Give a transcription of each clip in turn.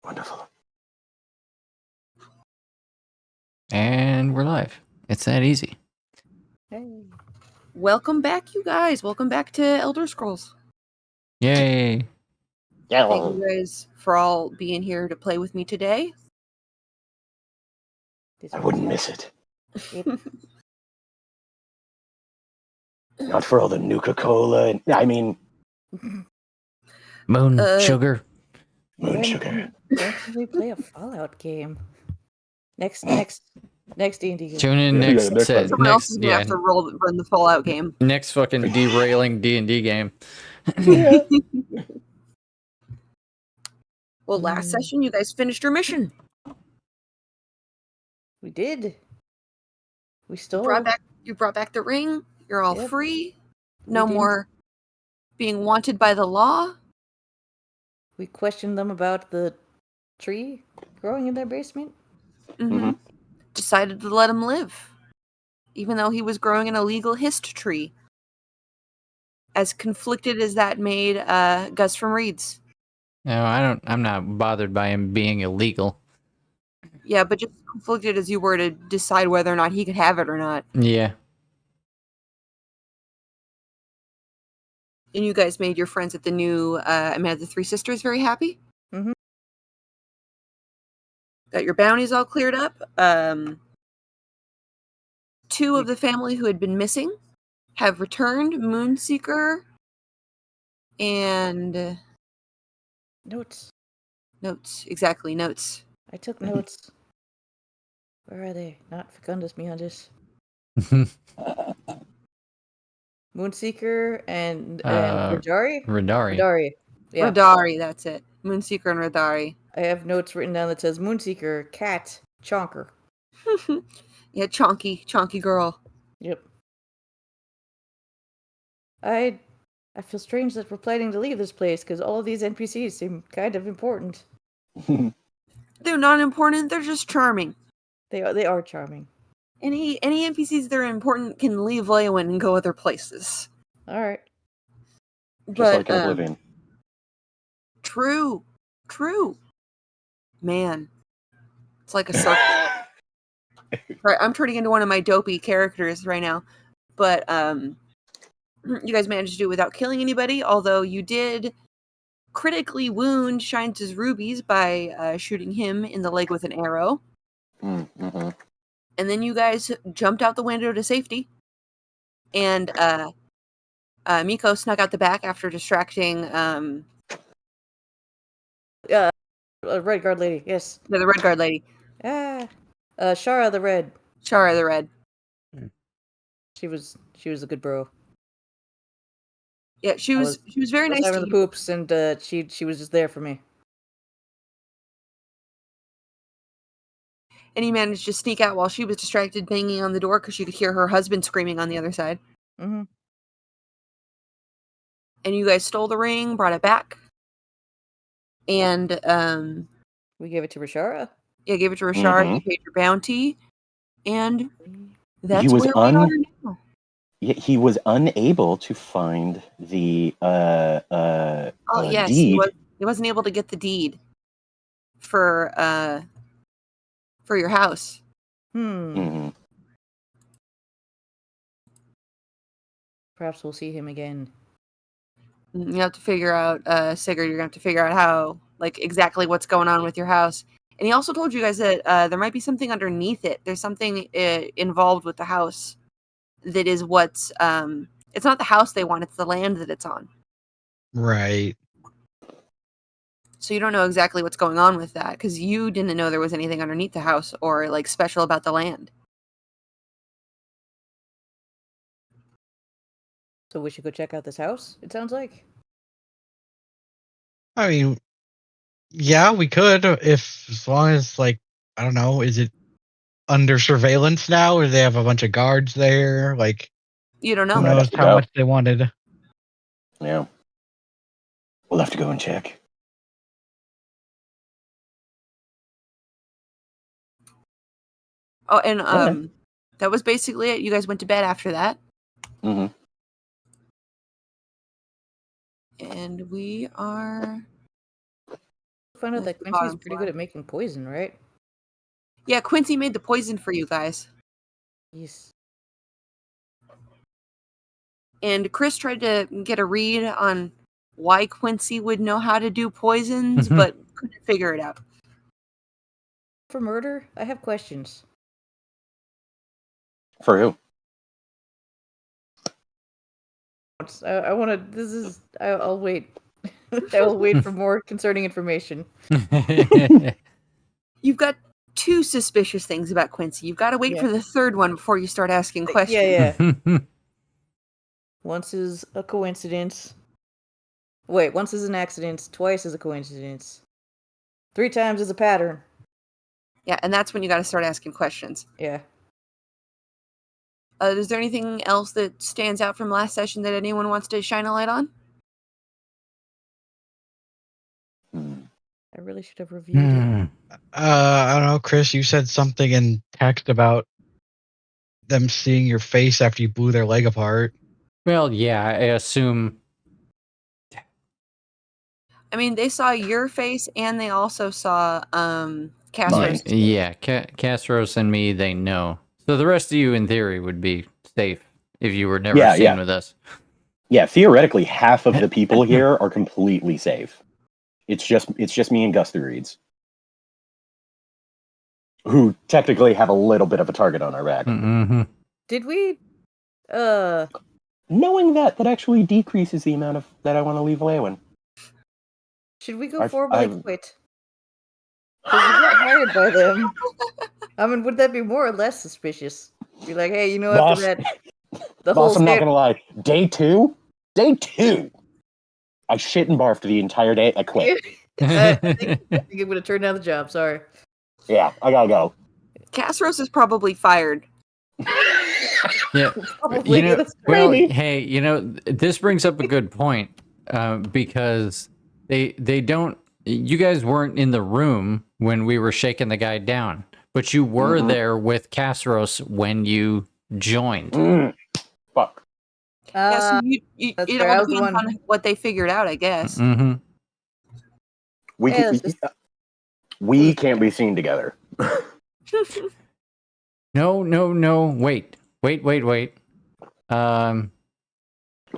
Wonderful. And we're live. It's that easy. Hey. Welcome back, you guys. Welcome back to Elder Scrolls. Yay. Yeah. Thank you guys for all being here to play with me today. I wouldn't miss it. Yep. Not for all the Nuka-Cola. I mean, Moon sugar. moon sugar. When can we play a Fallout game? Next D&D game. Tune in Yeah, next. next time. Someone else is going to have to run the Fallout game. Next fucking derailing D&D game. Yeah. Well, last session, you guys finished your mission. We did. We stole. You brought back the ring. You're all Yep. free. No We did. more being wanted by the law. We questioned them about the tree growing in their basement. Mhm. Decided to let him live, even though he was growing an illegal hist tree. As conflicted as that made Gus from Reeds. No, I'm not bothered by him being illegal. Yeah, but just conflicted as you were to decide whether or not he could have it or not. Yeah. And you guys made your friends at the new Amanda the Three Sisters very happy. Mhm. Got your bounties all cleared up. Two of the family who had been missing have returned, Moonseeker and Notes. Notes. Exactly, Notes. I took notes. Where are they? Not Facundus Meandus. Moonseeker and Rajari? Radari. Rajari. Yeah. Radari, that's it. Moonseeker and Radari. I have notes written down that says Moonseeker, cat, chonker. Yeah, chonky girl. Yep. I feel strange that we're planning to leave this place because all of these NPCs seem kind of important. They're not important, they're just charming. They are charming. Any NPCs that are important can leave Leowin and go other places. All right. Just like in Oblivion. True. Man. It's like a circle. Right, I'm turning into one of my dopey characters right now. But you guys managed to do it without killing anybody, although you did critically wound Shines' Rubies by shooting him in the leg with an arrow. Mm-hmm. And then you guys jumped out the window to safety. And Miko snuck out the back after distracting Red guard lady. Yes. the red guard lady. Shara the red. Shara the red. She was a good bro. Yeah, she was very nice to having the you. poops, and she was just there for me. And he managed to sneak out while she was distracted, banging on the door because she could hear her husband screaming on the other side. Mm-hmm. And you guys stole the ring, brought it back, and we gave it to Rashara. Yeah, gave it to Rashara. Mhm. You paid your bounty, and that's He was where we are now. He was unable to find the Yes, deed. he wasn't able to get the deed for your house. Mhm. Perhaps we'll see him again. You have to figure out, Sigurd, you're going to have to figure out how, like, exactly what's going on with your house. And he also told you guys that there might be something underneath it. There's something involved with the house that is what's, it's not the house they want, it's the land that it's on. Right. So you don't know exactly what's going on with that, because you didn't know there was anything underneath the house or, like, special about the land. So we should go check out this house, it sounds like. I mean, yeah, we could as long as, like, I don't know, is it under surveillance now, or do they have a bunch of guards there? Like, You don't know. who Might have knows to how go. much they wanted? Yeah. We'll have to go and check. Oh, and that was basically it. You guys went to bed after that. Mm-hmm. And we are Found out That's that the Quincy's bottom pretty floor. good at making poison, right? Yeah, Quincy made the poison for you guys. Yes. And Chris tried to get a read on why Quincy would know how to do poisons, but couldn't figure it out. For murder, I have questions. For who? I want to. This is. I'll wait. I will wait for more concerning information. You've got two suspicious things about Quincy. You've got to wait Yeah. for the third one before you start asking questions. Yeah. Once is a coincidence. Wait, once is an accident. Twice is a coincidence. 3 times is a pattern. Yeah, and that's when you got to start asking questions. Yeah. Is there anything else that stands out from last session that anyone wants to shine a light on? I really should have reviewed it. I don't know, Chris. You said something in text about them seeing your face after you blew their leg apart. Well, yeah, I assume. I mean, they saw your face and they also saw Castro's. Yeah, Castros and me, they know. So the rest of you, in theory, would be safe if you were never Yeah, seen yeah. with us. Yeah, theoretically, half of the people here are completely safe. It's just me and Gus the Reeds, who technically have a little bit of a target on our back. Mm-hmm. Did we? Knowing that actually decreases the amount of that I want to leave Lewin. Should we go I've- formally I've- quit? Because we got hired by them. I mean, would that be more or less suspicious? Be like, hey, you know, Boss, after that, the boss, whole I'm not state. gonna lie. Day two, I shit and barfed the entire day. I quit. I think it would have turned down the job. Sorry. Yeah, I gotta go. Castros is probably fired. Yeah. Probably. You know, That's well, Maybe. hey, this brings up a good point because they don't. You guys weren't in the room when we were shaking the guy down, but you were there with Castros when you joined. Fuck. Yeah, so it that's all fair. I was the depends one. on what they figured out, I guess. Mm-hmm. We can't be seen together. No. Wait.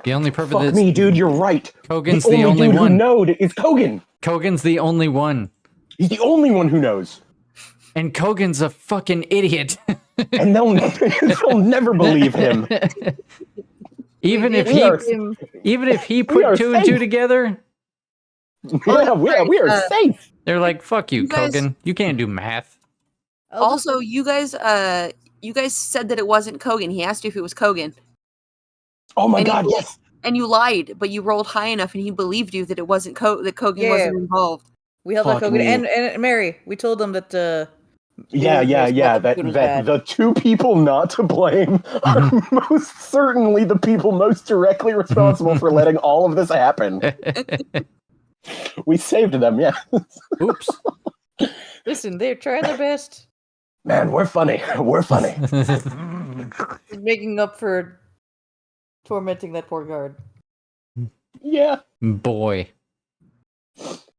The only purpose. Fuck me, dude. You're right. Kogan's the only dude one. who knows is Kogan. Kogan's the only one. He's the only one who knows, And Kogan's a fucking idiot. and they'll never believe him. even if he We are put two and two safe. together, Yeah, we are safe. they're like, "Fuck you, You guys- Kogan. You can't do math." Also, you guys said that it wasn't Kogan. He asked you if it was Kogan. Oh my And god, you- yes. And you lied, but you rolled high enough and he believed you that it wasn't that Kogan Yeah. wasn't involved. We held out Fuck Kogan me. and Mary. We told them that. Yeah. Food was bad. The two people not to blame are most certainly the people most directly responsible for letting all of this happen. We saved them, yeah. Oops. Listen, they're trying their best. Man, we're funny. We're funny. Making up for tormenting that poor guard. Yeah. Boy.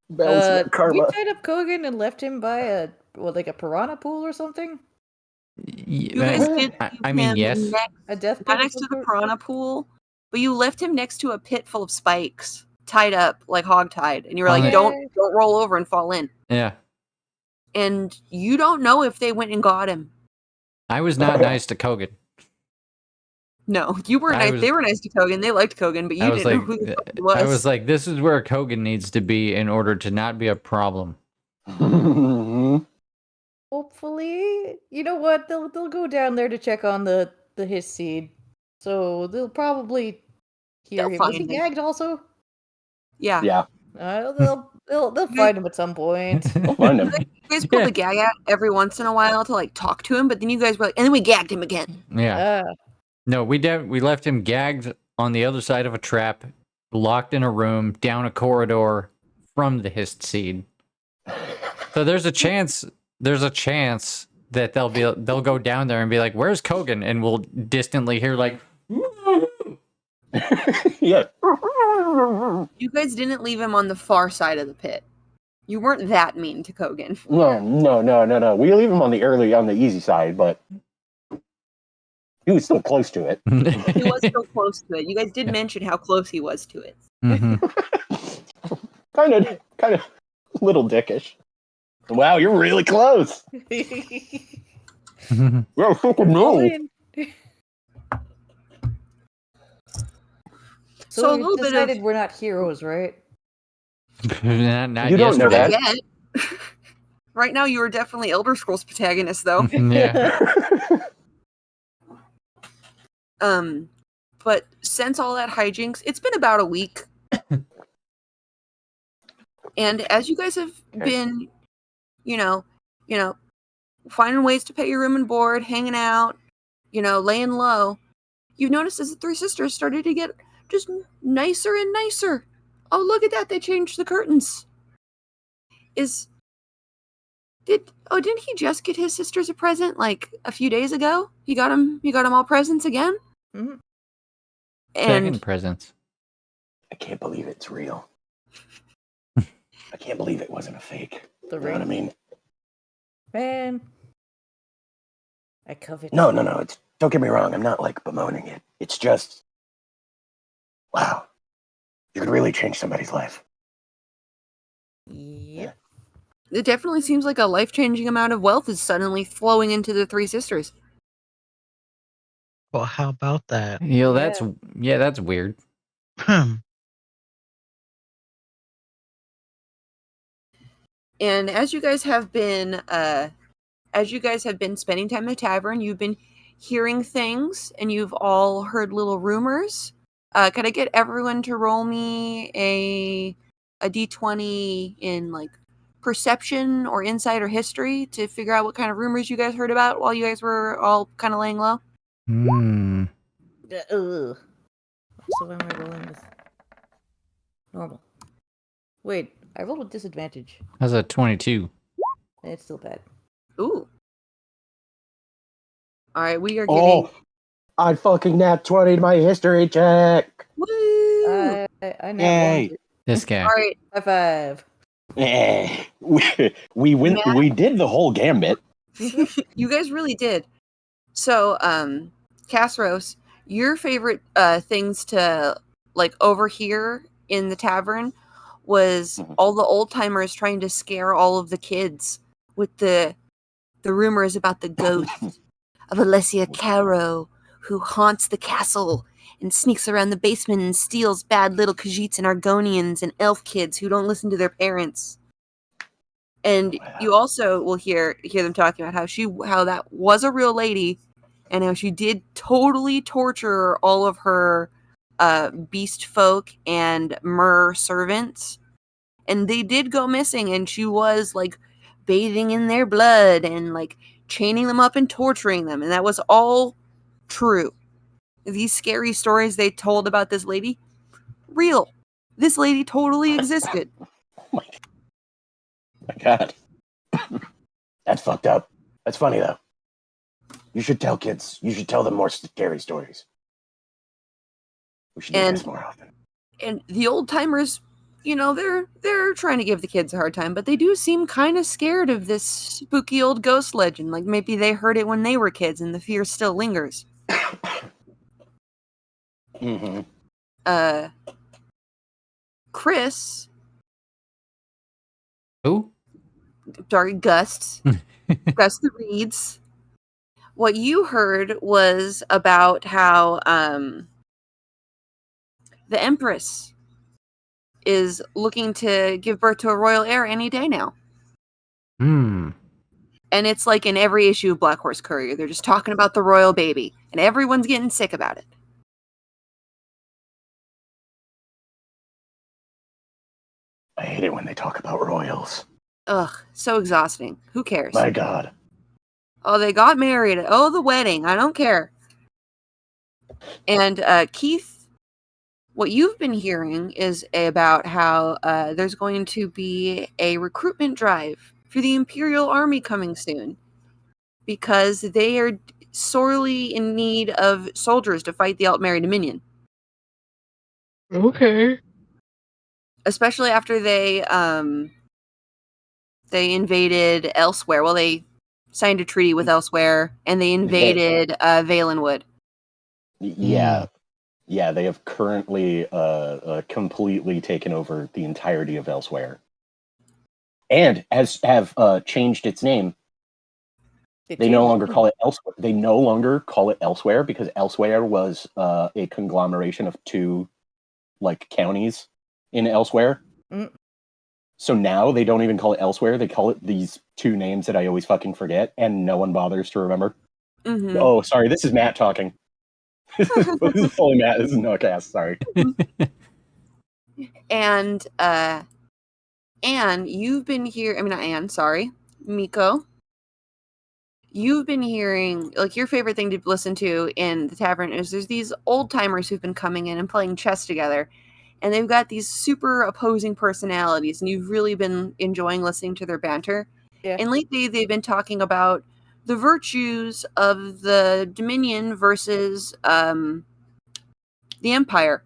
Balance We karma. tied up Kogan and left him by a piranha pool or something. You guys did I leave mean, him next, A death pit. not of next some to the sort? piranha pool, but you left him next to a pit full of spikes, tied up like hogtied, and you were On like, it. "Don't roll over and fall in." Yeah. And you don't know if they went and got him. I was not nice to Kogan. No, you were I nice. was- They were nice to Kogan. They liked Kogan, but you I was didn't like, know who the fuck he was. I was like, this is where Kogan needs to be in order to not be a problem. Hopefully, you know what? They'll go down there to check on the his seed. So they'll probably hear They'll him. Was he find him. gagged also? yeah. Yeah. They'll find him at some point. We'll find him. You guys pulled Yeah. the gag out every once in a while to like talk to him, but then you guys were like, and then we gagged him again. Yeah. No, we left him gagged on the other side of a trap, locked in a room, down a corridor from the hissed seed. So there's a chance that they'll go down there and be like, "Where's Kogan?" And we'll distantly hear like, Yeah. You guys didn't leave him on the far side of the pit. You weren't that mean to Kogan. No. We leave him on the easy side, but he was still close to it. He was so close to it. You guys did mention how close he was to it. Mhm. kind of little dickish. Wow, you're really close. Well, fucking All no. in. So So a we little bit decided of we're not heroes, right? Not You don't know yesterday. that. yet. Right now, you are definitely Elder Scrolls protagonist, though. Yeah. But since all that hijinks, it's been about a week. And as you guys have been, you know, finding ways to pay your room and board, hanging out, laying low, you've noticed as the three sisters started to get just nicer and nicer. Oh, look at that! They changed the curtains. Didn't he just get his sisters a present like a few days ago? He got him all presents again. Mhm. Second And presents. I can't believe it's real. I can't believe it wasn't a fake. The You know what I ring. mean? Man. I covet. No. Don't get me wrong. I'm not like bemoaning it. It's just, wow, you could really change somebody's life. Yep. it definitely seems like a life-changing amount of wealth is suddenly flowing into the three sisters. Well, how about that? That's weird. And as you guys have been spending time in the tavern, you've been hearing things, and you've all heard little rumors. Could I get everyone to roll me a d20 in like perception or insight or history to figure out what kind of rumors you guys heard about while you guys were all kind of laying low? Hmm. Ugh. So why am I rolling with normal? Wait, I rolled with disadvantage. How's a 22? It's still bad. Ooh. All right, we are getting. Oh, I fucking nat 20 my history check. Woo! I now Yay. won. This guy. All right, High five. We went. We did the whole gambit. you guys really did. So, Casros, your favorite things to like overhear in the tavern was all the old timers trying to scare all of the kids with the rumors about the ghost of Alessia Caro, who haunts the castle and sneaks around the basement and steals bad little Khajiits and Argonians and elf kids who don't listen to their parents. And you also will hear them talking about how that was a real lady, and how she did totally torture all of her beast folk and mer servants, and they did go missing, and she was like bathing in their blood and like chaining them up and torturing them, and that was all true. These scary stories they told about this lady, real. This lady totally existed. My God, that's fucked up. That's funny though. You should tell kids. You should tell them more scary stories. We should do this more often. And the old timers, they're trying to give the kids a hard time, but they do seem kind of scared of this spooky old ghost legend. Like maybe they heard it when they were kids and the fear still lingers. Mm-hmm. Chris, Who? sorry, Gus the Reeds. What you heard was about how the Empress is looking to give birth to a royal heir any day now. Hmm. And it's like in every issue of Black Horse Courier, they're just talking about the royal baby, and everyone's getting sick about it. I hate it when they talk about royals. Ugh, so exhausting. Who cares? My God. Oh, they got married. Oh, the wedding. I don't care. And Keith, what you've been hearing is about how there's going to be a recruitment drive for the Imperial Army coming soon, because they are sorely in need of soldiers to fight the Altmeri Dominion. Okay. Especially after they They invaded elsewhere. Well, they signed a treaty with elsewhere, and they invaded Valenwood. Yeah. Yeah, they have currently completely taken over the entirety of Elsewhere. And have changed its name. They no longer call it Elsewhere. They no longer call it Elsewhere because Elsewhere was a conglomeration of two counties in Elsewhere. Mm. So now they don't even call it Elsewhere. They call it these two names that I always fucking forget, and no one bothers to remember. Mm-hmm. Oh, sorry, this is Matt talking. This is fully Matt. This is no cast. Sorry. And Anne, you've been here. I mean, not Anne. Sorry, Miko. You've been hearing, like, your favorite thing to listen to in the tavern is there's these old timers who've been coming in and playing chess together, and they've got these super opposing personalities, and you've really been enjoying listening to their banter. Yeah. And lately, they've been talking about the virtues of the Dominion versus the Empire.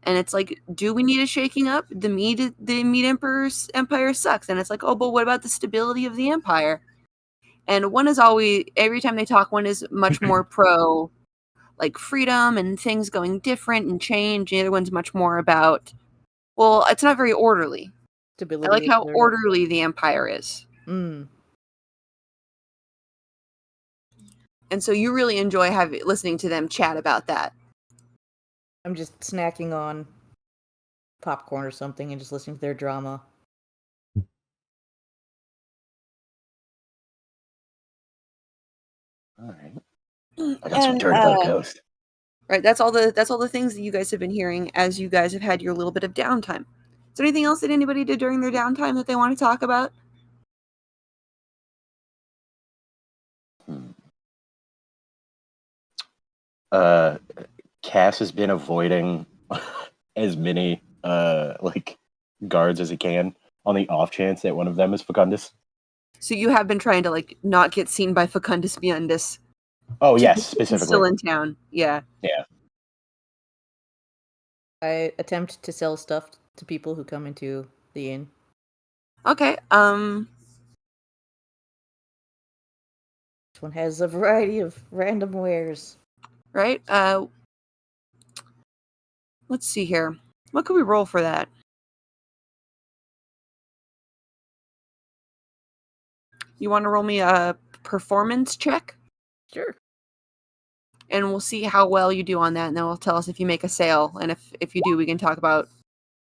And it's like, do we need a shaking up? The Mead Emperor's empire sucks. And it's like, oh, but what about the stability of the empire? And one is always, every time they talk, one is much more pro, like, freedom and things going different and change. The other one's much more about, well, it's not very orderly. Stability. I like how etc. orderly the empire is. Mm. And so you really enjoy listening to them chat about that. I'm just snacking on popcorn or something and just listening to their drama. All right. I got some dirt about Ghost. Right, that's all the things that you guys have been hearing as you guys have had your little bit of downtime. Is there anything else that anybody did during their downtime that they want to talk about? Cass has been avoiding as many guards as he can on the off chance that one of them is Facundus. So you have been trying to, like, not get seen by Facundus Beyondus. Oh yes, He's specifically. still in town. Yeah. Yeah. I attempt to sell stuff to people who come into the inn. Okay. This one has a variety of random wares. Right. Let's see here. What could we roll for that? You want to roll me a performance check? Sure. And we'll see how well you do on that, and then we'll tell us if you make a sale. And if you do, we can talk about.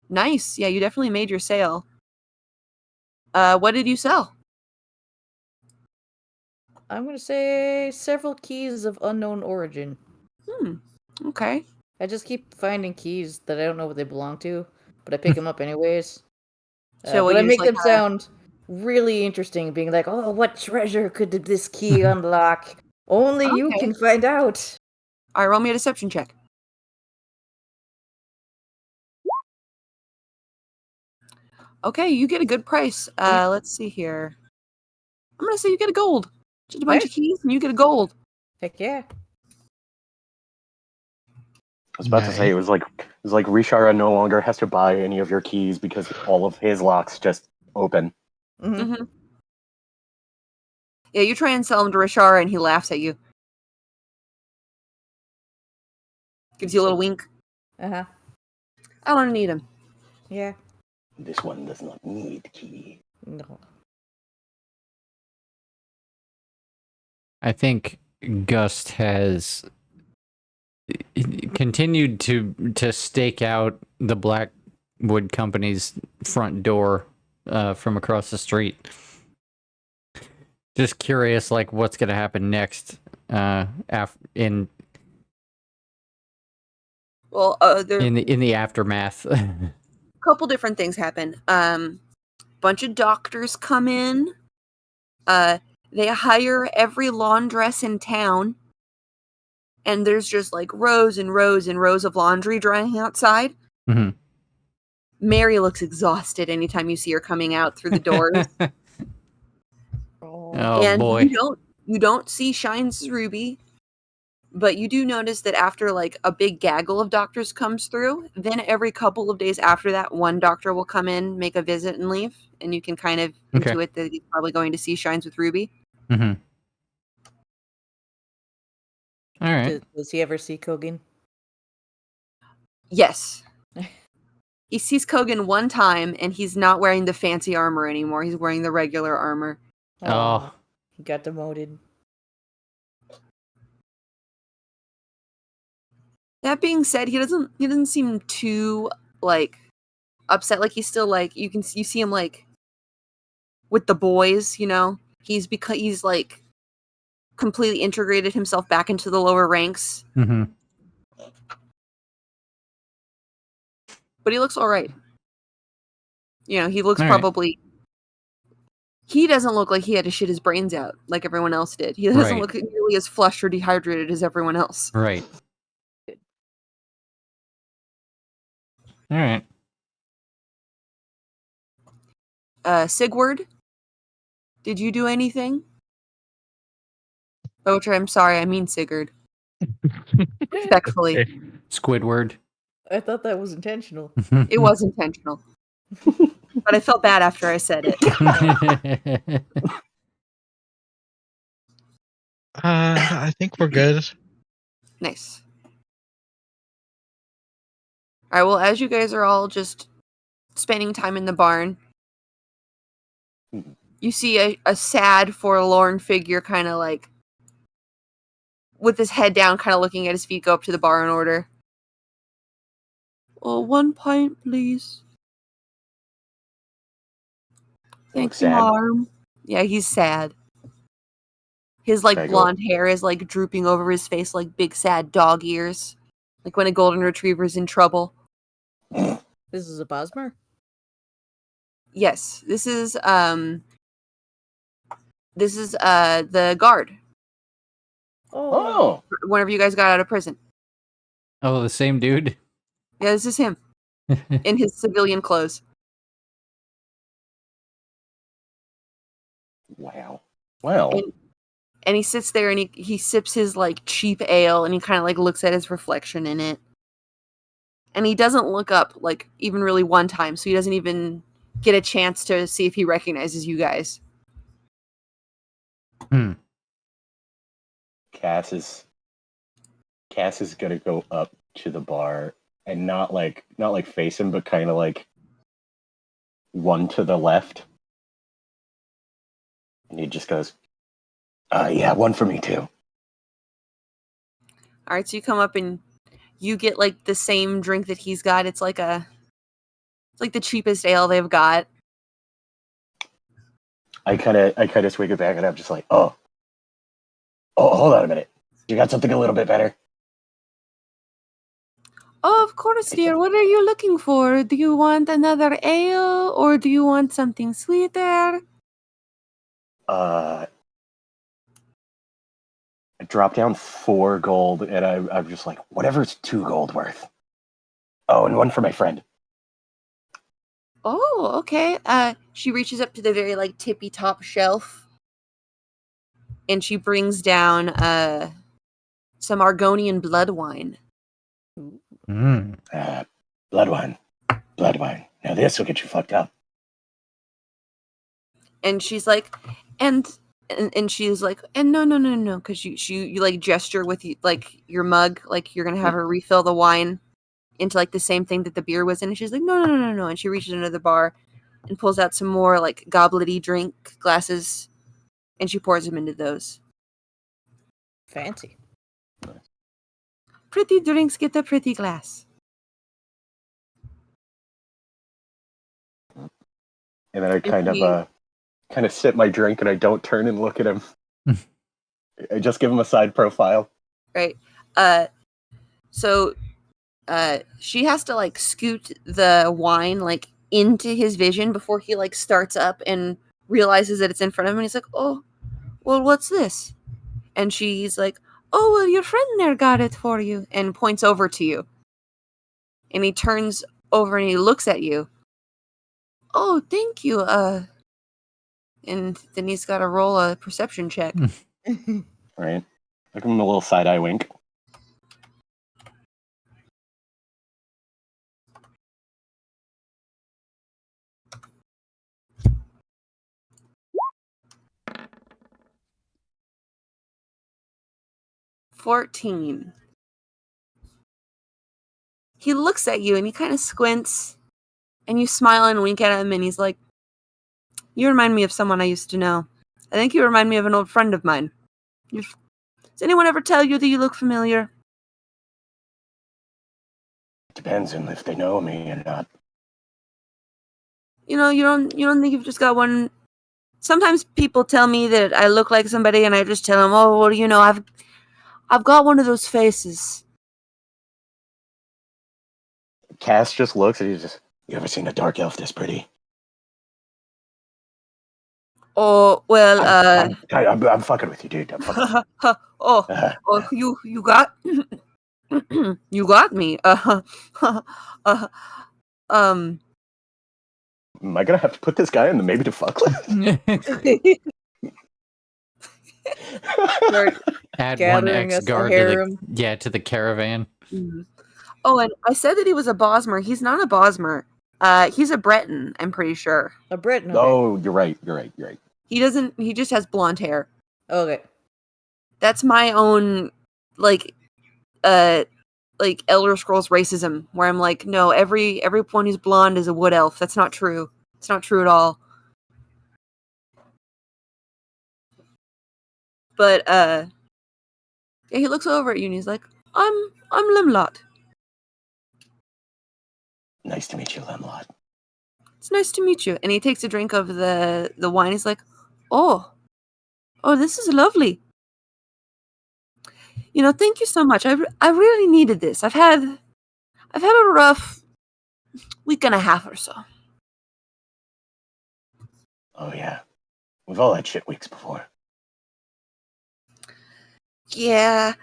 Nice. Yeah, you definitely made your sale. What did you sell? I'm going to say several keys of unknown origin. Okay. I just keep finding keys that I don't know what they belong to, but I pick them up anyways. So but I you make just, like, them sound really interesting, being like, oh, what treasure could this key unlock? Only you Okay. can find out. All right, roll me a deception check. Okay, you get a good price. Let's see here. I'm gonna say you get a gold. Just a bunch of keys, and you get a gold. Heck yeah. I was about to say it was like Rishara no longer has to buy any of your keys because all of his locks just open. Mm-hmm. Mm-hmm. Yeah, you try and sell him to Rishara, and he laughs at you. Gives you a little wink. Uh-huh. I don't need him. Yeah. This one does not need key. No. I think Gust has continued to stake out the Blackwood Company's front door from across the street. Just curious, like, what's going to happen next in the aftermath. Couple different things happen. Bunch of doctors come in. They hire every laundress in town, and there's just, like, rows and rows and rows of laundry drying outside. Mm-hmm. Mary looks exhausted anytime you see her coming out through the doors. Oh And boy! you don't see Shines Ruby. But you do notice that after like a big gaggle of doctors comes through, then every couple of days after that, one doctor will come in, make a visit, and leave. And you can kind of Okay. intuit that he's probably going to see Shines with Ruby. Mm-hmm. All right. Does he ever see Kogan? Yes. He sees Kogan one time, and he's not wearing the fancy armor anymore. He's wearing the regular armor. Oh. He got demoted. That being said, he doesn't seem too like upset. Like he's still like you see him like with the boys. You know, he's like completely integrated himself back into the lower ranks. Mm-hmm. But he looks all right. You know, he looks All right. probably. He doesn't look like he had to shit his brains out like everyone else did. He doesn't Right. look nearly as flushed or dehydrated as everyone else. Right. All right. Sigurd, did you do anything? Oh, I'm sorry, I mean Sigurd. Respectfully. Okay. Squidward. I thought that was intentional. It was intentional. But I felt bad after I said it. I think we're good. Nice. Alright, well, as you guys are all just spending time in the barn, you see a sad, forlorn figure kind of like with his head down, kind of looking at his feet, go up to the bar and order. Oh, 1 pint, please. Thank you, sad. Marm. Yeah, he's sad. His like Bagel. blonde hair is like drooping over his face like big sad dog ears. Like when a golden retriever's in trouble. This is a Bosmer? Yes, this is the guard. Oh, Whenever you guys got out of prison. Oh, the same dude. Yeah, this is him in his civilian clothes. wow. Well, And he sits there and he sips his like cheap ale and he kind of like looks at his reflection in it. And he doesn't look up like even really one time, so he doesn't even get a chance to see if he recognizes you guys. Cass is gonna go up to the bar and not like face him, but kind of like one to the left, and he just goes, "Yeah, one for me too." All right, so you come up and you get like the same drink that he's got. It's like the cheapest ale they've got. I kind of swig it back, and I'm just like, oh, hold on a minute. You got something a little bit better? Oh, of course, dear. What are you looking for? Do you want another ale or do you want something sweeter? I dropped down 4 gold, and I'm just like, whatever's 2 gold worth. Oh, and one for my friend. Oh, okay. She reaches up to the very like tippy top shelf and she brings down some Argonian blood wine. Blood wine. Now this will get you fucked up. And she's like, and she's like, and no, because you like gesture with like your mug, like you're gonna have her refill the wine into like the same thing that the beer was in. And she's like, no, and she reaches into the bar and pulls out some more like goblety drink glasses, and she pours them into those. Fancy. Pretty drinks get a pretty glass. And then I kind of sip my drink, and I don't turn and look at him. I just give him a side profile. Right. So she has to like scoot the wine like into his vision before he like starts up and realizes that it's in front of him. And he's like, oh, well, what's this? And she's like, oh, well, your friend there got it for you, and points over to you. And he turns over and he looks at you. Oh, thank you. And then he's got to roll a perception check. Right? I give him a little side eye wink. 14. He looks at you and he kind of squints, and you smile and wink at him, and he's like, "You remind me of someone I used to know. I think you remind me of an old friend of mine. Does anyone ever tell you that you look familiar?" Depends on if they know me or not. You don't think you've just got one. Sometimes people tell me that I look like somebody, and I just tell them, "Oh, well, I've got one of those faces." Cass just looks and he's just, you ever seen a dark elf this pretty? Oh, well, I'm fucking with you, dude. I'm fucking with oh, you. you got you got me. Um, Am I gonna have to put this guy in the maybe to fuck list? Start Add one gathering X us a guard to harem. to the caravan. Oh, and I said that he was a Bosmer. He's not a Bosmer. He's a Breton, I'm pretty sure. A Britain. Okay. Oh, you're right. He just has blonde hair. Okay. That's my own, like Elder Scrolls racism, where I'm like, no, everyone who's blonde is a wood elf. That's not true. It's not true at all. But yeah, he looks over at you and he's like, I'm Limlot. Nice to meet you, Lemlot. It's nice to meet you. And he takes a drink of the wine. He's like, oh, this is lovely. Thank you so much. I really needed this. I've had a rough week and a half or so. Oh yeah, we've all had shit weeks before. Yeah.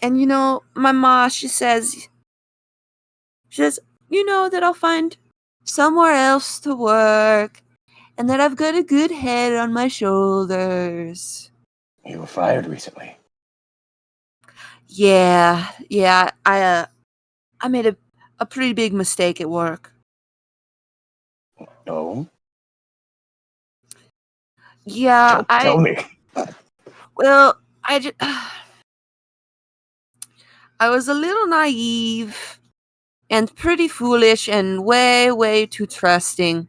And my ma, she says, that I'll find somewhere else to work, and that I've got a good head on my shoulders. You were fired recently. Yeah. I made a pretty big mistake at work. No. Yeah, Tell me. Well, I was a little naive and pretty foolish and way, way too trusting.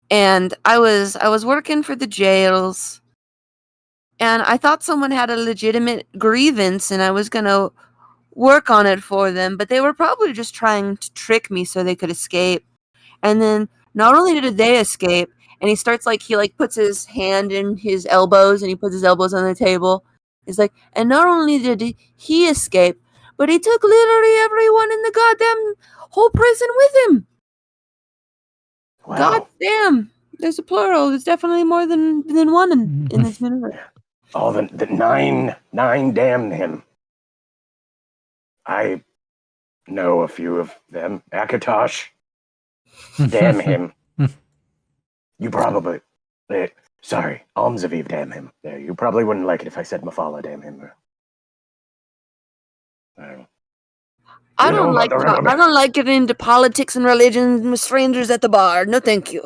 And I was working for the jails, and I thought someone had a legitimate grievance and I was going to work on it for them, but they were probably just trying to trick me so they could escape. And then not only did they escape, and he puts his hand in his elbows and he puts his elbows on the table. He's like, and not only did he escape, but he took literally everyone in the goddamn whole prison with him. Wow. God damn. There's a plural. There's definitely more than one in this universe. Oh, the nine damn him. I know a few of them. Akatosh, damn him. You probably... sorry, MrZeebub, damn him. You probably wouldn't like it if I said Mafala, damn him. I don't like getting into politics and religion with strangers at the bar. No, thank you.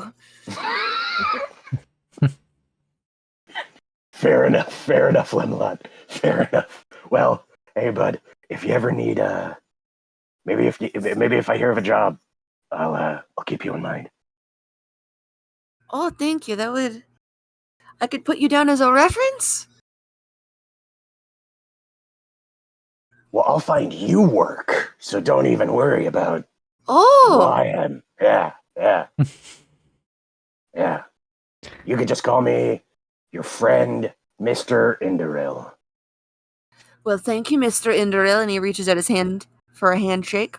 Fair enough, Lemlot. Fair enough. Well, hey, bud, if you ever need, maybe if I hear of a job, I'll keep you in mind. Oh, thank you. I could put you down as a reference? Well, I'll find you work, so don't even worry about who Oh, I am. Yeah. Yeah. You could just call me your friend, Mr. Indoril. well, thank you, Mr. Indoril. And he reaches out his hand for a handshake.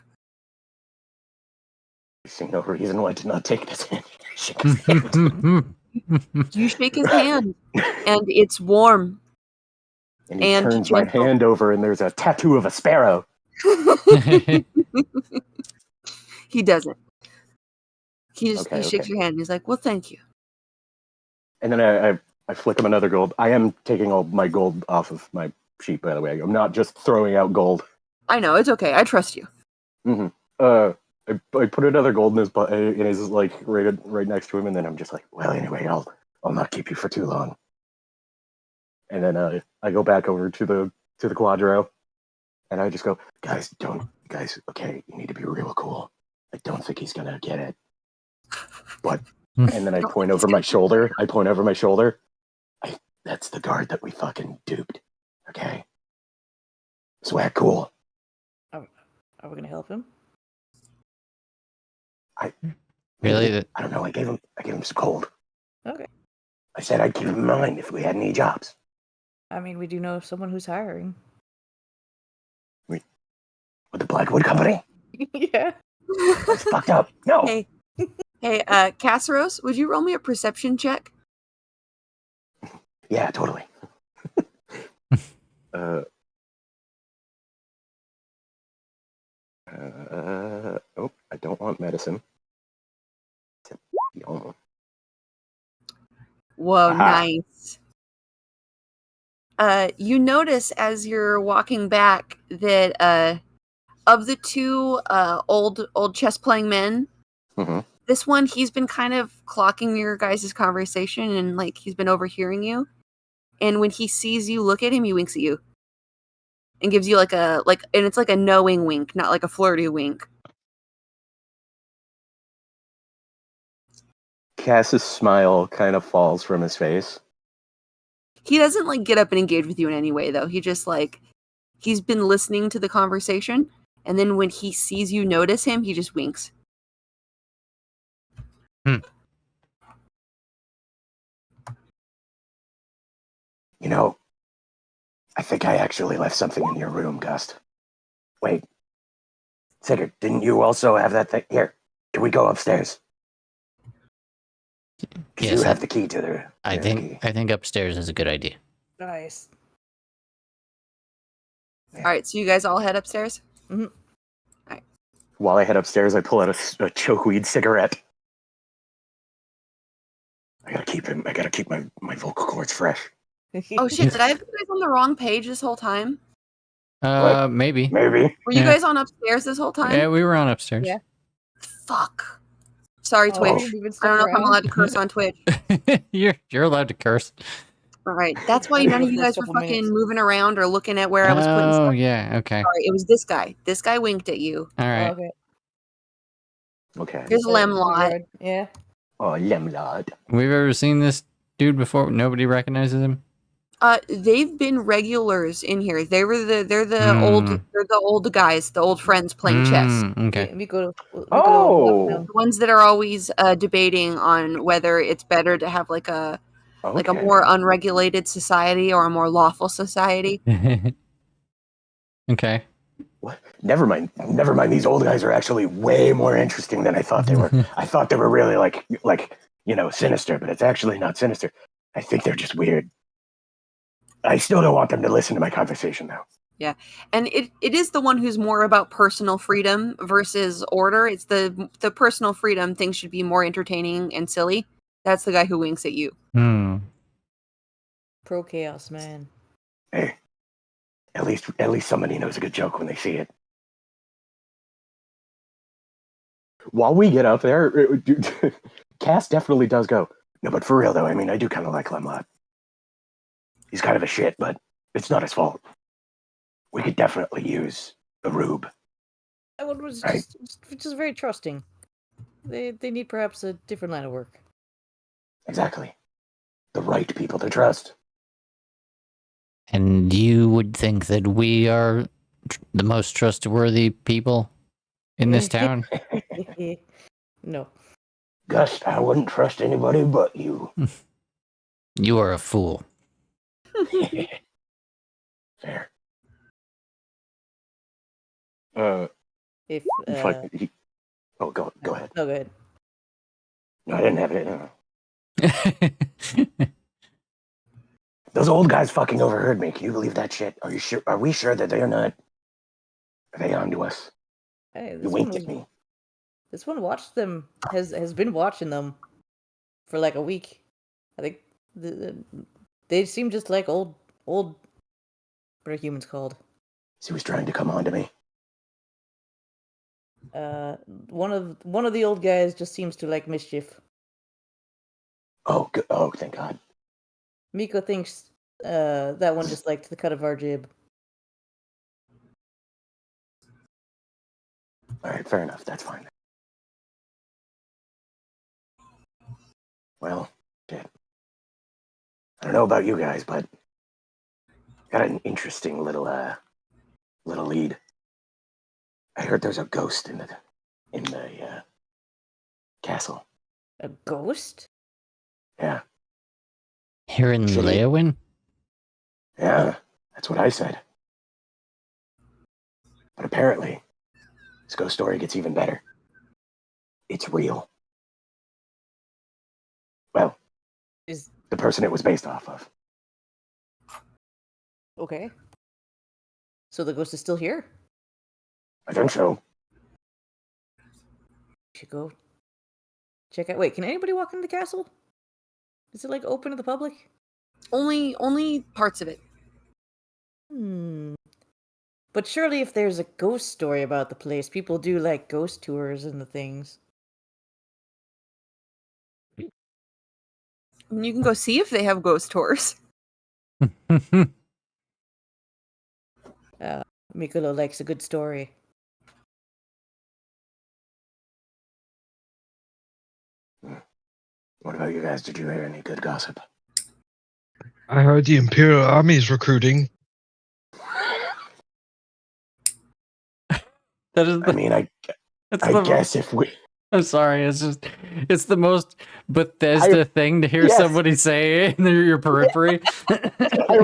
I see no reason why to not take this hand. Shake his hand. You shake his hand, and it's warm. And he And turns my gentle. hand over, and there's a tattoo of a sparrow. He doesn't. He Okay, shakes your hand. And he's like, well, thank you. And then I flick him another gold. I am taking all my gold off of my sheet, by the way. I'm not just throwing out gold. I know, it's okay. I trust you. Mm-hmm. I put another gold in his like right next to him, and then I'm just like, well, anyway, I'll not keep you for too long. And then I go back over to to the Quadro, and I just go, guys, okay, you need to be real cool. I don't think he's gonna get it. But and then I point over my shoulder. That's the guard that we fucking duped. Okay. Swag cool. Are we gonna help him? Really? I don't know. I gave him some cold. Okay. I said I'd keep him in mind if we had any jobs. I mean, we do know someone who's hiring. With the Blackwood Company? Yeah. It's fucked up. No. Hey, Casseros, would you roll me a perception check? Yeah, totally. I don't want medicine. Whoa, Aha. nice. You notice as you're walking back that of the two old chess playing men, Mm-hmm. this one, he's been kind of clocking your guys' conversation and like he's been overhearing you. And when he sees you look at him, he winks at you and gives you and it's like a knowing wink, not like a flirty wink. Cass's smile kind of falls from his face. He doesn't like get up and engage with you in any way though. He just like he's been listening to the conversation, and then when he sees you notice him, he just winks. You know, I think I actually left something in your room, Gust. Wait. Sigurd, didn't you also have that thing? Here, can we go upstairs? Because Yes, you have the key to the I key. think upstairs is a good idea. Nice. All right, so you guys all head upstairs. While I head upstairs, I pull out a chokeweed cigarette. I gotta keep my vocal cords fresh. Oh shit! Did I have you guys on the wrong page this whole time? Maybe. Maybe. Were you Yeah. guys on upstairs this whole time? Yeah, we were on upstairs. Yeah. Fuck. Sorry, Oh, Twitch. moving I stuff don't know if I'm around. allowed to curse on Twitch. You're allowed to curse. All right, that's why none of you guys were fucking moving around or looking at where I was putting Oh stuff. yeah, okay. Sorry, it was this guy. This guy winked at you. All right. Okay. Okay. Here's Lemlot. Lord. Yeah. Oh, Lemlod. We've ever seen this dude before? Nobody recognizes him. They've been regulars in here. They're the old guys, the old friends playing chess. Okay. Oh. The ones that are always debating on whether it's better to have like a more unregulated society or a more lawful society. Okay. What? Never mind. These old guys are actually way more interesting than I thought they were. I thought they were really like sinister, but it's actually not sinister. I think they're just weird. I still don't want them to listen to my conversation though. Yeah, and it is the one who's more about personal freedom versus order. It's the personal freedom thing should be more entertaining and silly. That's the guy who winks at you. Pro chaos, man. Hey, at least somebody knows a good joke when they see it. While we get up there, Cass definitely does go. No, but for real though, I mean, I do kind of like Lemlot. He's kind of a shit, but it's not his fault. We could definitely use a rube. That one was Right. just very trusting. They need perhaps a different line of work. Exactly. The right people to trust. And you would think that we are the most trustworthy people in this town? No. Gus, I wouldn't trust anybody but you. You are a fool. Fair. If Oh, go ahead. No, go ahead. No, I didn't have it. Those old guys fucking overheard me. Can you believe that shit? Are you sure? Are we sure that they're not? Are they onto us? Hey, You winked at me. This one watched them. Has been watching them for like a week. I think they seem just like old. What are humans called? He was trying to come on to me. One of the old guys just seems to like mischief. Oh, thank God. Miko thinks that one just liked the cut of our jib. All right, fair enough. That's fine. Well, shit. I don't know about you guys, but got an interesting little lead. I heard there's a ghost in the castle. A ghost? Yeah, Here in Shitty. Leowin? yeah, that's what I said. But apparently, this ghost story gets even better. It's real. Well, Is the person it was based off of. okay. So the ghost is still here? I think so. We should go check out. Wait, can anybody walk into the castle? Is it like open to the public? Only parts of it. Hmm. But surely if there's a ghost story about the place, people do like ghost tours and the things. I mean, you can go see if they have ghost tours. Mikolo likes a good story. What about you guys? Did you hear any good gossip? I heard the Imperial Army is recruiting. That is I mean, I the guess if we... I'm sorry, it's the most Bethesda thing to hear yes. somebody say in your periphery. I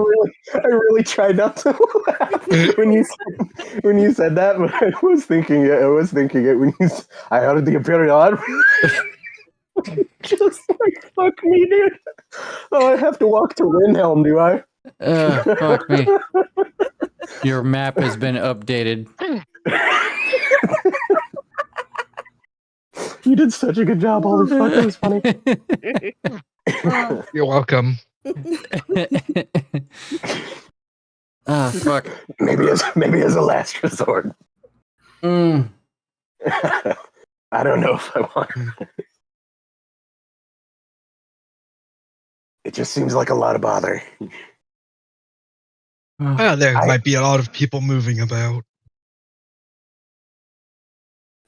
really tried not to laugh when you said that, but I was thinking it when I heard the Imperial Army. Just like, fuck me, dude. Oh, I have to walk to Windhelm, do I? Fuck me. Your map has been updated. You did such a good job. Holy fuck, that was funny. You're welcome. Ah, fuck. Maybe as a last resort. Mm. I don't know if I want. It just seems like a lot of bother. There might be a lot of people moving about.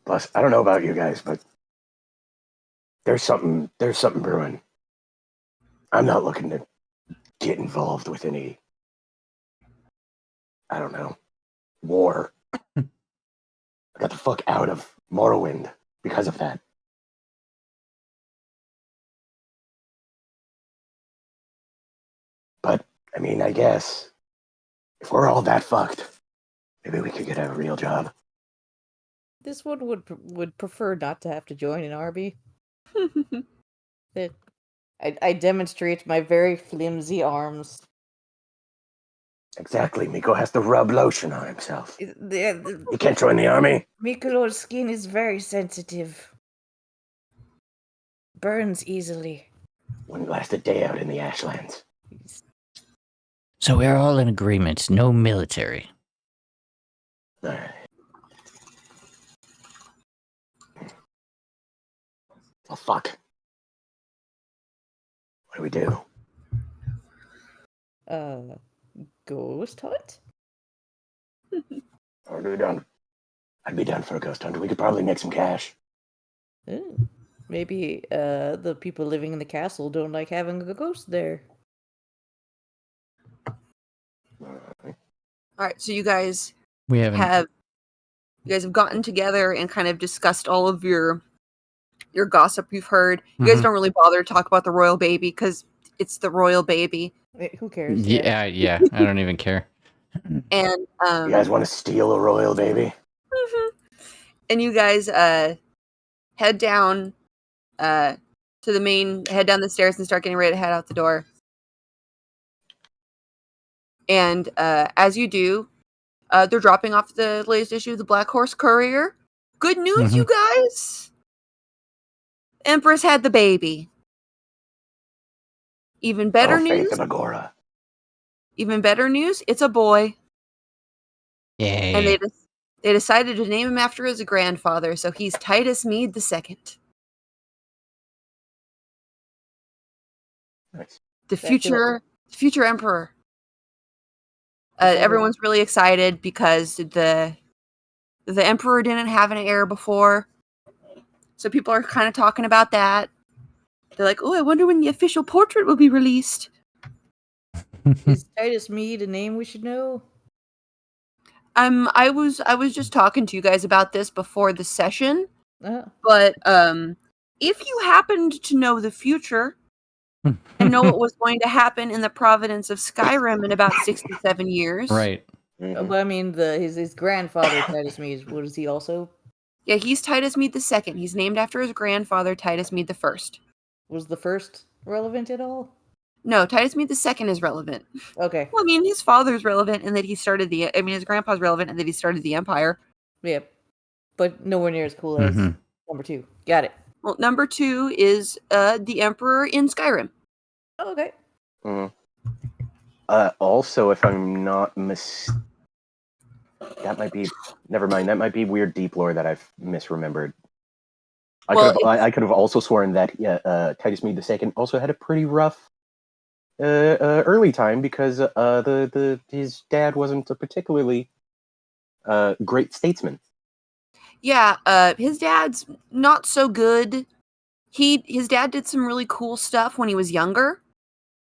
Plus, I don't know about you guys, but there's something brewing. I'm not looking to get involved with any, I don't know, war. I got the fuck out of Morrowind because of that. But, I mean, I guess if we're all that fucked, maybe we could get a real job. This one would prefer not to have to join an army. That I demonstrate my very flimsy arms. Exactly. Miko has to rub lotion on himself. The You can't join the army. Mikolo's skin is very sensitive. Burns easily. Wouldn't last a day out in the Ashlands. So we're all in agreement. No military. Alright. Well, fuck. What do we do? Ghost hunt? I'd be done. I'd be down for a ghost hunt. We could probably make some cash. Maybe the people living in the castle don't like having a ghost there. Alright. All right, so you guys We haven't. have gotten together and kind of discussed all of your gossip you've heard. You guys Mhm. don't really bother to talk about the royal baby because it's the royal baby. Who cares? Yeah. I don't even care. And You guys want to steal a royal baby? and you guys head down head down the stairs and start getting ready to head out the door. And as you do, they're dropping off the latest issue of the Black Horse Courier. Good news, you guys! Empress had the baby. Even better news. Faith of Agora. Even better news. It's a boy, Yay. and they decided to name him after his grandfather. So he's Titus Mead II, Nice. the future emperor. Is that Everyone's really excited because the The Emperor didn't have an heir before. So people are kind of talking about that. They're like, oh, I wonder when the official portrait will be released. Is Titus Mead a name we should know? I was just talking to you guys about this before the session, Uh, but if you happened to know the future and know what was going to happen in the province of Skyrim in about 67 years. Right. Mhm. but I mean, his grandfather Titus Mead, was he also? Yeah, he's Titus Mead II. He's named after his grandfather, Titus Mead I. Was the first relevant at all? No, Titus Mead II is relevant. Okay. Well, I mean, his father's relevant in that he started his grandpa's relevant in that he started the Empire. Yeah. But nowhere near as cool as Mhm. number 2. Got it. Well, number 2 is the Emperor in Skyrim. Oh, okay. Mhm. Also, if I'm not that might be. Never mind. That might be weird deep lore that I've misremembered. I could have also sworn that Titus Mead II also had a pretty rough early time because his dad wasn't a particularly great statesman. Yeah, his dad's not so good. His dad did some really cool stuff when he was younger.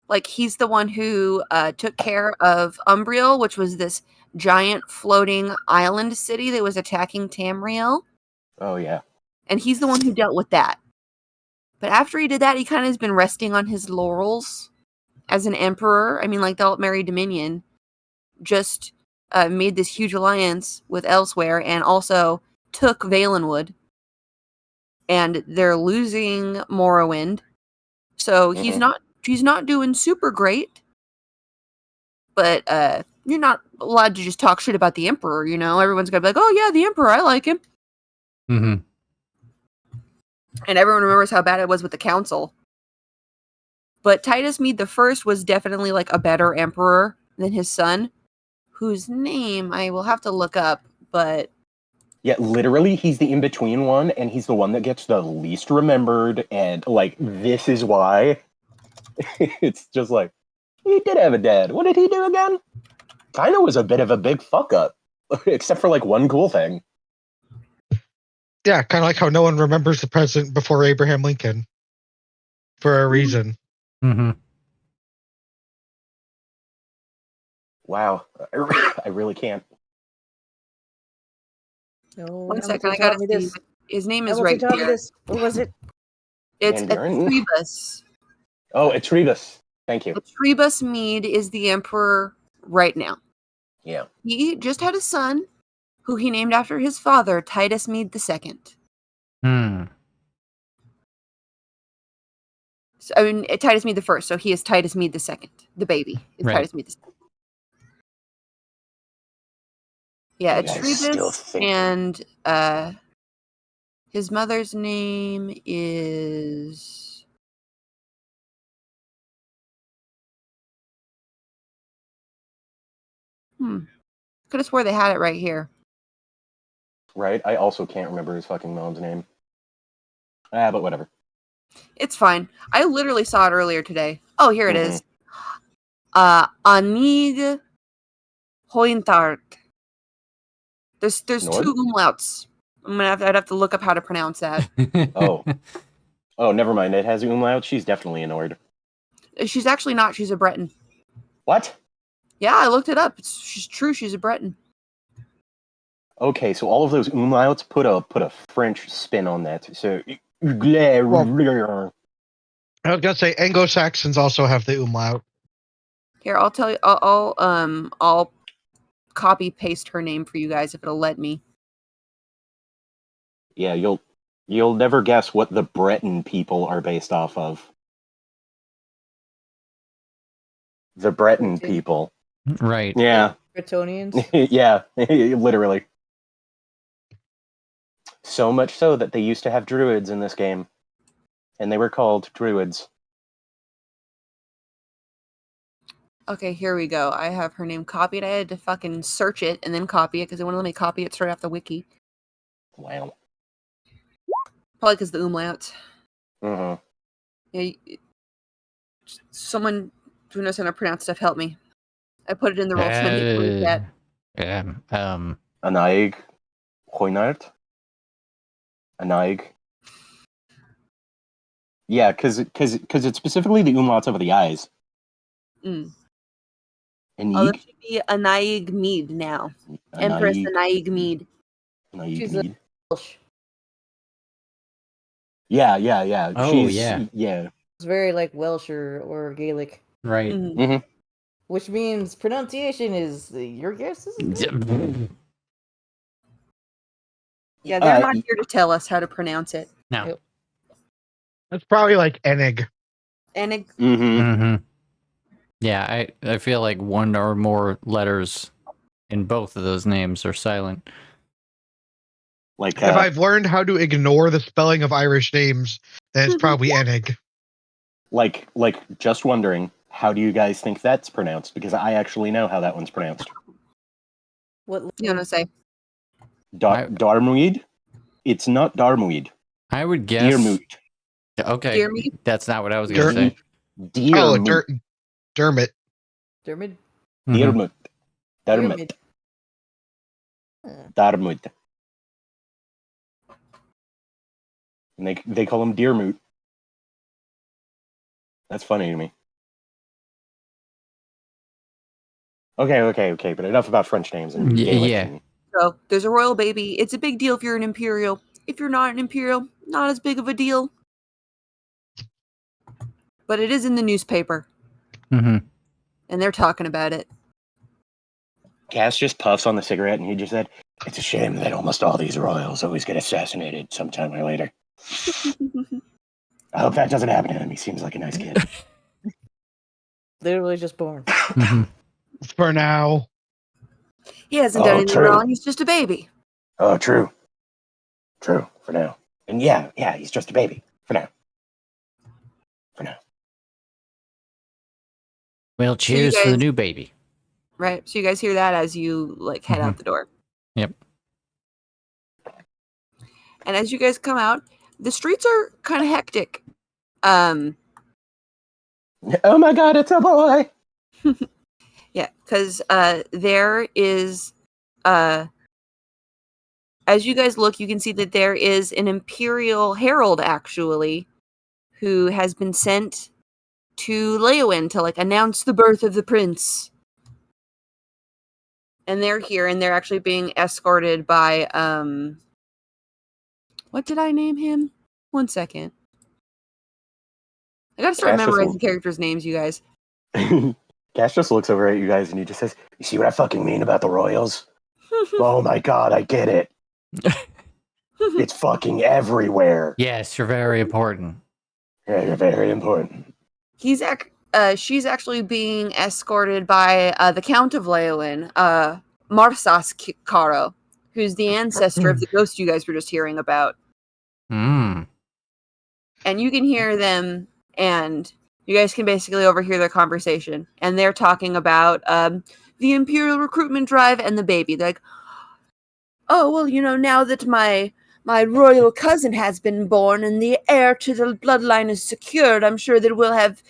Like, he's the one who took care of Umbriel, which was this giant floating island city that was attacking Tamriel. Oh yeah. And he's the one who dealt with that. But after he did that, he kind of has been resting on his laurels as an emperor. I mean, like, the Altmerry Dominion just made this huge alliance with Elsewhere and also took Valenwood. And they're losing Morrowind. So he's not doing super great. But you're not allowed to just talk shit about the Emperor, you know? Everyone's gonna be like, oh yeah, the Emperor, I like him. Mhm. And everyone remembers how bad it was with the Council. But Titus Mead I was definitely like a better emperor than his son, whose name I will have to look up, but Yeah, literally, he's the in-between one, and he's the one that gets the least remembered, and, like, this is why. It's just like, he did have a dad. What did he do again? Kinda was a bit of a big fuck-up. Except for, like, one cool thing. Yeah, kind of like how no one remembers the president before Abraham Lincoln for a reason. Mhm. Wow. I really can't. No, one Hamilton second, I gotta taught me see. this. His name is Hamilton right taught me here. this. What was it? It's Van Buren? Atrebus. Oh, Atrebus. Thank you. Atrebus Mead is the emperor right now. Yeah. He just had a son who he named after his father, Titus Mead II. Hmm. So, I mean, Titus Mead I, so he is Titus Mead II. The baby is Right. Titus Mead II. Yeah, You guys still Atrebus, think- and his mother's name is... Could have swore they had it right here. Right? I also can't remember his fucking mom's name. But whatever. It's fine. I literally saw it earlier today. Oh, here it Mhm. is. Anig Hointart. There's Nord? 2 umlauts. I'd have to look up how to pronounce that. Oh. Oh, never mind. It has umlaut. She's definitely an Ord. She's actually not. She's a Breton. What? Yeah, I looked it up. She's true. She's a Breton. Okay, so all of those umlauts put a French spin on that. So I was gonna say Anglo-Saxons also have the umlaut. Here, I'll tell you. I'll copy paste her name for you guys if it'll let me. yeah, you'll never guess what the Breton people are based off of. The Breton Breton. people. Right. Yeah. Bretonians. Yeah, literally. So much so that they used to have druids in this game. And they were called druids. Okay, here we go. I have her name copied. I had to fucking search it and then copy it because they wouldn't let me copy it straight off the wiki. Wow. Probably because the umlaut. Uh-huh. Yeah, someone who knows how to pronounce stuff, help me. I put it in the roll 20 group chat. Yeah. Anaig. Hoynard, Anaig. Yeah, because it's specifically the umlauts over the eyes. Mm. And Oh, that should be Anaig Mead now. Empress Anaig Mead. She's a Welsh. Yeah. Oh, She's, yeah. yeah. It's very like Welsh or Gaelic, Right. Mhm. which means pronunciation is your guess. Is it? Yeah, they're not here to tell us how to pronounce it. No. Yep. That's probably like Enig. Enig. Mm-hmm. Yeah, I feel like one or more letters in both of those names are silent. Like, If I've learned how to ignore the spelling of Irish names, then it's probably Enig. like, just wondering, how do you guys think that's pronounced? Because I actually know how that one's pronounced. What You want to say? Darmuid? It's not Darmuid. I would guess. Deermoot. Okay, Deermeat? that's not what I was going to say. Deermoot. Dermot. Dermid? Mhm. Deermoot. Dermid. Darmoot. And they call him Deermoot. That's funny to me. Okay, but enough about French names and Gaelic. Yeah. And, So there's a royal baby. It's a big deal if you're an imperial. If you're not an imperial, not as big of a deal. But it is in the newspaper, Mm-hmm. and they're talking about it. Cass just puffs on the cigarette and he just said, "It's a shame that almost all these royals always get assassinated sometime or later. I hope that doesn't happen to him. He seems like a nice kid." Literally just born. Mm-hmm. For now. He hasn't done anything true. wrong. He's just a baby. Oh, true. True, for now. And yeah, he's just a baby. For now. Well, cheers for the new baby. Right. So you guys hear that as you head out the door. Yep. And as you guys come out, the streets are kind of hectic. Oh my god, it's a boy! Yeah, because there is, as you guys look, you can see that there is an imperial herald, actually, who has been sent to Leowin to announce the birth of the prince. And they're here, and they're actually being escorted by what did I name him? 1 second. I gotta start memorizing characters' names, you guys. Cass just looks over at you guys and he just says, "You see what I fucking mean about the royals? Oh my god, I get it. It's fucking everywhere. Yes, you're very important. Yeah, you're very important." She's actually being escorted by the Count of Leowin, Marsas Caro, who's the ancestor of the ghost you guys were just hearing about. Mm. And you can hear them, and you guys can basically overhear their conversation. And they're talking about the Imperial recruitment drive and the baby. They're like, "Oh, well, now that my royal cousin has been born and the heir to the bloodline is secured, I'm sure that we'll have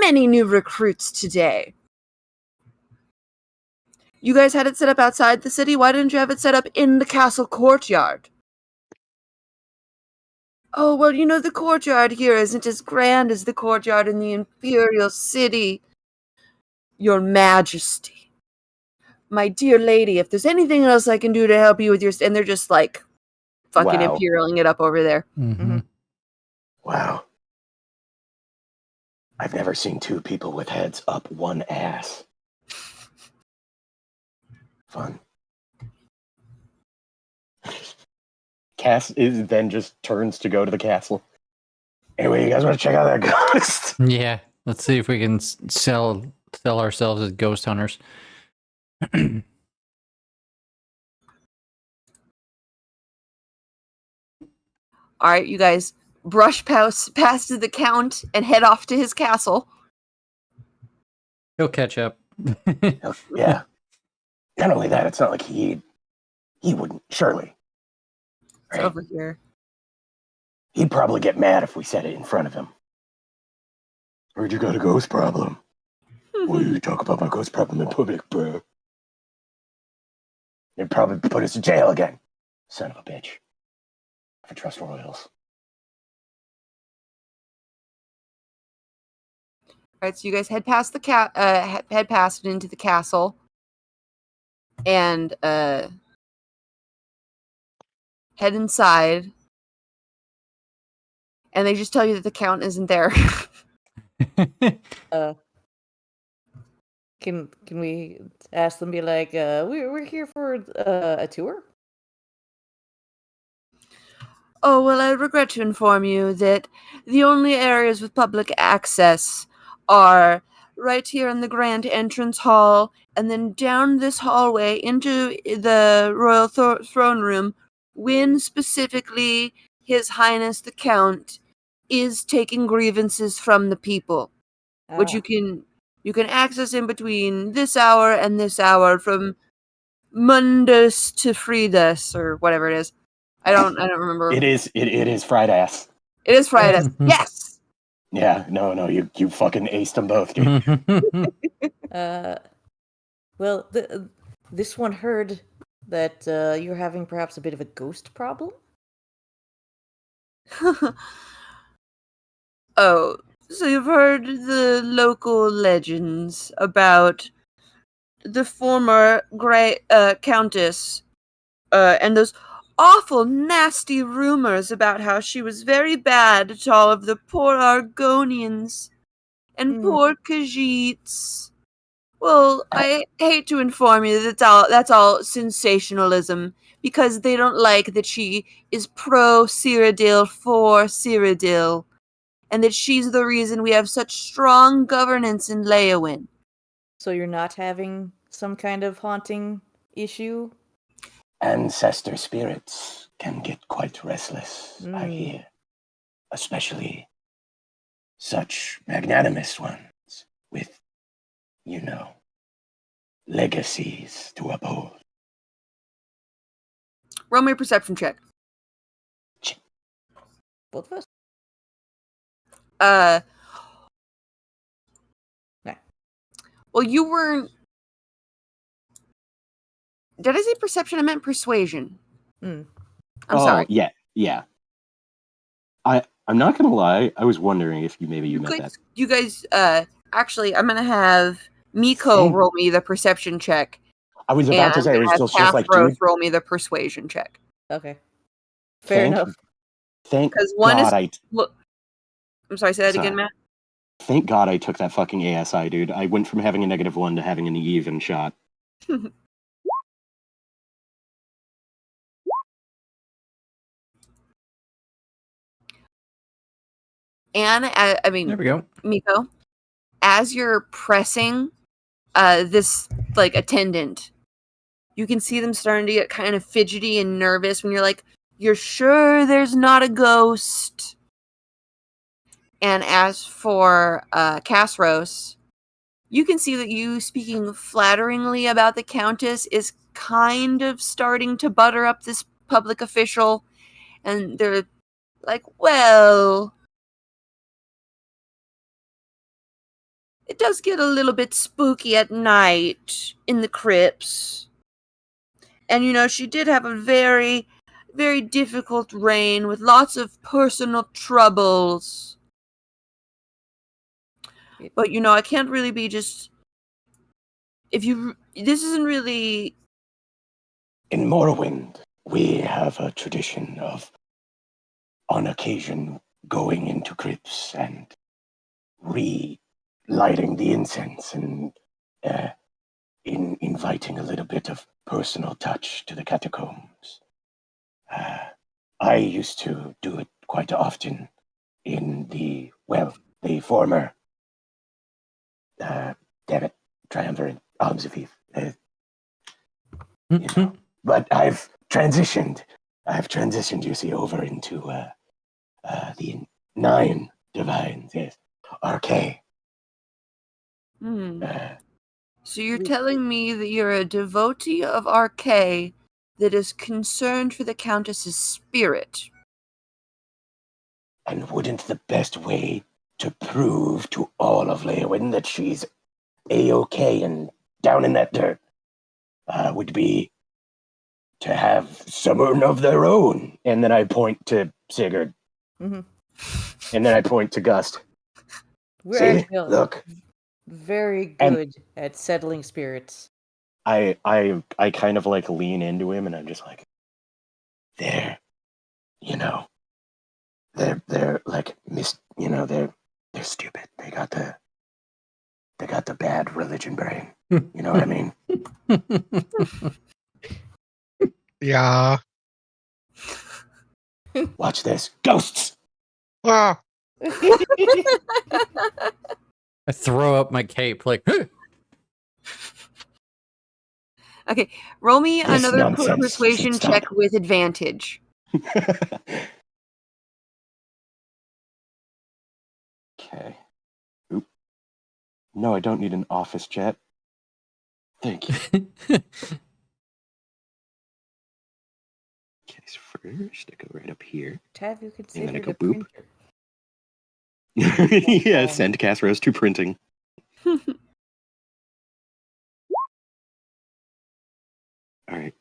many new recruits today." You guys had it set up outside the city? Why didn't you have it set up in the castle courtyard? "Oh, well, the courtyard here isn't as grand as the courtyard in the Imperial City. Your Majesty. My dear lady, if there's anything else I can do to help you with your..." And they're just fucking Wow. imperialing it up over there. Mm-hmm. Wow. I've never seen two people with heads up one ass. Fun. Cass then just turns to go to the castle. Anyway, you guys want to check out that ghost? Yeah. Let's see if we can sell ourselves as ghost hunters. All right, you guys brush past the Count and head off to his castle. He'll catch up. Yeah. Not only that, it's not like he wouldn't, surely. It's over here. He'd probably get mad if we said it in front of him. "Heard you got a ghost problem. Well, you talk about my ghost problem in public, bro." They'd probably put us in jail again. Son of a bitch. I trust royals. Right, so you guys head past the head past it into the castle, and head inside, and they just tell you that the count isn't there. Can we ask them? Be like, we're here for a tour. Oh, well, I regret to inform you that the only areas with public access are right here in the grand entrance hall, and then down this hallway into the royal throne room, when specifically His Highness the Count is taking grievances from the people, which you can access in between this hour and this hour from Mundus to Fridus, or whatever it is. I don't remember. It is fried ass. It is Friday. Yes. Yeah, no, you fucking aced them both, dude. Well, this one heard that you're having perhaps a bit of a ghost problem. Oh, so you've heard the local legends about the former great countess, and those awful, nasty rumors about how she was very bad to all of the poor Argonians and poor Khajiits. Well, I hate to inform you that that's all sensationalism, because they don't like that she is pro Cyrodiil for Cyrodiil, and that she's the reason we have such strong governance in Leowin. So you're not having some kind of haunting issue? Ancestor spirits can get quite restless, I hear. Especially such magnanimous ones with, legacies to uphold. Roll me a perception check. Both of us? Well, you weren't. Did I say perception? I meant persuasion. I'm sorry. Yeah. I'm not gonna lie. I was wondering if you meant that. You guys, actually, I'm gonna have Miko roll me the perception check. I was about to say, it was just like, dude, roll me the persuasion check. Okay. Fair enough. Thank Because one God is. I'm sorry, say that again, Matt. Thank God I took that fucking ASI, dude. I went from having a -1 to having an even shot. And I mean, There we go. Miko, as you're pressing this like attendant, you can see them starting to get kind of fidgety and nervous when you're like, "You're sure there's not a ghost?" And as for Casros, you can see that you speaking flatteringly about the Countess is kind of starting to butter up this public official, and they're like, "Well, it does get a little bit spooky at night in the crypts. And, she did have a very, very difficult reign with lots of personal troubles. But, I can't really be just... This isn't really... In Morrowind, we have a tradition of, on occasion, going into crypts and relighting the incense and inviting a little bit of personal touch to the catacombs. I used to do it quite often in the former, triumvirate Observive. But I've transitioned, you see, over into the 9 divines, yes. RK. So you're telling me that you're a devotee of RK that is concerned for the Countess's spirit. And wouldn't the best way to prove to all of Leowin that she's A-OK and down in that dirt would be to have someone of their own. And then I point to Sigurd. Mm-hmm. And then I point to Gust. We're See? actually Look. very And- good at settling spirits. I kind of like lean into him and I'm just like, they're like they're stupid. They got the bad religion brain. You know what I mean? Yeah. Watch this. Ghosts! Ah, I throw up my cape like, Okay, roll me This another nonsense persuasion should stop. check with advantage. Okay. Oop. No, I don't need an office jet. Thank you. Okay, so first I go right up here. Tav, you consider then I it go a boop. printer. Yeah, send cast rose to printing. All right.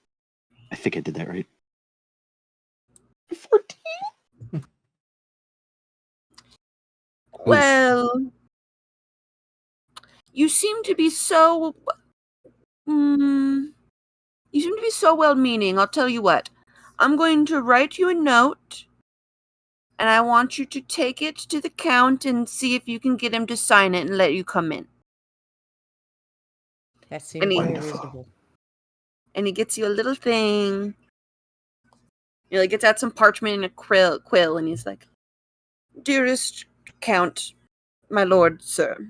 I think I did that right. 14. Well, you seem to be so. You seem to be so well-meaning. I'll tell you what. I'm going to write you a note, and I want you to take it to the Count and see if you can get him to sign it and let you come in. That seems very Wonderful. reasonable. And he gets you a little thing. He like gets out some parchment and a quill, and he's like, "Dearest Count, my lord, sir.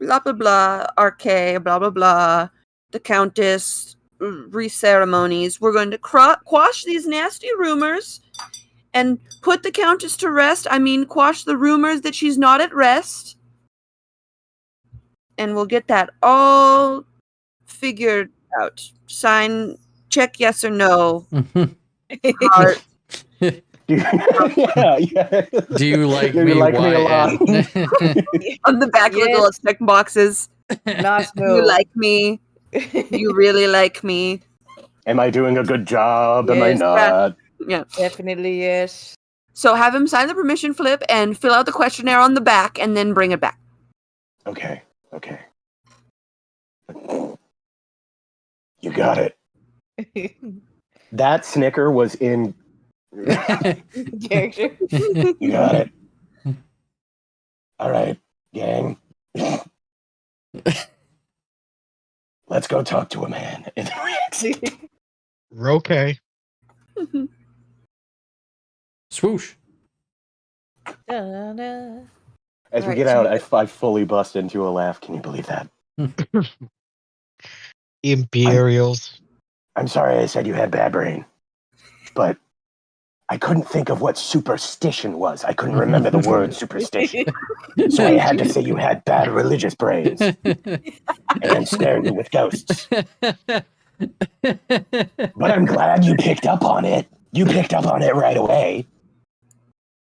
Blah blah blah, RK, blah blah blah. The Countess, re-ceremonies. We're going to quash these nasty rumors and put the Countess to rest. I mean, quash the rumors that she's not at rest. And we'll get that all figured out. Sign, check yes or no. Heart. Yeah. do you like You me? like me a YN? On the back of the Yes. little check boxes. Not no. You like me. You really like me. Am I doing a good job? Am I Yes. not? Yeah. Definitely yes. So have him sign the permission slip and fill out the questionnaire on the back and then bring it back. Okay. You got it. That snicker was in. Character. You got it. All right, gang. Let's go talk to a man. okay. Swoosh. Da-da. As we Alright, get so out, I fully bust into a laugh. Can you believe that? Imperials. I'm sorry I said you had bad brain, but I couldn't think of what superstition was. I couldn't remember the word superstition. So I had to say you had bad religious brains and then scare you with ghosts. But I'm glad you picked up on it. You picked up on it right away.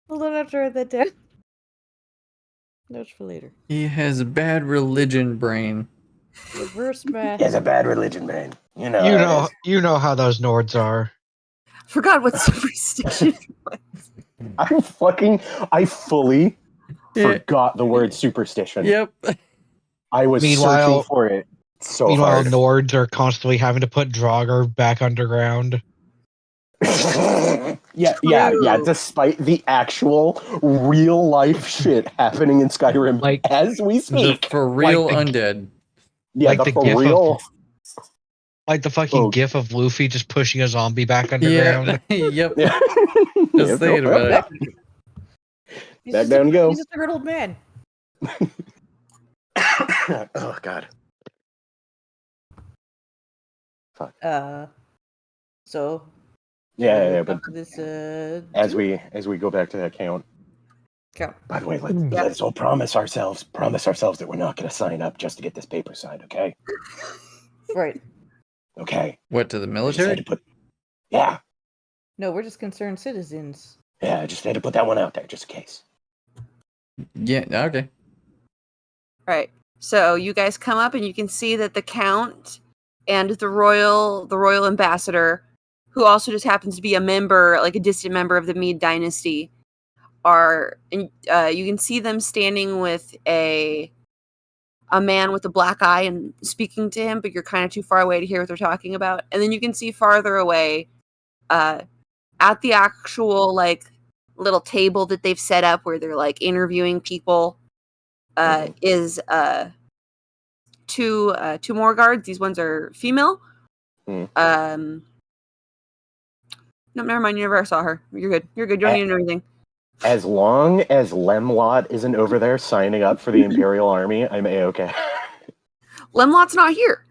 Hold on, I have to write that down. Notes for later. He has a bad religion brain. Reverse math. He has a bad religion brain. You know. how it is. You know how those Nords are. forgot what superstition was. I fully Yeah. forgot the word superstition. Yep. I was Meanwhile- searching for it so Meanwhile, hard. Nords are constantly having to put Draugr back underground. yeah. Despite the actual real life shit happening in Skyrim Like, as we The speak. for real Like undead. Yeah, like the the for gif of- real. Like the fucking Oh. gif of Luffy just pushing a zombie back underground. Yeah. Yep. Yeah. Just thinking about it. He's Back just down a, you go. He's just a good old man. Oh god. So Yeah, but this as we go back to that count. count. By the way, let's all promise ourselves that we're not going to sign up just to get this paper signed, okay? Right. Okay. What, to the I just had military? to put. Yeah, No, we're just concerned citizens. I just had to put that one out there just in case. Yeah, okay. Right. So you guys come up and you can see that the Count and the royal ambassador, who also just happens to be a member, like a distant member of the Meade dynasty, are. And you can see them standing with a man with a black eye and speaking to him, but you're kind of too far away to hear what they're talking about. And then you can see farther away, at the actual like little table that they've set up where they're like interviewing people, is two more guards. These ones are female. Mm. No, never mind. You never saw her. You're good. You're good. You don't need to know anything. As long as Lemlot isn't over there signing up for the Imperial Army, I'm A-okay. Lemlot's not here.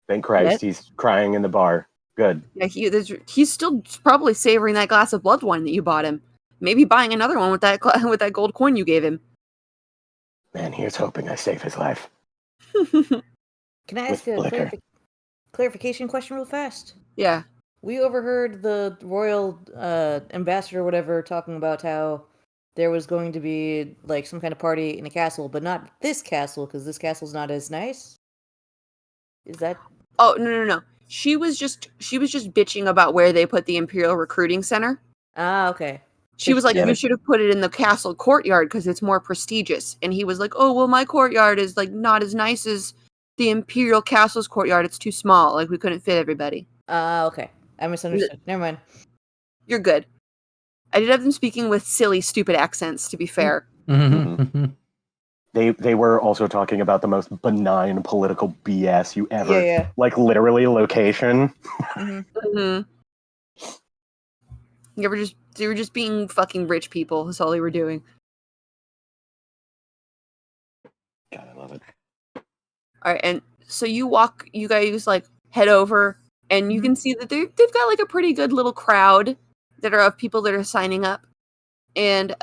Thank Christ, he's crying in the bar. Good. Yeah, he's still probably savoring that glass of blood wine that you bought him. Maybe buying another one with that with that gold coin you gave him. Man, here's hoping I save his life. Can I ask With a liquor. clarification question real fast? Yeah. We overheard the royal ambassador or whatever talking about how there was going to be like some kind of party in a castle, but not this castle because this castle's not as nice. Is that? Oh no. She was just bitching about where they put the Imperial Recruiting Center. Ah, okay. She was like, Yeah, you should have put it in the castle courtyard because it's more prestigious. And he was like, oh, well, my courtyard is like not as nice as the Imperial Castle's courtyard. It's too small. Like we couldn't fit everybody. Ah, okay. I misunderstood. Never mind. You're good. I did have them speaking with silly, stupid accents, to be fair. They were also talking about the most benign political BS you ever... Yeah. Like, literally, location. Mm-hmm. They were just being fucking rich people. That's all they were doing. God, I love it. All right, and so you guys like head over, and you can see that they've got like a pretty good little crowd that are of people that are signing up. And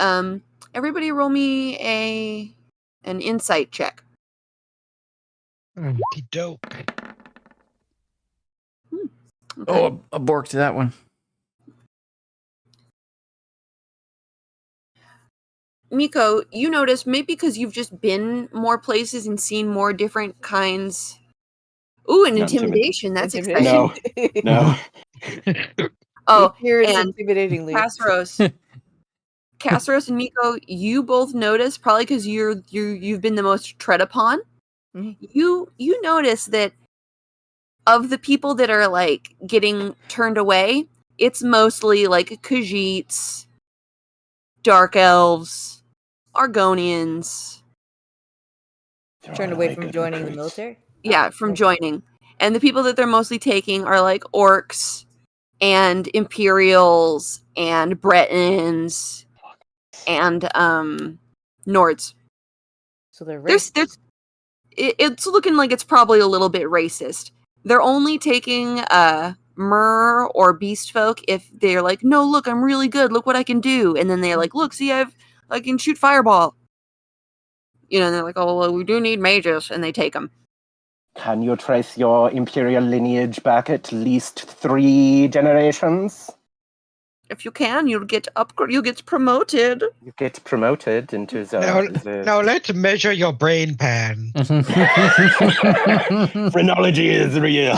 everybody roll me an insight check. Dope. Okay. Oh, a bork to that one. Miko, you notice maybe because you've just been more places and seen more different kinds. Ooh, and Not intimidation. That's exciting. No. No. Oh, Appearance and intimidatingly. Casseros and Miko, you both notice, probably because you've been the most tread upon. Mhm. You notice that of the people that are like getting turned away, it's mostly like Khajiits, Dark Elves, Argonians. Turned away from joining the military? Yeah, from joining. And the people that they're mostly taking are like orcs and Imperials and Bretons and Nords. So they're There's racist. it's looking like it's probably a little bit racist. They're only taking mer or beast folk if they're like, no, look, I'm really good. Look what I can do. And then they're like, look, see, I can shoot fireball. You know, and they're like, oh, well, we do need mages, and they take them. Can you trace your imperial lineage back at least 3 generations? If you can, you'll get promoted. You get promoted into the... Now let's measure your brain pan. Phrenology is real.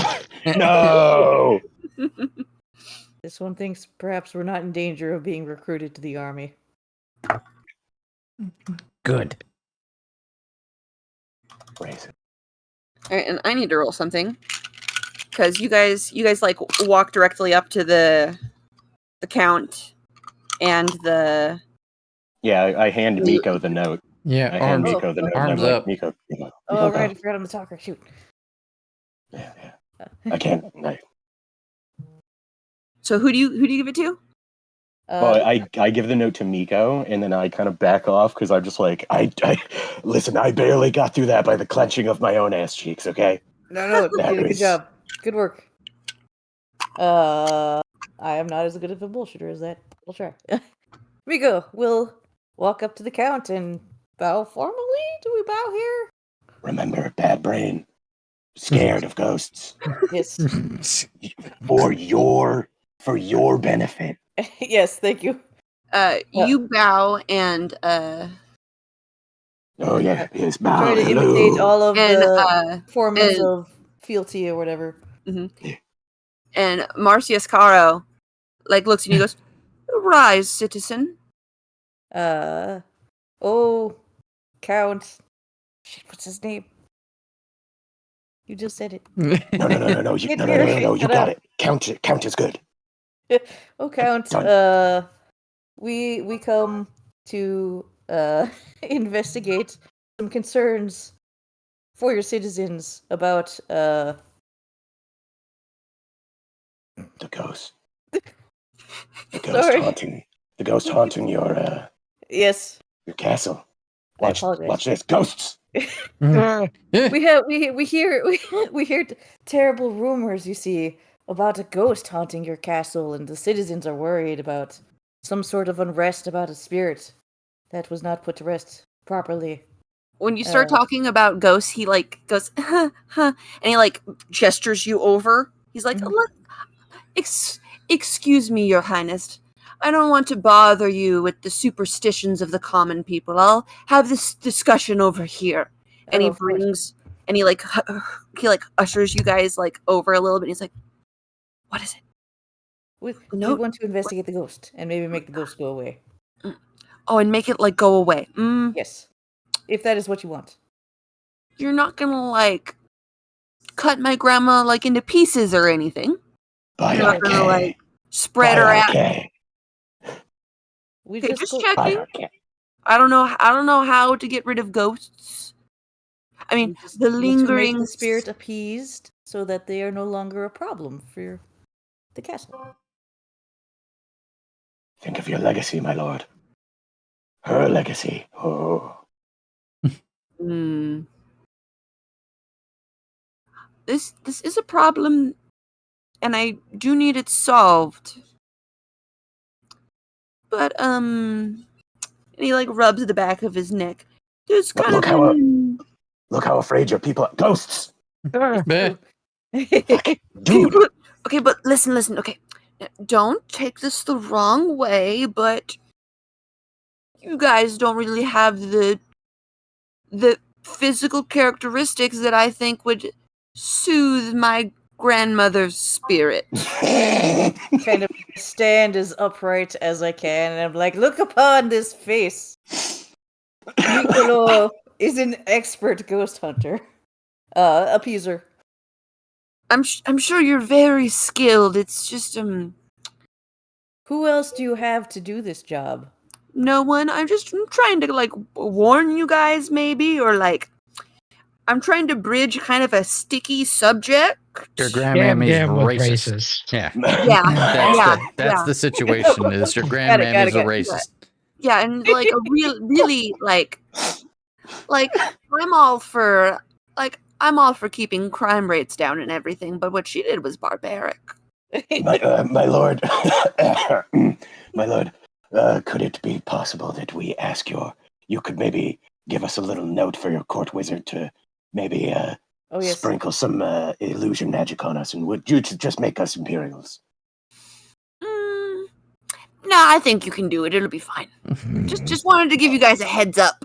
No. This one thinks perhaps we're not in danger of being recruited to the army. Good. Racist. All right, and I need to roll something because you guys like walk directly up to the count and the. Yeah, I hand Miko the note. Yeah, I hand arms, Miko the note. arms I'm like, up. Miko. Oh, right, I forgot I'm the talker. Shoot. Yeah. I can't. So who do you give it to? Well, I give the note to Miko, and then I kind of back off because I'm just like, listen, I barely got through that by the clenching of my own ass cheeks, okay? No, you That did a good was- job. Good work. I am not as good of a bullshitter as that. We'll try. Miko, we'll walk up to the count and bow formally. Do we bow here? Remember, bad brain. Scared of ghosts. Yes. For your benefit. Yes, thank you. You bow and Oh, yeah. Yes, bow. Try to Hello. imitate all of and the formats and- of fealty or whatever. And Marcius Caro, like, looks at you and goes, "Rise, citizen." Oh, Count. Shit, what's his name? You just said it. No. You, Get no. here. You Shut got up. it. Count is good. Oh, Count. Done. We come to investigate some concerns for your citizens about The ghost. The ghost Sorry. haunting. The ghost haunting your Yes. castle. I apologize. Watch this. Ghosts. We hear terrible rumors, you see, about a ghost haunting your castle, and the citizens are worried about some sort of unrest about a spirit that was not put to rest properly. When you start talking about ghosts, he like goes, huh, and he like gestures you over. He's like, excuse me, Your Highness. I don't want to bother you with the superstitions of the common people. I'll have this discussion over here. And Oh, he of course. brings, and he like ushers you guys like over a little bit. He's like, "What is it?" We Note? want to investigate the ghost and maybe make the ghost go away. Oh, and make it like go away. Yes, if that is what you want. You're not gonna like cut my grandma like into pieces or anything. By You're not gonna like spread her out. We Okay, just just go. checking. I don't know how to get rid of ghosts. I mean, We just the need to make lingering the spirit appeased so that they are no longer a problem for the castle. Think of your legacy, my lord. Her legacy. Oh. This is a problem, and I do need it solved. But and he like rubs the back of his neck. There's kind Look of look how afraid your people are. Ghosts. Meh. Dude. Okay, but listen. Okay, don't take this the wrong way, but you guys don't really have the physical characteristics that I think would soothe my grandmother's spirit. Kind of stand as upright as I can, and I'm like, look upon this face. Niccolo is an expert ghost hunter. Appeaser. I'm sure you're very skilled. It's just Who else do you have to do this job? no one. I'm trying to like warn you guys maybe, or like I'm trying to bridge kind of a sticky subject. Your grandmammy's Damn was racist. racist. Yeah. Yeah. That's the situation. Is your grandmammy's a racist? Yeah, and like a really like I'm all for keeping crime rates down and everything, but what she did was barbaric. My lord. My lord. Could it be possible that we ask you could maybe give us a little note for your court wizard to maybe Yes. sprinkle some illusion magic on us, and would you just make us Imperials? No, I think you can do it. It'll be fine. Just wanted to give you guys a heads up.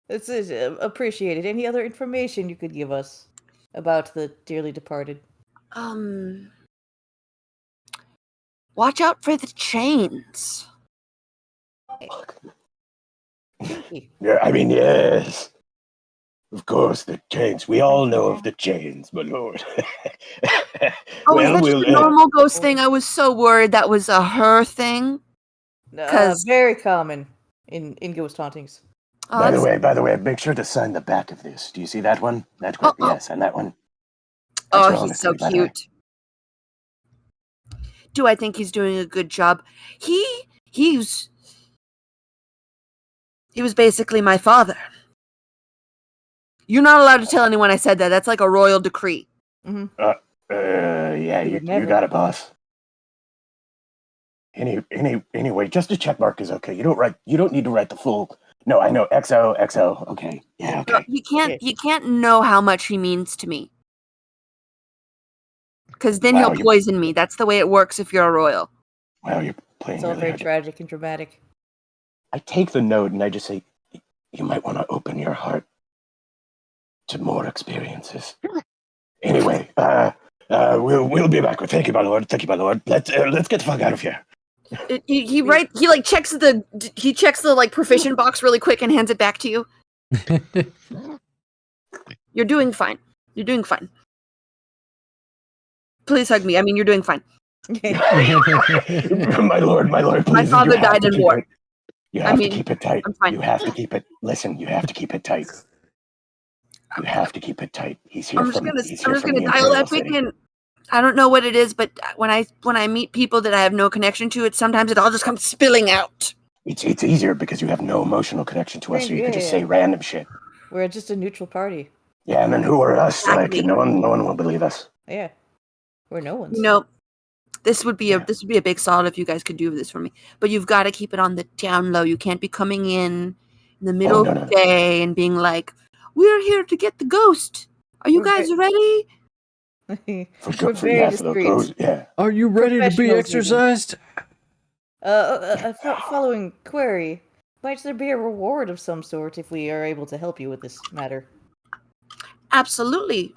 This is appreciated. Any other information you could give us about the dearly departed? Watch out for the chains. Yeah, I mean, yes. Of course, the chains. We all know of the chains, my lord. Oh, is that just a normal ghost thing? I was so worried that was a her thing. Very common in ghost hauntings. By the way, make sure to sign the back of this. Do you see that one? That one? Yeah, sign that one. Oh, he's so cute. Do I think he's doing a good job? He was basically my father. You're not allowed to tell anyone I said that. That's like a royal decree. Mm-hmm. Yeah, you got it, boss. Anyway, just a check mark is okay. You don't need to write the full. No, I know XO. Okay, yeah, okay. You can't know how much he means to me, because then he'll poison me. That's the way it works if you're a royal. Wow, you're playing. It's all really very hard. tragic and dramatic. I take the note and I just say, you might want to open your heart to more experiences. Anyway, We'll be back. Thank you, my lord. Thank you, my lord. Let's get the fuck out of here. He like checks the like proficient box really quick and hands it back to you. You're doing fine. You're doing fine. Please hug me. I mean, you're doing fine. my lord, please. My father died in war. You have to keep it tight. I'm fine. You have to keep it. Listen, you have to keep it tight. You have to keep it tight. He's here I'm from. just gonna dial that quick in. I don't know what it is, but when I meet people that I have no connection to, sometimes it all just comes spilling out. It's easier because you have no emotional connection to us, so you can just say random shit. We're just a neutral party. Yeah, and then who are us? Exactly. Like no one will believe us. Yeah, we're no one's. You know, this would be a big solid if you guys could do this for me. But you've got to keep it on the down low. You can't be coming in the middle of the day and being like, "We're here to get the ghost. Are you guys ready?" We're very discreet. Yeah. Are you ready to be exercised? Following query, might there be a reward of some sort if we are able to help you with this matter? Absolutely.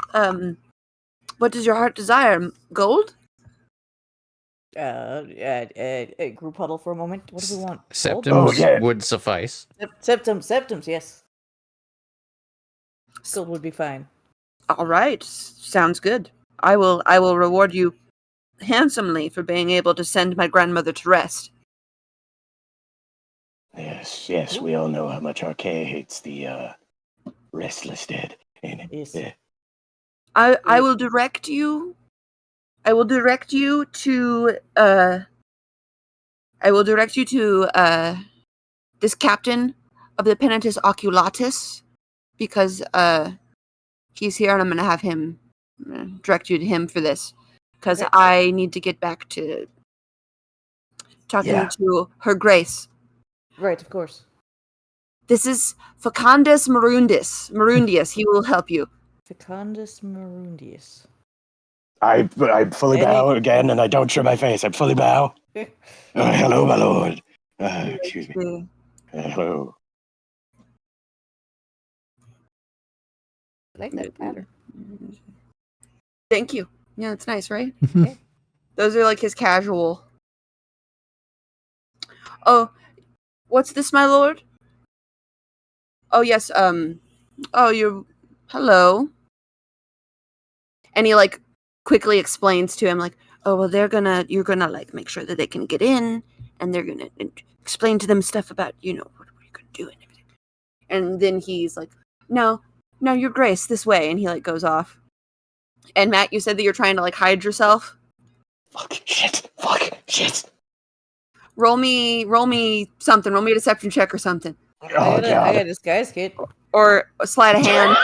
What does your heart desire? Gold? Group huddle for a moment. What do we want? Septums would suffice. Septums, yes. Gold would be fine. All right, sounds good. I will reward you handsomely for being able to send my grandmother to rest. Yes, we all know how much Archaea hates the restless dead. Yes. I will direct you. I will direct you to this captain of the Penitus Oculatus, because he's here, and I'm going to have him direct you to him for this, because I need to get back to talking to Her Grace. Right, of course. This is Facundus Marundius. He will help you. Facundus Marundius. I fully bow again, and I don't show my face. I fully bow. Hello, my lord. Excuse me. Hello. I like that pattern. Thank you. Yeah, it's nice, right? Yeah. Those are like his casual. Oh, what's this, my lord? Oh, yes, oh, you're, hello. And he, like, quickly explains to him, like, oh, well, you're gonna, like, make sure that they can get in, and they're gonna explain to them stuff about, what you're gonna do and everything. And then he's like, no, your grace, this way, and he, like, goes off. And Matt, you said that you're trying to, like, hide yourself? Fuck, shit. Roll me something. Roll me a deception check or something. I got a disguise kit. Or a sleight of hand.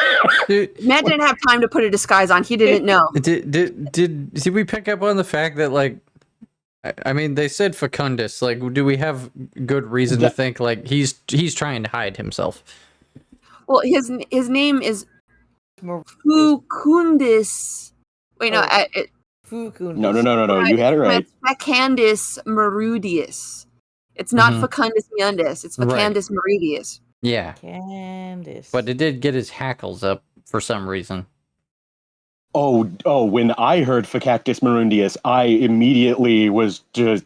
Matt didn't have time to put a disguise on. He didn't know. Did we pick up on the fact that, like, I mean, they said Facundus. Like, do we have good reason to think, like, he's trying to hide himself? Well, his name is Facundus. Wait, no. Facundus. No. You had it right. It's Facundus Marudius. It's not Facundus Meundus. It's Facundus Marudius. Yeah. Candace. But it did get his hackles up for some reason. Oh, when I heard Facactus Marundius, I immediately was just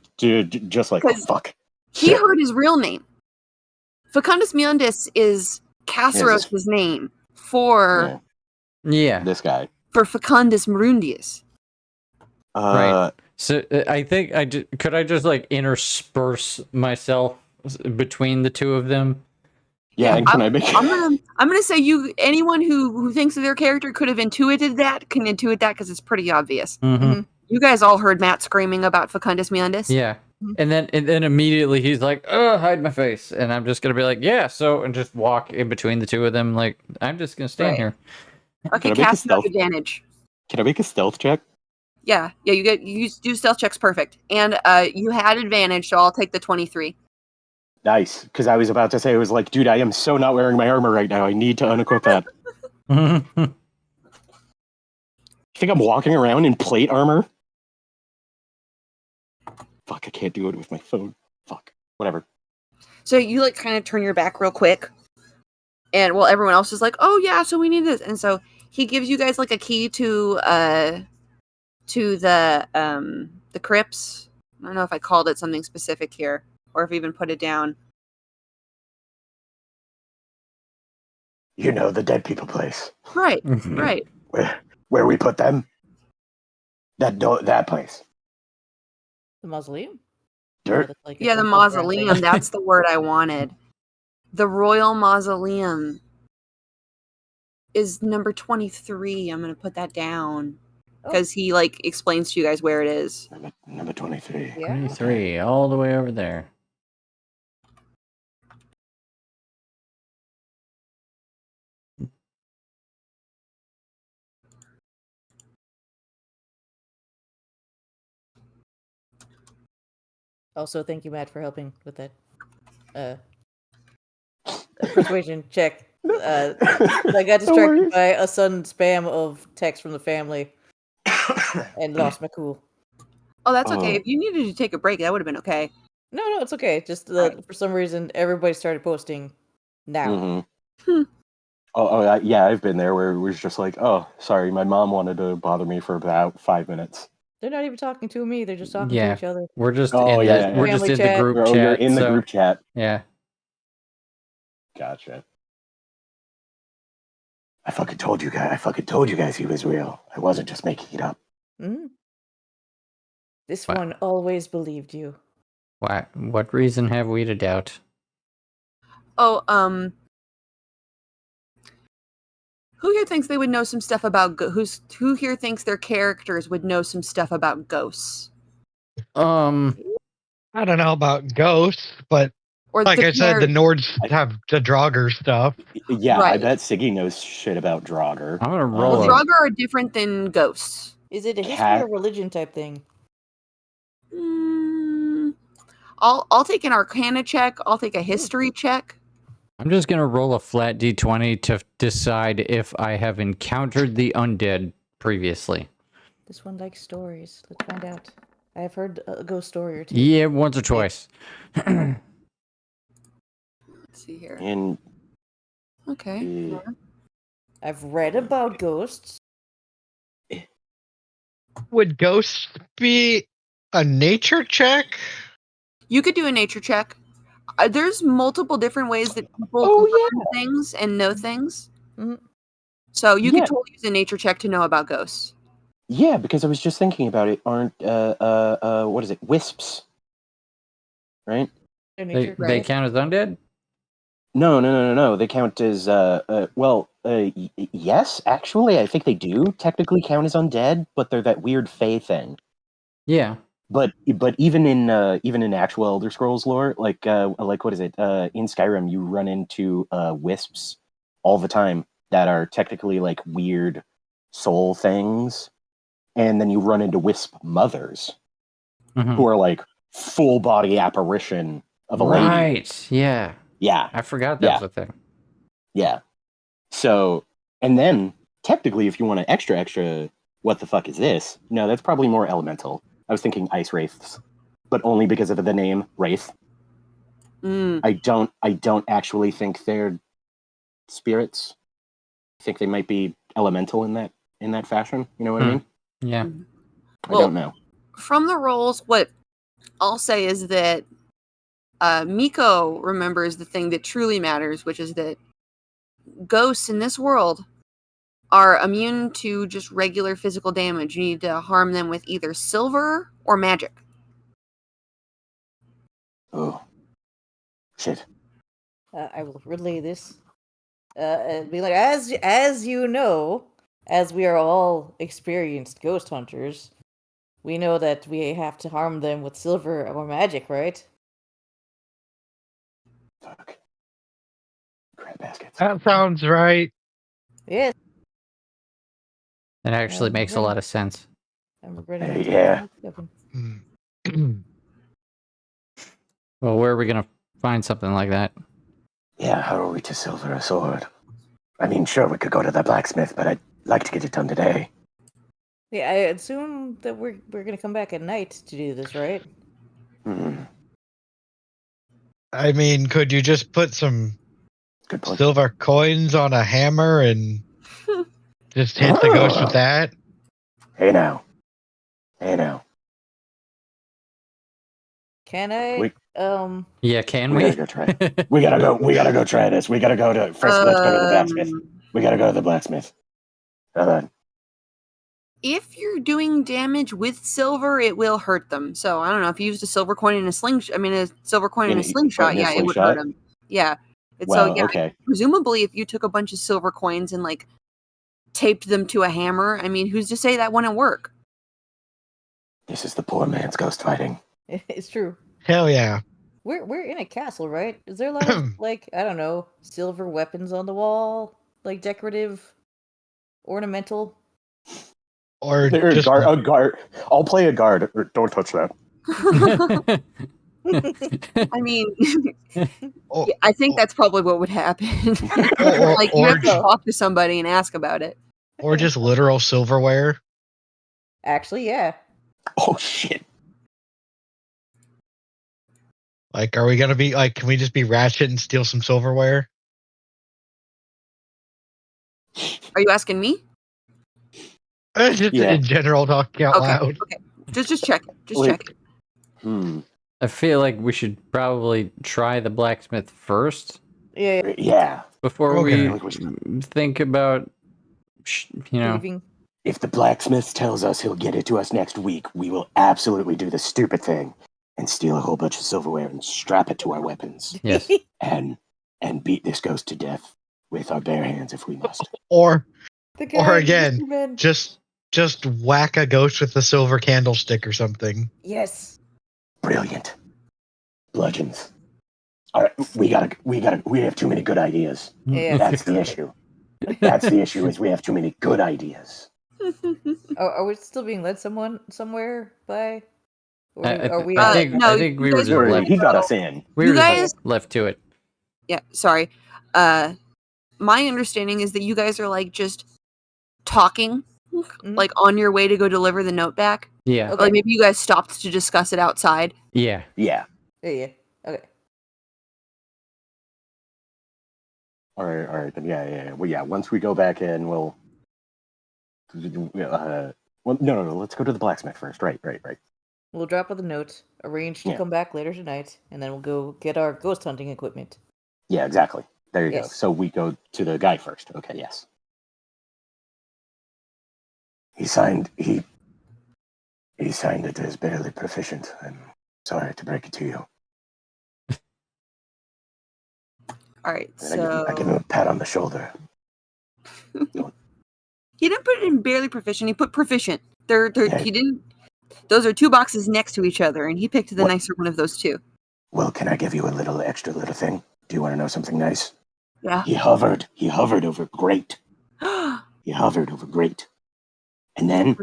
like, oh, fuck. He heard his real name. Facundus Meundus is Casseros' name for this guy. For Facundus Marundius. Right. So I think could I just like intersperse myself between the two of them? Yeah, and can I make? I'm gonna say anyone who thinks that their character could have intuited that can intuit that because it's pretty obvious. Mm-hmm. You guys all heard Matt screaming about Facundus Meundus. Yeah. And then immediately he's like, "Oh, hide my face," and I'm just gonna be like, "Yeah," and just walk in between the two of them. Like, I'm just gonna stand here. Okay, cast no advantage. Can I make a stealth check? Yeah. You do stealth checks perfect, and you had advantage, so I'll take the 23. Nice, because I was about to say, it was like, dude, I am so not wearing my armor right now. I need to unequip that. You think I'm walking around in plate armor? Fuck, I can't do it with my phone. Fuck, whatever. So you like kind of turn your back real quick, and everyone else is like, oh yeah, so we need this, and so he gives you guys like a key to to the crypts. I don't know if I called it something specific here, or if I even put it down. You know, the dead people place. Right, right. Where we put them? That place. The mausoleum? Dirt. That's like a Yeah, the temple ground thing. mausoleum. That's the word I wanted. The royal mausoleum is number 23. I'm gonna put that down because he like explains to you guys where it is. Number 23. Yeah. 23, all the way over there. Also, thank you, Matt, for helping with that. Persuasion check. I got distracted by a sudden spam of text from the family and lost my cool. Oh, that's okay. Oh. If you needed to take a break, that would have been okay. No, it's okay. Just Alright. for some reason, everybody started posting now. Mm-hmm. Hmm. Yeah, I've been there where it was just like, oh, sorry, my mom wanted to bother me for about 5 minutes. They're not even talking to me. They're just talking to Yeah, each other. we're just Oh, in yeah, the yeah, yeah. we're just Family in the chat. group Oh, chat. you're in the so- group chat. Yeah. Gotcha. I fucking told you guys he was real. I wasn't just making it up. Mhm. This Wow. one always believed you. Why? What reason have we to doubt? Oh, who here thinks they would know some stuff about who here thinks their characters would know some stuff about ghosts? I don't know about ghosts, but Or like I said, the Nords I- have the Draugr stuff. Yeah, I Right. bet Siggy knows shit about Draugr. I'm gonna well, roll a Draugr are different than ghosts. Is it a history Cat- or religion type thing? I'll take an Arcana check. I'll take a history check. I'm just gonna roll a flat d20 to decide if I have encountered the undead previously. This one likes stories. Let's find out. I have heard a ghost story or two. Yeah, once or twice. Let's see here. And Okay. I've read about ghosts. Would ghosts be a nature check? You could do a nature check. There's multiple different ways that people learn things and know things. Mhm. So you Yeah. could totally use a nature check to know about ghosts. yeah, because I was just thinking about it. Aren't what is it? Wisps, right? Their They, nature they right? count as undead? No. They count as yes, actually, I think they do technically count as undead, but they're that weird fae thing. Yeah. But even in actual Elder Scrolls lore, like what is it? In Skyrim, you run into wisps all the time that are technically like weird soul things, and then you run into wisp mothers Mhm. who are like full body apparition of a lady. Right. Yeah. Yeah, I forgot that Yeah. was a thing. yeah. So, and then technically, if you want to extra, what the fuck is this? No, that's probably more elemental. I was thinking ice wraiths, but only because of the name wraith. Mm. I don't actually think they're spirits. I think they might be elemental in that fashion. You know what I mean? Yeah. I don't know. From the rolls, what I'll say is that Miko remembers the thing that truly matters, which is that ghosts in this world are immune to just regular physical damage. You need to harm them with either silver or magic. Oh, shit. I will relay this. And be like, as you know, as we are all experienced ghost hunters, we know that we have to harm them with silver or magic, right? Fuck. Crap baskets. That sounds right. Yes. That actually makes a right. lot of sense. I'm regretting. Yeah. Well, where are we going to find something like that? Yeah, how are we to silver a sword? I mean, sure, we could go to the blacksmith, but I'd like to get it done today. Yeah, I assume that we're gonna come back at night to do this, right? Hmm. I mean, could you just put some Good point. silver coins on a hammer and just hit the ghost with that? Hey now, Hey now. Can I? We- Yeah, can We we? gotta go try it. We gotta go try this. We gotta go to first. Let's go to the blacksmith. We gotta go to the blacksmith. If you're doing damage with silver, it will hurt them. So I don't know if you used a silver coin in a slingshot. I mean, a silver coin in a slingshot. in a Yeah, it would hurt slingshot? them. Yeah. And so Well, yeah, okay. presumably if you took a bunch of silver coins and like taped them to a hammer, I mean, who's to say that wouldn't work? This is the poor man's ghost fighting. It's true. Hell yeah. We're in a castle, right? Is there a lot of like I don't know silver weapons on the wall, like decorative, ornamental? Or There, just a guard. I'll play a guard. Don't touch that. I mean, or, yeah, I think that's probably what would happen. or, Like you or, have to talk to somebody and ask about it. or just literal silverware. Actually, yeah. Oh shit. Like, are we gonna be like? Can we just be ratchet and steal some silverware? Are you asking me? Just Yeah. in general, talking out Okay. loud. Okay. Just check it. Just Like- check it. I feel like we should probably try the blacksmith first Yeah. Yeah. before Okay. we think about, Leaving. If the blacksmith tells us he'll get it to us next week, we will absolutely do the stupid thing and steal a whole bunch of silverware and strap it to our weapons Yes. and beat this ghost to death with our bare hands if we must. Or The Or guy, again, Mr. Man. just whack a ghost with a silver candlestick or something. Yes. Brilliant. Bludgeons. All right, we have too many good ideas. Yeah. That's the issue. That's the issue is we have too many good ideas. Are we still being led somewhere by? Or I are we? think no, I think we you were guys just were- left. He got us in. We You were just guys- left to it. Yeah, sorry. My understanding is that you guys are like just talking, like on your way to go deliver the note back. Yeah. Okay. Like maybe you guys stopped to discuss it outside. Yeah. Yeah. Yeah. Okay. All right. Then yeah. Well, yeah. Once we go back in, we'll. Well, no. Let's go to the blacksmith first. Right. We'll drop with a note, arrange to Yeah. come back later tonight, and then we'll go get our ghost hunting equipment. Yeah, exactly. There you go. Yes. So we go to the guy first. Okay. Yes. He signed it as barely proficient. I'm sorry to break it to you. All right, And I give him a pat on the shoulder. he didn't put it in barely proficient. He put proficient. Yeah. He didn't. Those are two boxes next to each other, and he picked the What? nicer one of those two. Well, can I give you a little extra little thing? Do you want to know something nice? Yeah. He hovered over great. He hovered over great. And then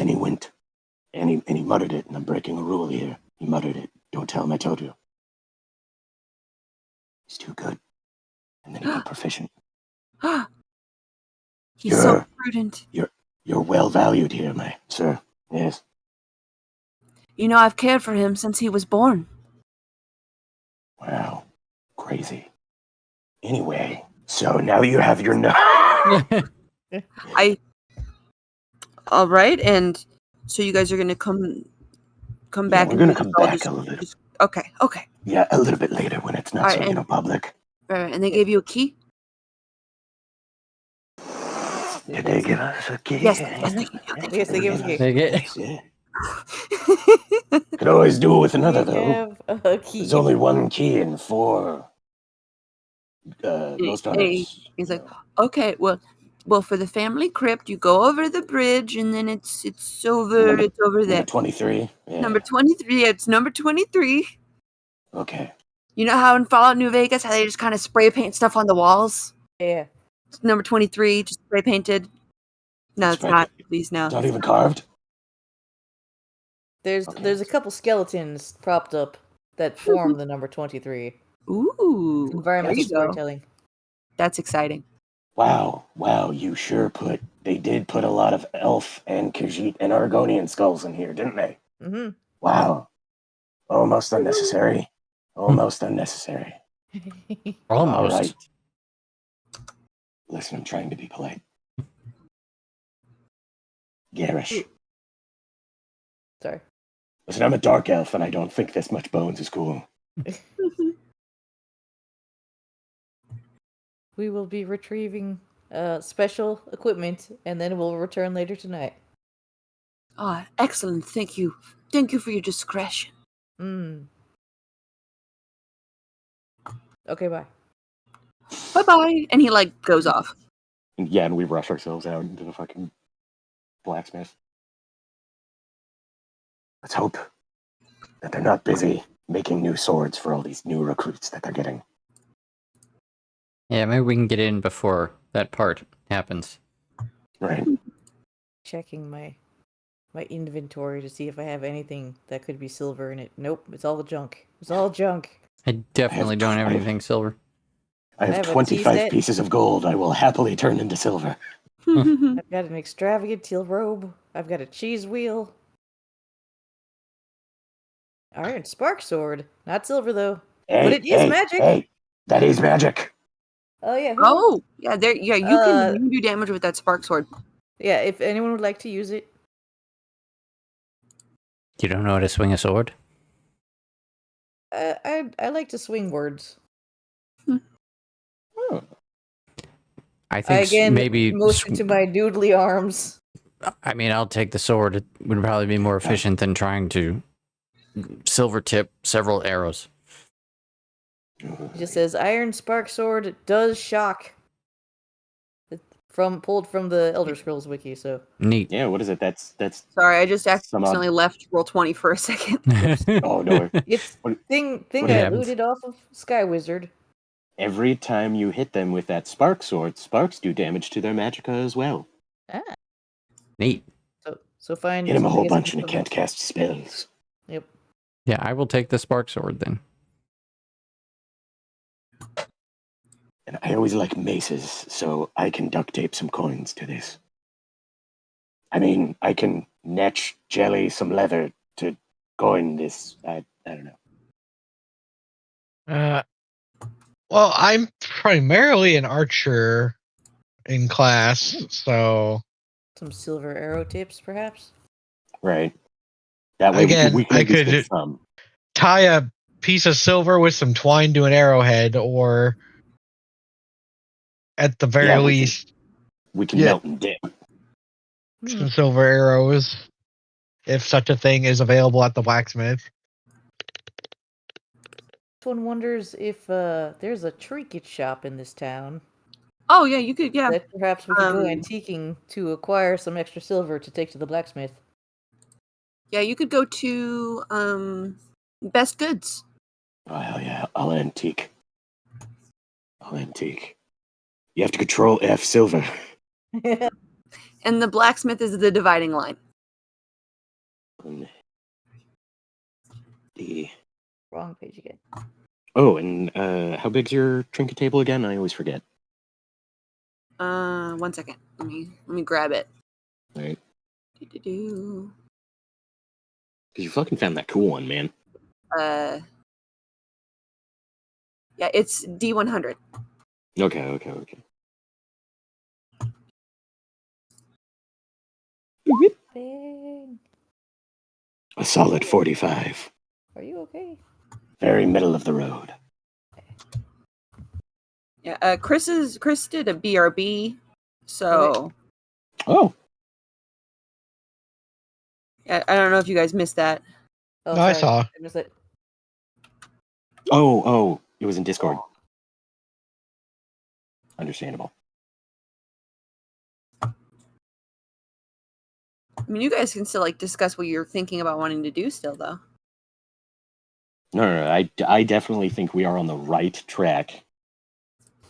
he went and he muttered it, and I'm breaking a rule here. He muttered it. Don't tell him I told you. He's too good. And then he got proficient. He's so Sure. prudent. You're well valued here, my sir. Yes. You know, I've cared for him since he was born. Wow. Crazy. Anyway, so now you have your All right, and so you guys are gonna come back. we're and gonna do come this all back a little. Okay. Yeah, a little bit later when it's not Alright, so public. All right, and they gave you a key. Did they give us a key? Yes, they Yes, they gave us a key. They get- Yes, yeah. Could always do it with another We though. have a key. There's only one key and 4 ghost hunters. He's like, okay, well, for the family crypt, you go over the bridge, and then it's over. Number- It's over Number there. 23. Yeah. Number 23. It's number 23. Okay. You know how in Fallout New Vegas, how they just kind of spray paint stuff on the walls? Yeah. It's number 23, just spray painted. No, That's it's right. not. Please, no. It's not even carved. There's Okay. there's a couple skeletons propped up that form the number 23. Ooh, Environmental there you go. storytelling. That's exciting. Wow, you sure they did put a lot of elf and Khajiit and Argonian skulls in here, didn't they? Mm-hmm. Wow. Almost unnecessary. Almost unnecessary. All Almost. right. Listen, I'm trying to be polite. Garish, Sorry. Listen, I'm a dark elf, and I don't think this much bones is cool. We will be retrieving special equipment, and then we'll return later tonight. Ah, excellent. Thank you. Thank you for your discretion. Okay, bye. Bye-bye. And he, like, goes off. And yeah, and we rush ourselves out into the fucking blacksmith. Let's hope that they're not busy making new swords for all these new recruits that they're getting. Yeah, maybe we can get in before that part happens. Right? Checking my inventory to see if I have anything that could be silver in it. Nope, it's all junk. It's all junk. I definitely don't have anything silver. I I have have a tea 25 set. pieces of gold I will happily turn into silver. I've got an extravagant teal robe. I've got a cheese wheel. Iron spark sword. Not silver, though. Hey, But it is magic. Hey, that is magic. Oh, yeah. Oh, yeah, there. Yeah, you can do damage with that spark sword. Yeah, if anyone would like to use it. You don't know how to swing a sword? I like to swing words. Oh. I think maybe... motion to my doodly arms. I mean, I'll take the sword. It would probably be more efficient than trying to silver tip several arrows. It just says iron spark sword does shock. Pulled from the Elder Scrolls wiki, so Neat. Yeah, what is it? That's Sorry, I just Some odd- accidentally left Roll20 for a second. oh no. it's What- thing what I happens? looted off of Sky Wizard. Every time you hit them with that spark sword, sparks do damage to their magicka as well. Ah, Neat. so find Hit him a whole I guess bunch and it some- can't cast spells. Yep. Yeah, I will take the spark sword then. And I always like maces, so I can duct tape some coins to this. I mean, I can netch jelly some leather to coin this. I don't know. Well, I'm primarily an archer in class, so Some silver arrow tips, perhaps. Right. That way Again, we can I at least could- get some. tie a piece of silver with some twine to an arrowhead, or at the very Yeah, we can- least, We can Yeah. melt and dip. some silver arrows, if such a thing is available at the blacksmith. One wonders if there's a trinket shop in this town Oh, yeah, you could, yeah. that perhaps we could go Um, antiquing to acquire some extra silver to take to the blacksmith. Yeah, you could go to Best Goods. Oh, hell yeah. I'll antique. You have to control F silver. And the blacksmith is the dividing line. The... Wrong page again. Oh, and how big's your trinket table again? I always forget. 1 second. Let me grab it. Right? Do-do-do. Because you fucking found that cool one, man. Yeah, it's D100. Okay. Bang. A solid 45. Are you okay? Very middle of the road. Yeah, Chris did a BRB, so Oh, I don't know if you guys missed that. Oh, No, I sorry. saw. I missed it. oh, it was in Discord. Understandable. I mean, you guys can still like discuss what you're thinking about wanting to do still, though. No, I definitely think we are on the right track.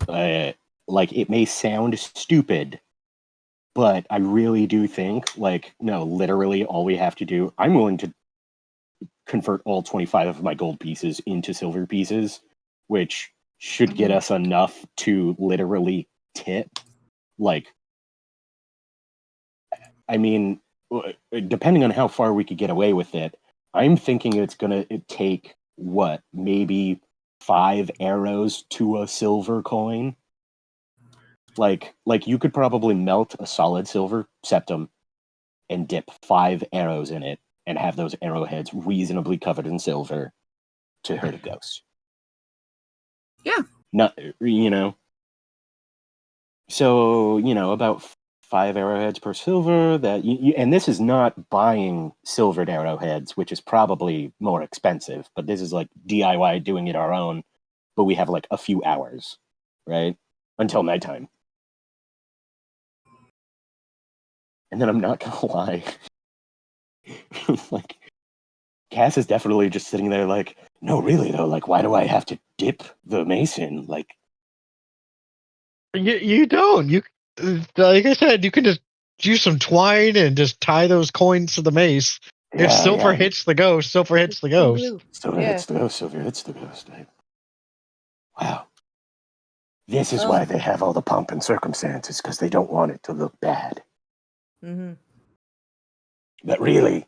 Like, it may sound stupid, but I really do think, like, no, literally all we have to do, I'm willing to convert all 25 of my gold pieces into silver pieces, which should get us enough to literally tip. Like, I mean, depending on how far we could get away with it, I'm thinking it's gonna take, what, maybe 5 arrows to a silver coin? Like you could probably melt a solid silver septum and dip 5 arrows in it and have those arrowheads reasonably covered in silver to hurt a ghost. Yeah. Not, So, about 5 arrowheads per silver. And this is not buying silvered arrowheads, which is probably more expensive, but this is like DIY doing it our own, but we have like a few hours, right? Until nighttime. And then I'm not gonna lie. Like, Cass is definitely just sitting there like, no, really though, like, why do I have to dip the mace in? Like, You don't. Like I said, you can just use some twine and just tie those coins to the mace. If silver hits the ghost, silver hits the ghost. Silver hits the ghost, silver hits the ghost. Wow. This is why they have all the pomp and circumstances, because they don't want it to look bad. Mm-hmm. But really,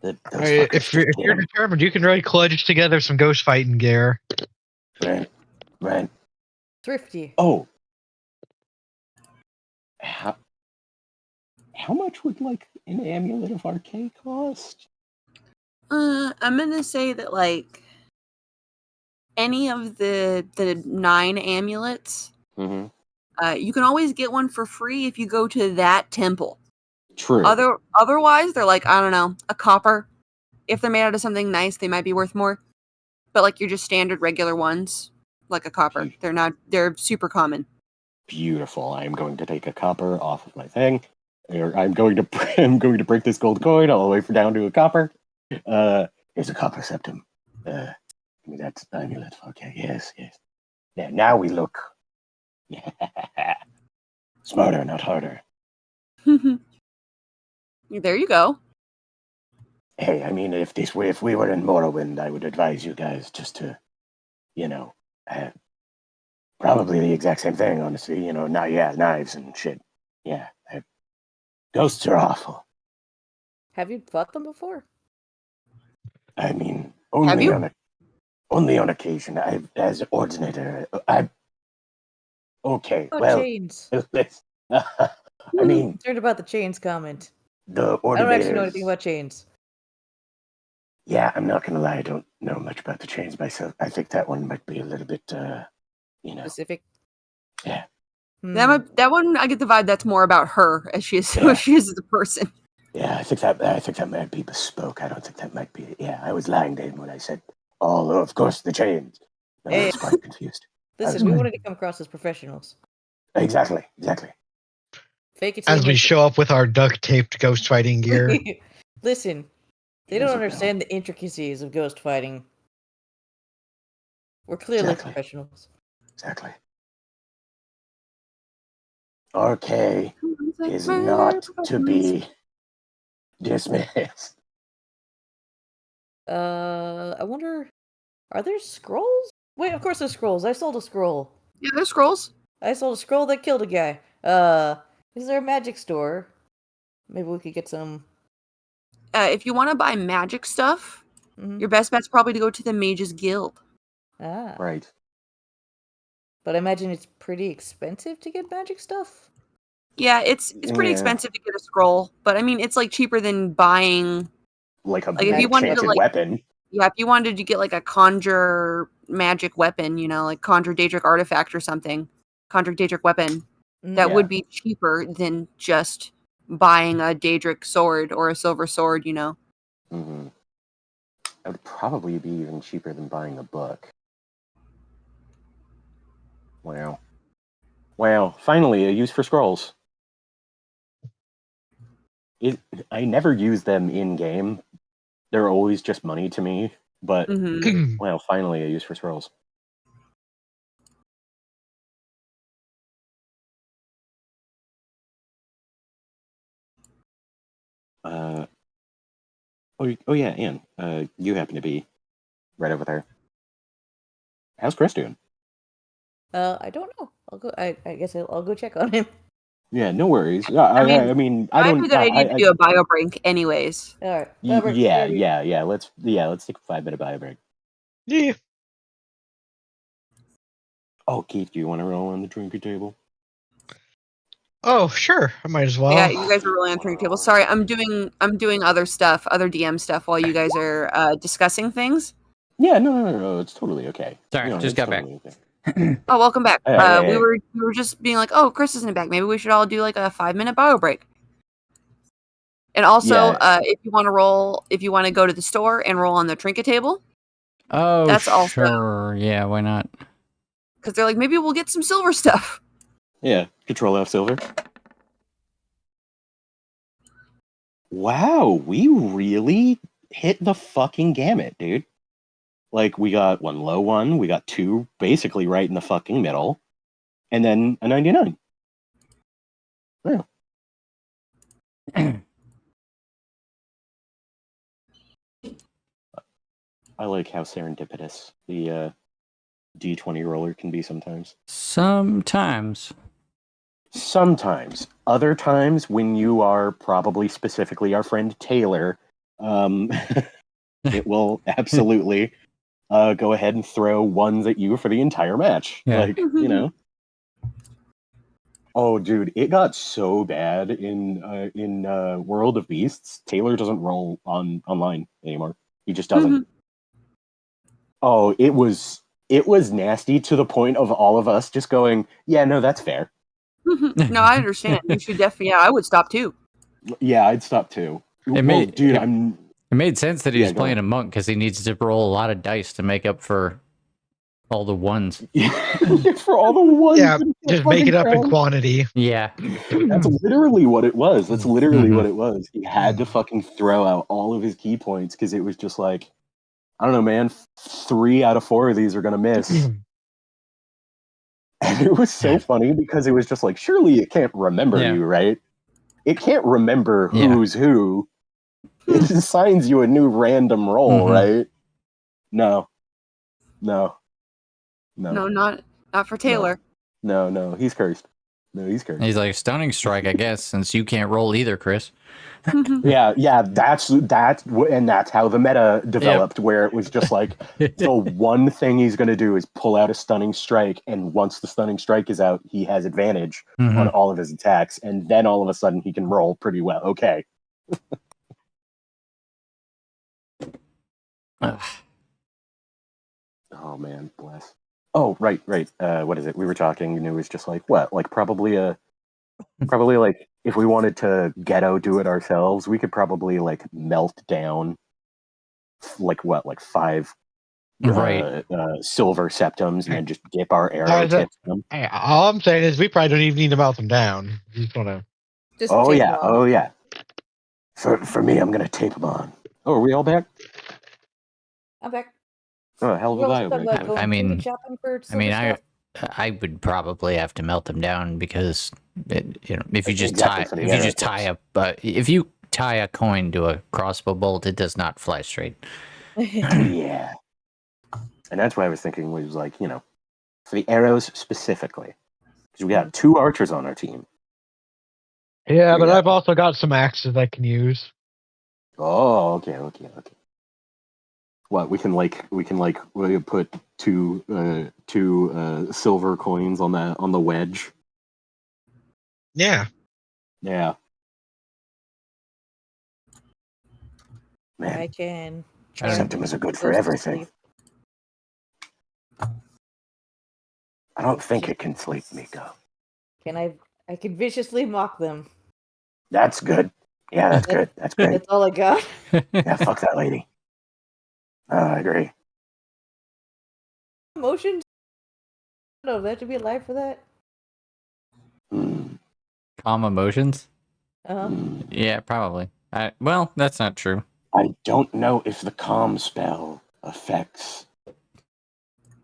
If you're determined, you can really kludge together some ghost fighting gear. Right. Thrifty. Oh. How much would like an amulet of Arcade cost? I'm gonna say that like any of the 9 amulets, Mm-hmm. you can always get one for free if you go to that temple. True. Otherwise, they're like, I don't know, a copper. If they're made out of something nice, they might be worth more. But like your just standard regular ones, like a copper, they're super common. Beautiful. I am going to take a copper off of my thing. I'm going to break this gold coin all the way down to a copper. Here's a copper septum. Give me that amulet. Okay, yes. Yeah, now we look smarter, not harder. There you go. Hey, I mean, if we were in Morrowind, I would advise you guys just to, probably the exact same thing, honestly. Knives and shit. Yeah, ghosts are awful. Have you fought them before? I mean, Have you? only on occasion. As ordinator, okay. Oh, Well, chains. I mean, Concerned about the chains comment. the I don't actually know ordinators. anything about chains. Yeah, I'm not gonna lie. I don't know much about the chains myself. I think that one might be a little bit, Specific. Yeah. That one, I get the vibe that's more about her as she is who she is as a person. Yeah, I think that might be bespoke. I don't think that might be. Yeah, I was lying to him when I said, "Oh, of course, the chains." No, I was quite confused. Listen, we wanted to come across as professionals. Exactly. Fake it. As we show up with our duct taped ghost fighting gear. Listen, they don't understand the intricacies of ghost fighting. We're clearly professionals. Exactly. RK is not to be dismissed. I wonder, are there scrolls? Wait, of course there's scrolls. I sold a scroll. Yeah, there's scrolls. I sold a scroll that killed a guy. Is there a magic store? Maybe we could get some. If you want to buy magic stuff, your best bet's probably to go to the Mages Guild. Ah. Right. But I imagine it's pretty expensive to get magic stuff. Yeah, it's pretty expensive to get a scroll, but I mean it's like cheaper than buying like if you wanted to weapon. Yeah, if you wanted to get like a conjure magic weapon, like conjure Daedric artifact or something, conjure Daedric weapon, that would be cheaper than just buying a Daedric sword or a silver sword, Mm-hmm. That would probably be even cheaper than buying a book. Wow. Finally, a use for scrolls. I never use them in game. They're always just money to me. But well, finally, a use for scrolls. Oh yeah, Anne. You happen to be right over there. How's Chris doing? I don't know. I'll go. I guess I'll go check on him. Yeah, no worries. I mean, I don't. that I need to do a bio break, anyways. All right. Yeah. Let's take a 5-minute bio break. Yeah. Oh, Keith, do you want to roll on the drinking table? Oh, sure. I might as well. Yeah, you guys are really entering tables. Sorry, I'm doing other stuff, other DM stuff while you guys are discussing things. Yeah, no. It's totally okay. Sorry, No, just it's got back. totally okay. Oh, welcome back. Hey. We were just being like, oh, Chris isn't back. Maybe we should all do like a 5-minute bio break. And also, Yeah. if you want to roll, if you want to go to the store and roll on the trinket table, Oh, That's also- sure. Yeah, why not? because they're like, maybe we'll get some silver stuff. Yeah. Control F silver. Wow, we really hit the fucking gamut, dude. Like, we got one low one, we got two basically right in the fucking middle, and then a 99. Yeah. I like how serendipitous the D20 roller can be sometimes. Sometimes. Sometimes. Other times, when you are probably specifically our friend Taylor, it will absolutely go ahead and throw ones at you for the entire match. Yeah. Like, you know. Oh, dude, it got so bad in World of Beasts. Taylor doesn't roll online anymore. He just doesn't. Oh, it was nasty to the point of all of us just going, yeah, no, that's fair. No, I understand. You should definitely. Yeah, I would stop too. Yeah, I'd stop too. It I'm made sense that he Yeah, was go playing on. a monk because he needs to roll a lot of dice to make up for all the ones. for all the ones. Yeah, in the just make fucking it up in crowd. quantity. Yeah. That's literally what it was. That's literally Mhm. what it was. He had to fucking throw out all of his key points because it was just like, I don't know, man. 3 out of 4 of these are gonna miss. And it was so funny because it was just like, surely it can't remember Yeah. you, right? It can't remember Yeah. who's who. It assigns you a new random roll, Mhm. right? No, No, not for Taylor. no. He's cursed. No, he's cursed. He's like, stunning strike, I guess, since you can't roll either, Chris. Yeah. That's how the meta developed, where it was just like the one thing he's going to do is pull out a stunning strike, and once the stunning strike is out, he has advantage on all of his attacks, and then all of a sudden he can roll pretty well. Okay. Ugh. Oh man, bless. Oh right. What is it? We were talking, and it was just like what? Like probably like if we wanted to ghetto do it ourselves, we could probably like melt down like 5 Right. silver septums and then just dip our arrow tips in them. Hey, all I'm saying is we probably don't even need to melt them down. You just want to. Just Oh take yeah, them off. oh yeah. For me, I'm gonna tape them on. Oh, are we all back? I'm back. Oh, hell of a We're also bio talking break. about going I mean- trinket shopping for I silver mean, stuff. I would probably have to melt them down because if you just Exactly, for the arrow if you tie a coin to a crossbow bolt, it does not fly straight. Yeah. And that's why I was thinking was like, for the arrows specifically. Because we got 2 archers on our team. Yeah, but Yeah. I've also got some axes I can use. Oh, okay. What we can put two silver coins on the wedge. Yeah. Yeah. Man, I can. I don't- septims are good for Goes to everything. sleep. I don't think it can sleep, Miko. Can I can viciously mock them. That's good. Yeah, that's good. That's great. That's all I got. Yeah, fuck that lady. I agree. Emotions? No, they have to be alive for that. Mm, Calm emotions? Uh-huh. mm. Yeah, probably. Well, that's not true. I don't know if the calm spell affects,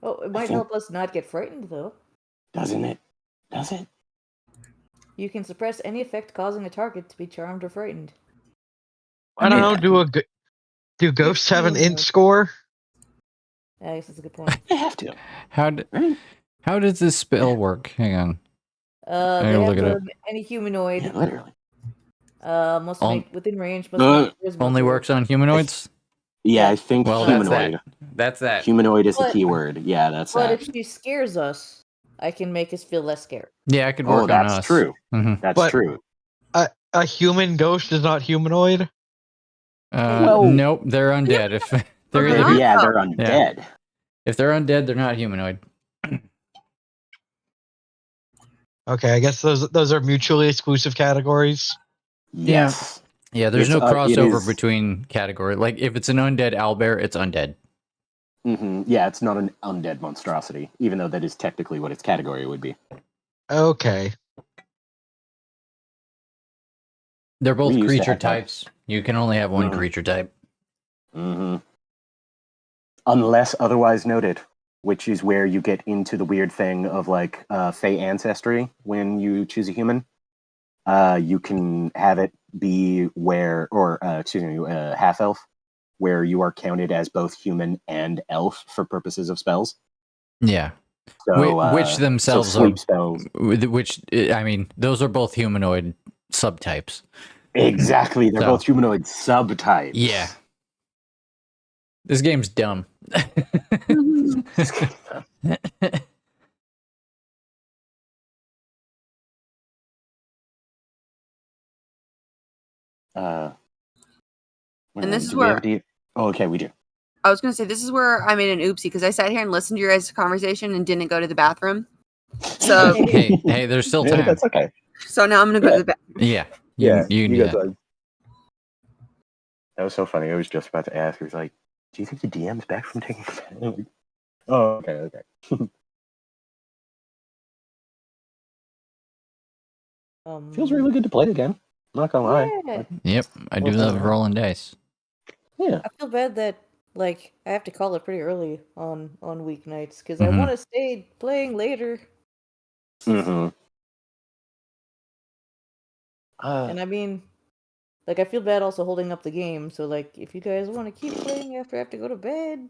Oh, it might think- help us not get frightened, though. doesn't it? Does it? You can suppress any effect causing a target to be charmed or frightened. I don't know. Do ghosts have an int score? I guess that's a good point. They have to. Mm. How does this spell work? Hang on. They gotta have look it to, up. any humanoid Yeah, literally. must On- make within range. Must Uh, make charisma Only for- works on humanoids? Yeah, Yeah. I think Well, that's humanoid. that. That's that. Humanoid is the But- keyword. Yeah, that's But that. if she scares us, I can make us feel less scared. Yeah, I could work on us. That's true. hmm That's But- true. A human ghost is not humanoid. Well- nope, they're undead. If they're they're either not? Yeah, Oh. they're undead. if they're undead, they're not humanoid. Okay, I guess those are mutually exclusive categories. Yes. Yeah, there's It's, no it crossover is- between category. Like if it's an undead owlbear, it's undead. Yeah, it's not an undead monstrosity, even though that is technically what its category would be. Okay. They're both We used to creature have that. types. You can only have one Mhm. creature type. Unless otherwise noted, which is where you get into the weird thing of like Fey ancestry when you choose a human. You can have it be where, or excuse me, half elf, where you are counted as both human and elf for purposes of spells. Yeah. So, Which themselves so sleep spells. which I mean, those are both humanoid subtypes. Exactly, they're So- both humanoid subtypes. Yeah. This game's dumb. And this is do we have where- oh, okay, we do. I was going to say, this is where I made an oopsie because I sat here and listened to your guys' conversation and didn't go to the bathroom. So, hey, there's still Yeah, time. that's okay. so now I'm going to go to the bathroom. Yeah. You can do that. time. That was so funny. I was just about to ask. He was like, "Do you think the DM's back from taking?" I'm like, oh, okay. Feels really good to play again. I'm not gonna lie. Yeah. Yep. I do What's love that? rolling dice. Yeah. I feel bad that like I have to call it pretty early on weeknights because I Mhm. want to stay playing later. Mm-hmm. And I mean, like I feel bad also holding up the game. So like, if you guys want to keep playing after I have to go to bed,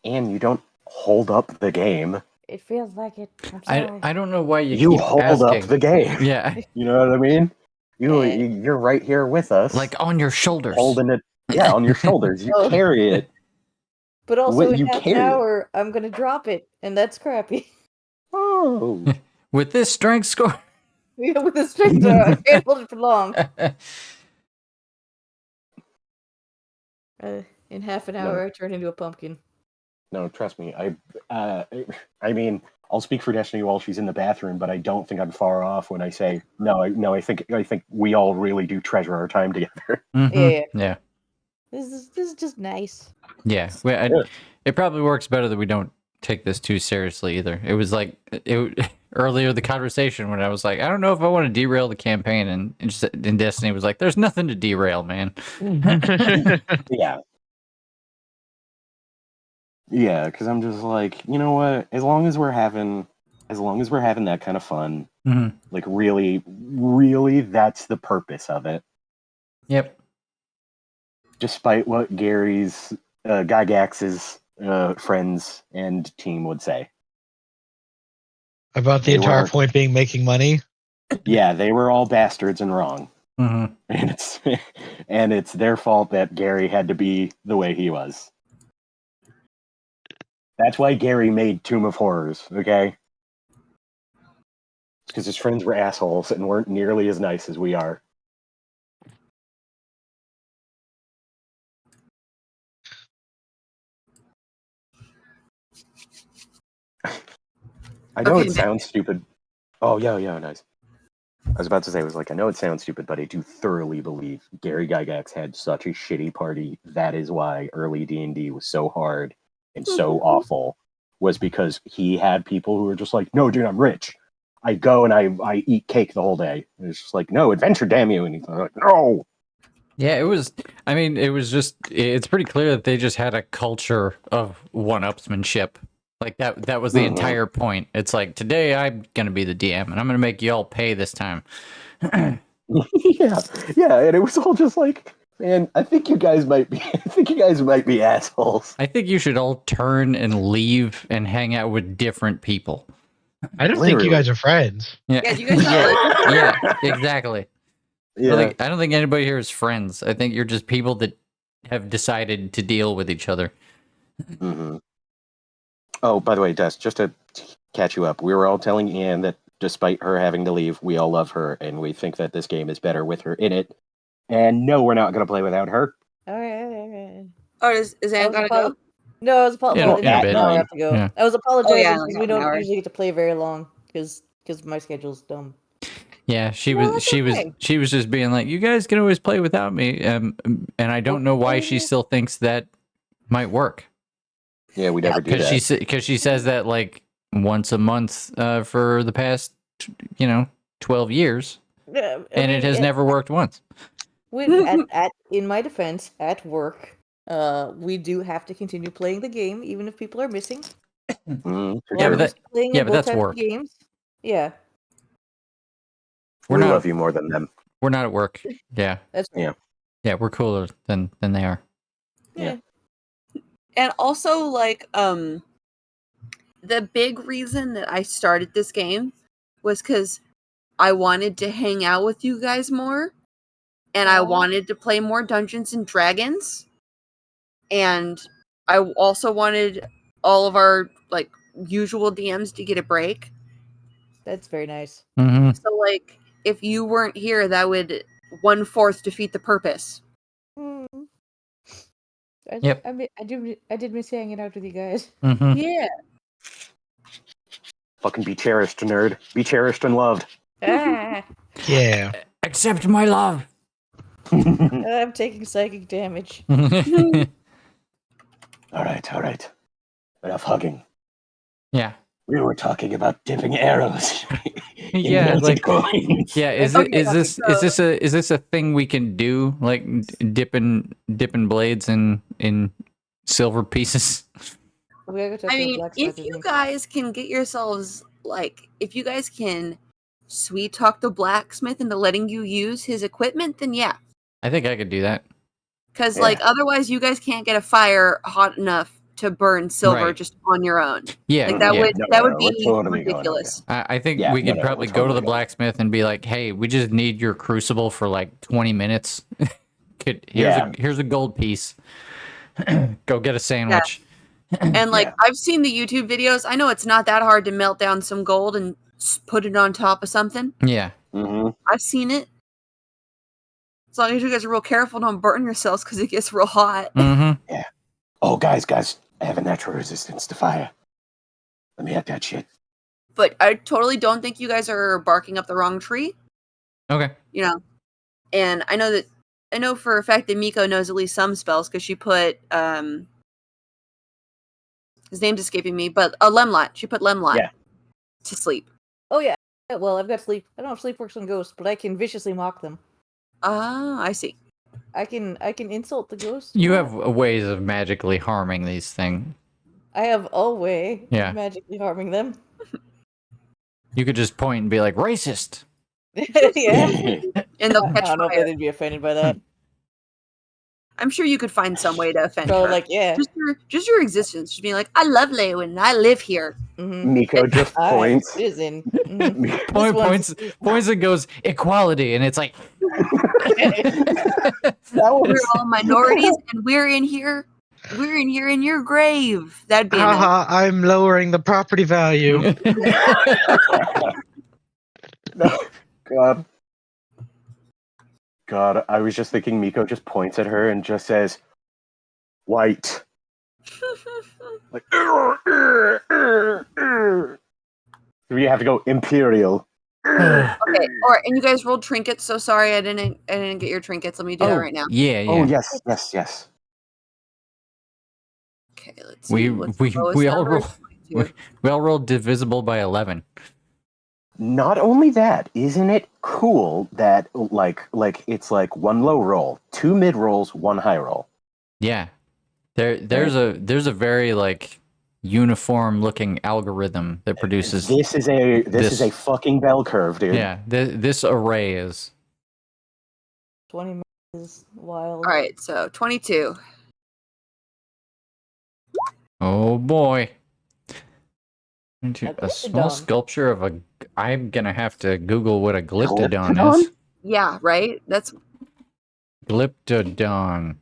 and you don't hold up the game. it feels like it. I'm sorry. I don't know why you You keep hold asking. up the game. Yeah. You know what I mean? You're right here with us, Like on your shoulders. holding it. Yeah, on your shoulders. You Oh. carry it. But also you in half an carry it. hour, I'm gonna drop it, and that's crappy. Oh. With this strength score. Yeah, with the strength, I can't hold it for long. In half an No. hour, I turn into a pumpkin. No, trust me. I mean, I'll speak for Destiny while she's in the bathroom, but I don't think I'm far off when I say no. I think we all really do treasure our time together. Mhm. Yeah. This is just nice. Yeah. It probably works better that we don't take this too seriously either. It was like earlier the conversation when I was like, I don't know if I want to derail the campaign, and Destiny was like, "There's nothing to derail, man." Yeah. Yeah, because I'm just like, you know what? As long as we're having that kind of fun, Mhm. like really, really, that's the purpose of it. Yep. Despite what Gary's Gygax's friends and team would say. About the They entire were- point being making money. Yeah, they were all bastards and wrong. hmm And it's their fault that Gary had to be the way he was. That's why Gary made Tomb of Horrors, okay? Because his friends were assholes and weren't nearly as nice as we are. I know Okay, it sounds stupid. Oh, yeah, nice. I was about to say, I was like, I know it sounds stupid, but I do thoroughly believe Gary Gygax had such a shitty party. That is why early D&D was so hard and so awful, was because he had people who were just like, no, dude, I'm rich. I go and I eat cake the whole day. And it's just like, no, adventure, damn you. And he's like, no. Yeah, it was. I mean, it was just. It's pretty clear that they just had a culture of one-upsmanship. Like that was the Mhm. entire point. It's like, today I'm gonna be the DM, and I'm gonna make you all pay this time. yeah, and it was all just like, man, I think you guys might be assholes. I think you should all turn and leave and hang out with different people. I don't think you Literally. guys are friends. Yeah, you guys not like yeah, exactly. Yeah. I don't think anybody here is friends. I think you're just people that have decided to deal with each other. Mhm. Oh, by the way, Des, just a catch you up. We were all telling Ian that despite her having to leave, we all love her, and we think that this game is better with her in it. And no, we're not going to play without her. All right. Oh, is I Anne was gotta go? No, I was In- in a now bit. I have to go. Yeah. I was apologizing yeah, because like we an don't hour. usually get to play very long because my schedule's dumb. Yeah, she No, was that's she was okay. she was just being like, you guys can always play without me, and I don't know why she still thinks that might work. Yeah, we never do that. Because she says that like once a month for the past 12 years, Yeah, and it has never worked once. In my defense, at work, we do have to continue playing the game even if people are missing. For Yeah, sure. but Playing yeah, in but both that's types of work. games. Yeah, We're we not love you more than them. we're not at work. Yeah, that's Yeah. yeah, we're cooler than they are. yeah. And also, like, the big reason that I started this game was because I wanted to hang out with you guys more, and I Aw. wanted to play more Dungeons and Dragons, and I also wanted all of our like usual DMs to get a break. That's very nice. Mm-hmm. So, like, if you weren't here, that would 1/4 defeat the purpose. Mm. Yep. I did miss hanging out with you guys. Mm-hmm. Yeah. Fucking be cherished, nerd. Be cherished and loved. Ah, Yeah. Accept my love. I'm taking psychic damage. All right. Enough hugging. Yeah. We were talking about dipping arrows in Yeah, melted like coins. yeah, is Okay, it is this so- is this a thing we can do, like dipping blades in silver pieces? We gotta go talk I to the mean, blacksmith. if I you think. guys can get yourselves like, if you guys can sweet talk the blacksmith into letting you use his equipment, then yeah. I think I could do that. Because Yeah. like otherwise, you guys can't get a fire hot enough to burn silver Right. just on your own. Yeah, Like that yeah. would No, that would we're be totally going ridiculous. I think Yeah, we could no, probably we're go to totally the going. blacksmith and be like, "Hey, we just need your crucible for like 20 minutes. Yeah. Here's a gold piece. Go get a sandwich." And like Yeah. I've seen the YouTube videos. I know it's not that hard to melt down some gold and put it on top of something. Yeah. Mm-hmm. I've seen it. As long as you guys are real careful, don't burn yourselves because it gets real hot. Mm-hmm. Oh, guys, I have a natural resistance to fire. Let me have that shit. But I totally don't think you guys are barking up the wrong tree. Okay. You know, and I know for a fact that Miko knows at least some spells because she put his name's escaping me, but a Lemlot. She put Lemlot Yeah. to sleep. Oh yeah. Well, I've got sleep. I don't know if sleep works on ghosts, but I can viciously mock them. Ah, I see. I can insult the ghosts. You have ways of magically harming these things. I have a way Yeah. of magically harming them. You could just point and be like, "Racist." Yeah. And they'll I catch don't know if fire. they'd be offended by that. I'm sure you could find some way to offend So her. like, yeah. Just your existence. Just being like, I love Lewin. I live here. Mm-hmm. Miko just points. Citizen. Mhm. Points and goes equality, and it's like That We're was all minorities, and we're in here. We're in here in your grave. That'd be amazing. Haha, I'm lowering the property value. no, God. God, I was just thinking Miko just points at her and just says, "White." Like, you have to go Imperial. Okay. All right. And you guys rolled trinkets. So sorry, I didn't get your trinkets. Let me do that right now. Yeah. Oh yes. Okay. Let's see. We what's the lowest we all number? roll 22. we all rolled divisible by 11. Not only that, isn't it cool that like it's like one low roll, two mid rolls, one high roll. Yeah. There's a very like uniform looking algorithm that produces This is a fucking bell curve, dude. yeah, this array is 20 minutes is wild. All right. So 22. oh boy. A A small glyptodon. sculpture of a I'm gonna have to Google what a glyptodon Glyptodon? is. Yeah. Right. That's Glyptodon.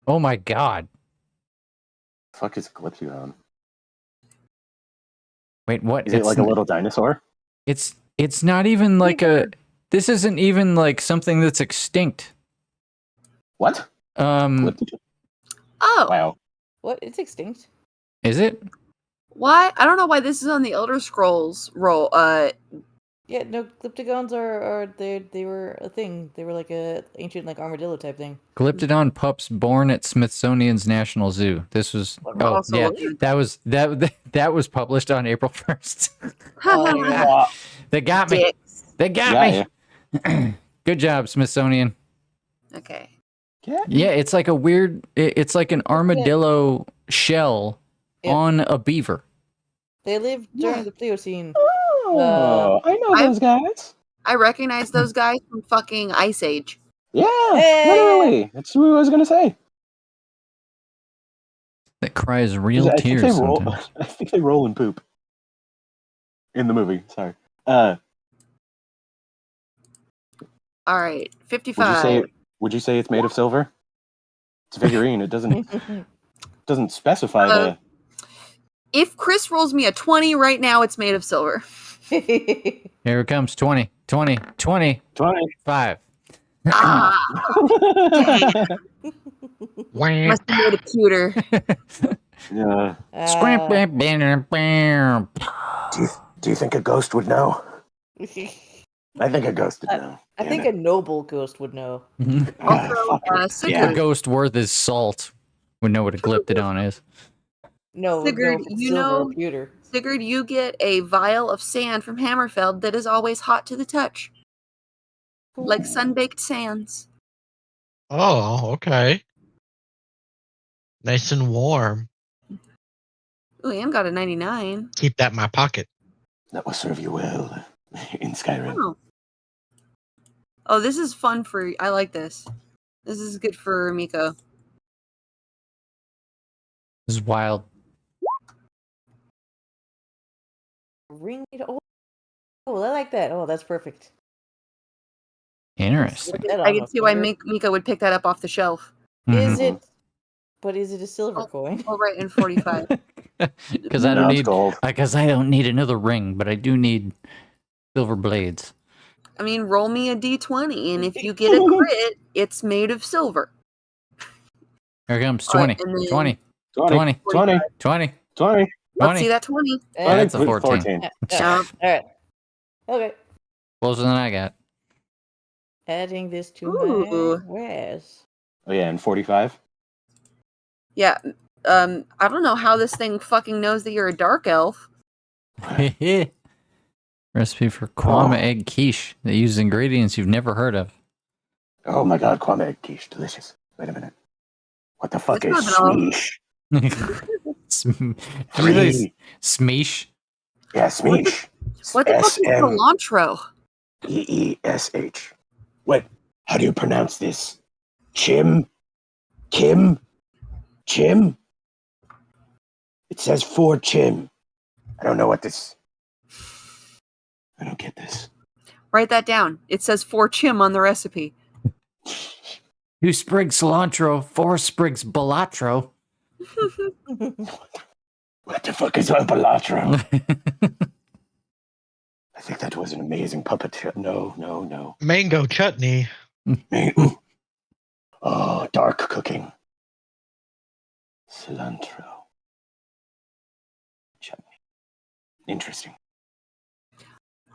Oh my god. Fuck is Glyptodon? Wait, what? Is it like a little dinosaur? It's not even like a. This isn't even like something that's extinct. What? What did you- Oh, Wow. What? It's extinct. Is it? why? I don't know why this is on the Elder Scrolls roll. Yeah, no, Glyptogons are they were a thing. They were like a ancient like armadillo type thing. Glyptodon pups born at Smithsonian's National Zoo. This was Also yeah, looking. that was published on April 1st. Oh my God. They got me. Dicks. They got Yeah, me. Good job, Smithsonian. Okay. Yeah, it's like a weird. It's like an armadillo shell Yep. on a beaver. They lived during the Pliocene. Oh, I know those guys. I recognize those guys from fucking Ice Age. Yeah, Hey! literally. That's what I was gonna say. That cries real I think tears they roll. sometimes. I think they roll and poop in the movie. Sorry. All right, 55. Would you say it's made of silver? It's a figurine. It doesn't specify the. If Chris rolls me a 20 right now, it's made of silver. Here it comes. 20, 20, 20, 20. 5. Ah, Wah. must be made of pewter. Yeah. Do you think a ghost would know? I think a ghost would know. I think a noble ghost would know. Also, A Sigurd, ghost worth his salt would know what a glyptodon is. No, Sigurd, no, if it's you silver or know- pewter. Sigurd, you get a vial of sand from Hammerfeld that is always hot to the touch, like sun-baked sands. Oh, okay. Nice and warm. Ooh, Ian got a 99. Keep that in my pocket. That will serve you well in Skyrim. Oh. Oh, this is fun for. I like this. This is good for Miko. This is wild. Ring. Oh, I like that. Oh, that's perfect. Interesting. Put that I on can my see why finger. Miko would pick that up off the shelf. Is Mhm. it? But is it a silver coin? Oh, right, in 45. Because I don't No, it's need gold. because I don't need another ring, but I do need silver blades. I mean, roll me a d20, and if you get a crit, it's made of silver. Here it comes. Alright, 20, and then 20, 20, 20, 20, 20, 20. Let's 20. see that 20. That's a 14. Yeah, all right. Okay. Closer than I got. Adding this to Ooh. my wares. Oh yeah, and 45. Yeah. I don't know how this thing fucking knows that you're a dark elf. Recipe for kwama Oh. egg quiche that uses ingredients you've never heard of. Oh my god, kwame egg quiche, delicious. Wait a minute. What the fuck It's is not an smeesh? Smeesh. Yeah, smeesh. What the fuck is cilantro? SMEESH. What? How do you pronounce this? Chim? Kim? Chim? It says for Chim. I don't know what this. I don't get this. Write that down. It says for chim on the recipe. 2 sprigs cilantro, 4 sprigs balatro. What the fuck is a balatro? I think that was an amazing puppet show. No. Mango chutney. Ooh. Oh, dark cooking. Cilantro. Chutney. Interesting.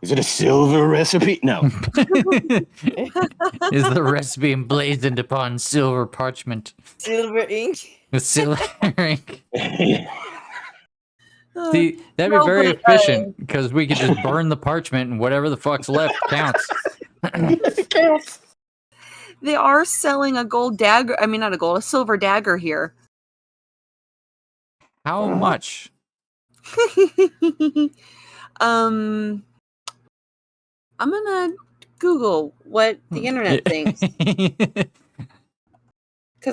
Is it a silver recipe? No. Is the recipe emblazoned upon silver parchment Silver ink. with silver ink? Uh, See, that'd be no, very but it efficient because we could just burn the parchment and whatever the fuck's left counts. It counts. They are selling a gold dagger. I mean, not a gold, a silver dagger here. How much? I'm gonna Google what the internet thinks because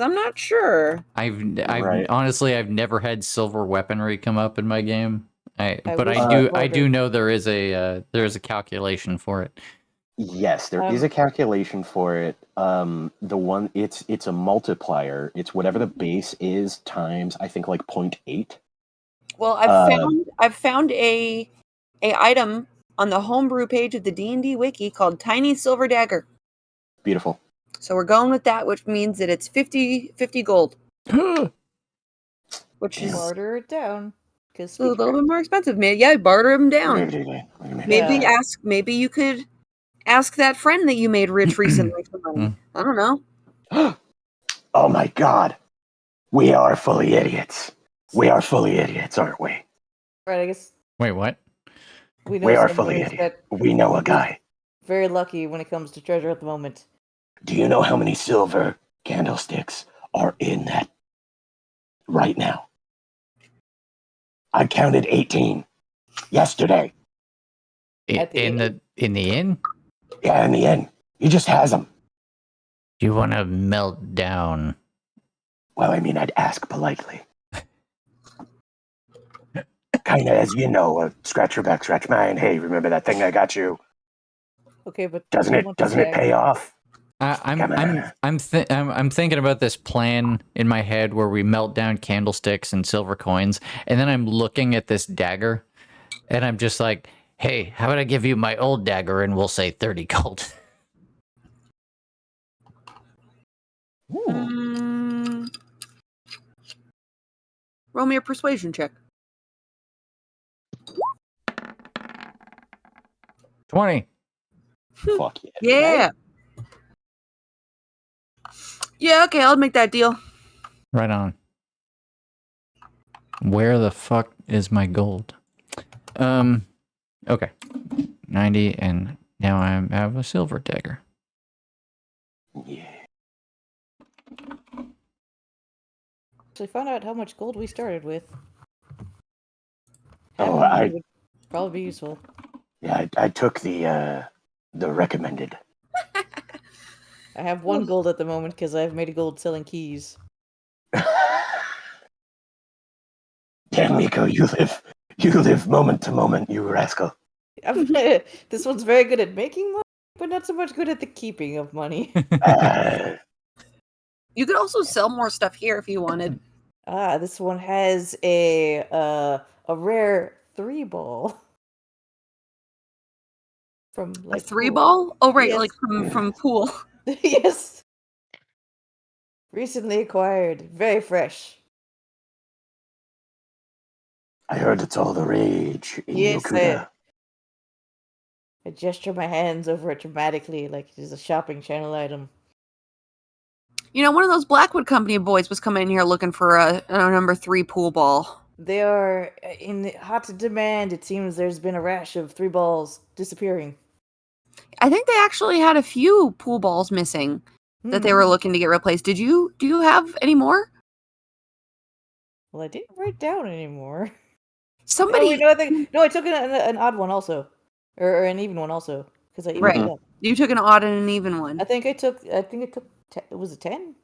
I'm not sure. I've Right. honestly I've never had silver weaponry come up in my game. But wish I do know there is a calculation for it. Yes, there is a calculation for it. The one it's a multiplier. It's whatever the base is times I think like 0.8. Well, I've found a item on the homebrew page of the D&D wiki called Tiny Silver Dagger. Beautiful. So we're going with that, which means that it's 50 gold, which is Barter it down. Because a little bit more expensive. Yeah, barter them down. Maybe Yeah. maybe you could ask that friend that you made rich recently for money. I don't know. Oh my God. We are fully idiots. We are fully idiots, aren't we? Right, I guess Wait, what? we know We are some fully ways idiots. that We know a guy. very lucky when it comes to treasure at the moment. Do you know how many silver candlesticks are in that right now? I counted 18 yesterday. At the In the inn? Yeah, in the end, he just has them. You want to melt down? Well, I mean, I'd ask politely. Kind of as you know, scratch your back, scratch mine. Hey, remember that thing I got you? Okay, but Doesn't we it? want the Doesn't it stag. pay off? I'm Come I'm on. I'm thinking about this plan in my head where we melt down candlesticks and silver coins, and then I'm looking at this dagger, and I'm just like, "Hey, how about I give you my old dagger and we'll say 30 gold?" Mm, roll me a persuasion check. 20. Fuck yeah. Yeah. Yeah, okay, I'll make that deal. Right on. Where the fuck is my gold? Okay. 90, and now I have a silver dagger. Yeah. Actually, found out how much gold we started with. Oh, Having one would probably be useful. Yeah, I took the recommended. I have 1 gold at the moment because I've made a gold selling keys. Damn, Miko, you live moment to moment, you rascal. This one's very good at making money, but not so much good at the keeping of money. You could also sell more stuff here if you wanted. This one has a rare 3-ball. From A like 3-ball? Oh, right, Yes. like from pool. Yes. Recently acquired, very fresh. I heard it's all the rage in Yes, Yokuda. I gesture my hands over it dramatically like it is a shopping channel item. You know, one of those Blackwood Company boys was coming in here looking for a number 3 pool ball. They are in hot demand. It seems there's been a rash of 3-balls disappearing. I think they actually had a few pool balls missing that they were looking to get replaced. Do you have any more? Well, I didn't write down anymore. Somebody. Oh, wait, no, I took an odd one also, or an even one also, because I evened Right. it up. You took an odd and an even one. I think it took. Was it 10?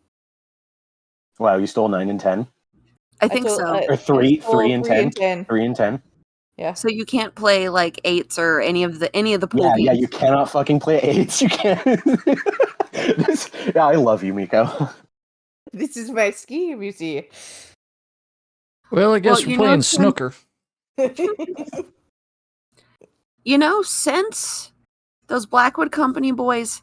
Wow, you stole 9 and 10? I think so. Or 3 and 3 10? and 10. 3 and 10? Yeah. So you can't play like 8s or any of the pool Yeah, games. you cannot fucking play 8s. You can't. I love you, Miko. This is my scheme, you see. Well, I guess Well, we're playing snooker. You know, since those Blackwood Company boys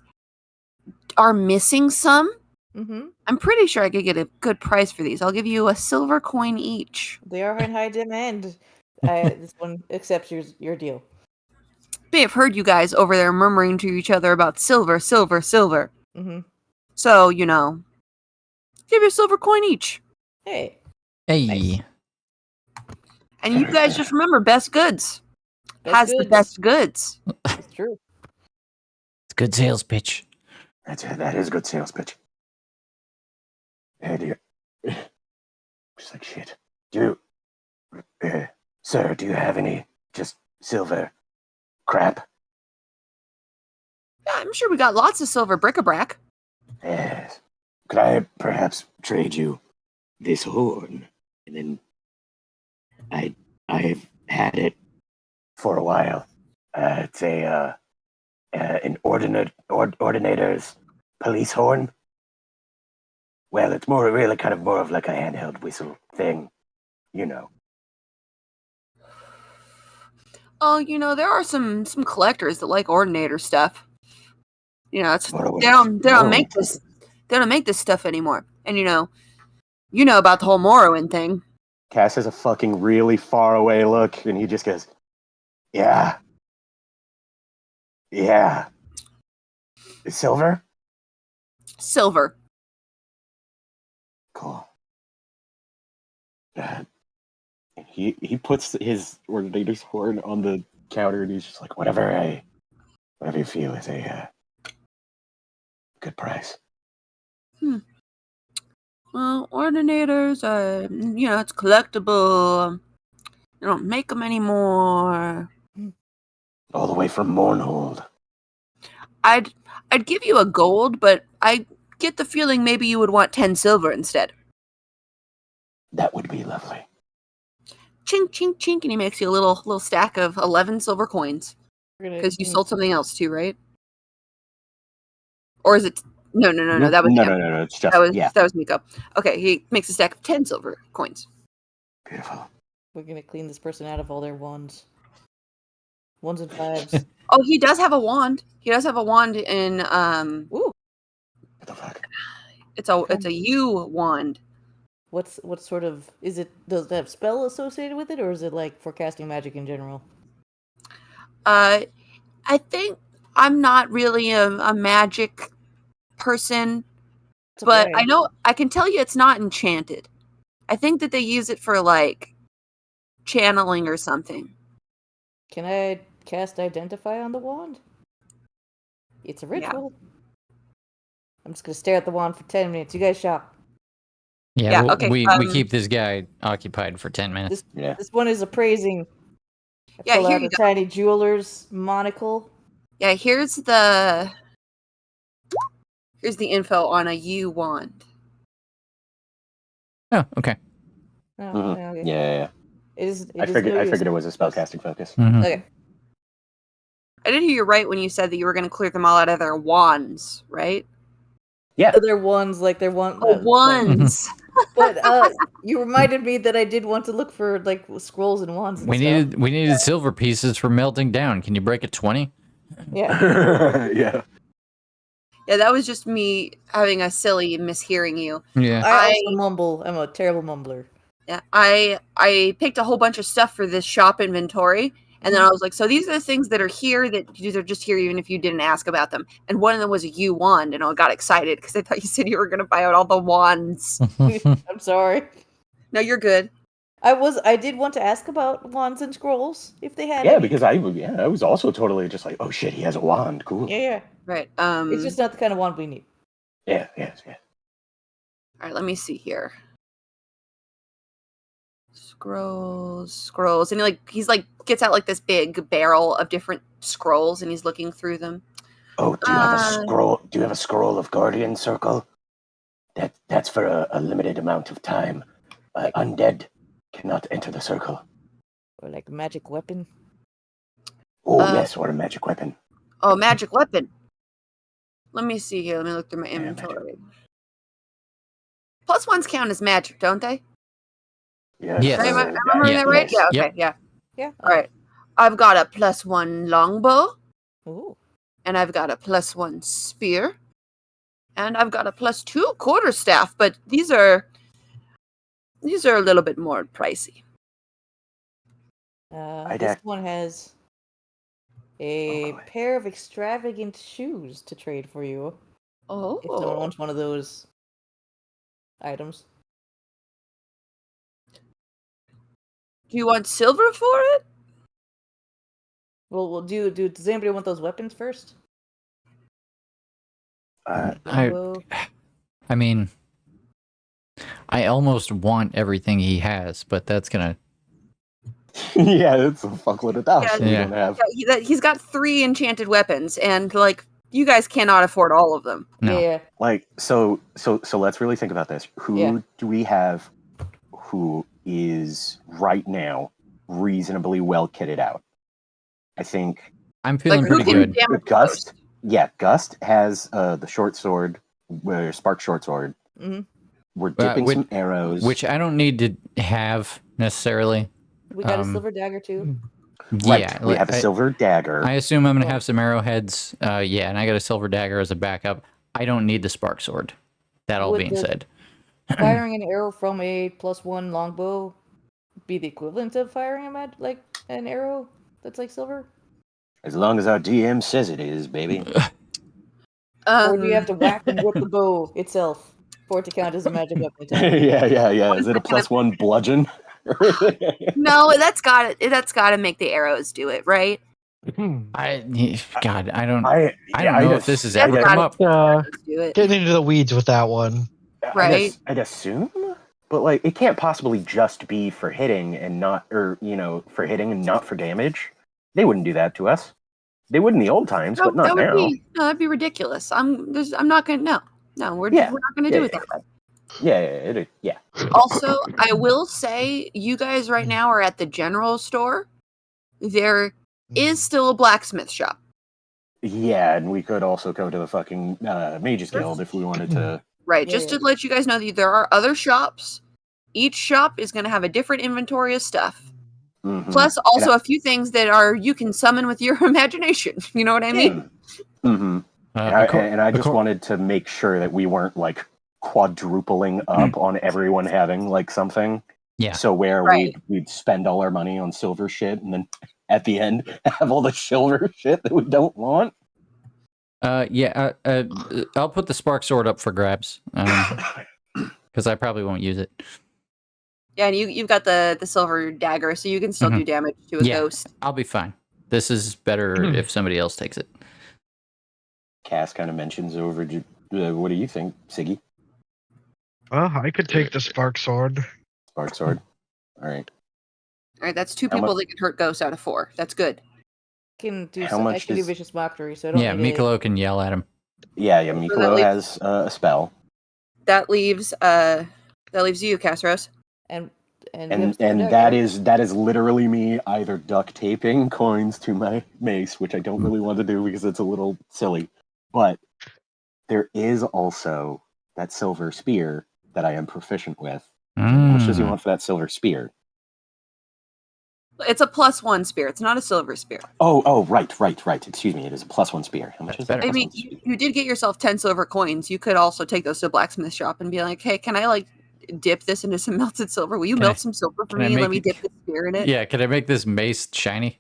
are missing some, Mm-hmm. I'm pretty sure I could get a good price for these. I'll give you a silver coin each. They are in high demand. This one accepts your deal. May have heard you guys over there murmuring to each other about silver, silver, silver. Mm-hmm. So, you know, give you a silver coin each. Hey. Hey. Nice. And you guys just remember, best goods Best the goods. best goods. It's true. It's a good sales pitch. That is a good sales pitch. Hey, dear. Just like shit. Sir, do you have any just silver crap? Yeah, I'm sure we got lots of silver bric-a-brac. Yes. Could I perhaps trade you this horn? And then I've had it for a while. It's an ordinator's police horn. Well, it's really kind of more of like a handheld whistle thing, you know. Oh, you know, there are some collectors that like Ordinator stuff. You know, it's What are we- they don't Morrowind. make this they don't make this stuff anymore. And you know about the whole Morrowind thing. Cass has a fucking really far away look, and he just goes, "Yeah, yeah." Silver? Silver. Cool. God. He puts his Ordinator's horn on the counter, and he's just like, whatever you feel is a good price. Well, Ordinators, you know, it's collectible. They don't make them anymore. All the way from Mournhold. I'd give you a gold, but I get the feeling maybe you would want 10 silver instead. That would be lovely. Chink, chink, chink, and he makes you a little stack of 11 silver coins. Because you sold something else too, right? Or is it? No. That was him. No. It's just That was Miko. Okay, he makes a stack of 10 silver coins. Beautiful. We're gonna clean this person out of all their wands. Ones and fives. Oh, he does have a wand. He does have a wand in Ooh, What the fuck? it's a U wand. what sort of is it? Does it have spell associated with it, or is it like for casting magic in general? I think I'm not really a magic person, It's but okay. I know I can tell you it's not enchanted. I think that they use it for like channeling or something. Can I cast Identify on the wand? It's a Yeah. ritual. I'm just gonna stare at the wand for 10 minutes. You guys shop. Yeah, well, okay, we keep this guy occupied for 10 minutes. Yeah. This one is appraising. I Yeah, pull here out you a go. tiny jeweler's monocle. Yeah, here's the info on a U wand. Oh, okay. Oh, Mhm. yeah, okay. Yeah. It is. I no figured use. it was a spellcasting focus. Mhm. Okay. I did hear you right when you said that you were going to clear them all out of their wands, right? Yeah. So they're ones like they're one. Oh, wands. But you reminded me that I did want to look for like scrolls and wands and We stuff. needed silver pieces for melting down. Can you break at 20? Yeah. Yeah. Yeah, that was just me having a silly mishearing you. Yeah. I also mumble. I'm a terrible mumbler. Yeah, I picked a whole bunch of stuff for this shop inventory, and then I was like, so these are the things that are here that these are just here even if you didn't ask about them. And one of them was a U wand, and I got excited because I thought you said you were going to buy out all the wands. I'm sorry. No, you're good. I did want to ask about wands and scrolls if they had Yeah, any. because I was also totally just like, oh shit, he has a wand. Cool. Yeah. Right. It's just not the kind of wand we need. Yeah. All right, let me see here. Scrolls, and he's like gets out like this big barrel of different scrolls, and he's looking through them. Oh, do you have a scroll? Do you have a scroll of Guardian Circle? That's for a limited amount of time. Undead cannot enter the circle. Or like a magic weapon. Oh yes, or a magic weapon. Oh, magic weapon. Let me see here. Let me look through my Yeah, inventory. Plus ones count as magic, don't they? Yes. Am I remembering that right? yes. Yeah. Okay. Yep. Yeah. All right. I've got a +1 longbow, Ooh. and I've got a +1 spear, and I've got a +2 quarterstaff. But these are a little bit more pricey. This one has a boy. pair of extravagant shoes to trade for you. Oh. If someone wants one of those items. Do you want silver for it? Well, does anybody want those weapons first? Uh, Longbow? I mean, I almost want everything he has, but that's gonna. yeah, it's a fuckload of dollars we Yeah. don't have. Yeah, he's got 3 enchanted weapons, and like you guys cannot afford all of them. No. Yeah. Like so let's really think about this. Who Yeah. do we have who is right now reasonably well kitted out? I think I'm feeling Like, who pretty can good. damage Gust. most? Yeah, Gust has the short sword, spark short sword. Mm-hmm. We're dipping some arrows. Which I don't need to have necessarily. We got a Um, silver dagger too. Right. Yeah, We have a silver dagger. I assume I'm gonna have some arrowheads. Yeah, and I got a silver dagger as a backup. I don't need the spark sword. That all Would being the- said, Firing an arrow from a +1 longbow be the equivalent of firing an arrow that's like silver? As long as our DM says it is, baby. Or do you have to whack them with the bow itself for it to count as a magic weapon attack? yeah. Is it a +1 bludgeon? No, that's got to make the arrows do it, right? God, I don't I know I'd if this has That's ever gotta come up. make the arrows do it. Getting into the weeds with that one. Right. I'd assume, but like it can't possibly just be for hitting and not, or for hitting and not for damage. They wouldn't do that to us. They would in the old times, but not now. That'd be ridiculous. I'm not gonna. No, we're Yeah. not gonna do it that way. Yeah. Also, I will say, you guys right now are at the general store. There is still a blacksmith shop. Yeah, and we could also go to the fucking Mages Guild if we wanted to. Right, Yeah, just yeah. to let you guys know that there are other shops. Each shop is going to have a different inventory of stuff. Mhm. Plus, also a few things that you can summon with your imagination. You know what I mean? Mm-hmm. And I just wanted to make sure that we weren't like quadrupling up on everyone having like something. Yeah. So where Right. we'd spend all our money on silver shit and then at the end have all the silver shit that we don't want. I'll put the spark sword up for grabs. Because I probably won't use it. Yeah, and you've got the silver dagger, so you can still do damage to a ghost. I'll be fine. This is better if somebody else takes it. Cass kind of mentions over. What do you think, Siggy? Well, I could take the spark sword. Spark sword. All right. All right, that's 2 How people much- that can hurt ghosts out of 4. That's good. Can do How I much can do does- vicious mockery, so I don't Yeah, need Mikolo can yell at him. Yeah. that Mikolo leaves- has a spell, That leaves you, Castros. and and that is literally me either duct taping coins to my mace, which I don't really want to do because it's a little silly. But there is also that silver spear that I am proficient with. How much does he want for that silver spear? It's a +1 spear. It's not a silver spear. Oh, right. Excuse me. It is a +1 spear. How much That's is that? better. I mean, you did get yourself 10 silver coins. You could also take those to a blacksmith shop and be like, hey, can I dip this into some melted silver? Will you melt some silver for can I me? Let make me it- dip the spear in it. Yeah, can I make this mace shiny?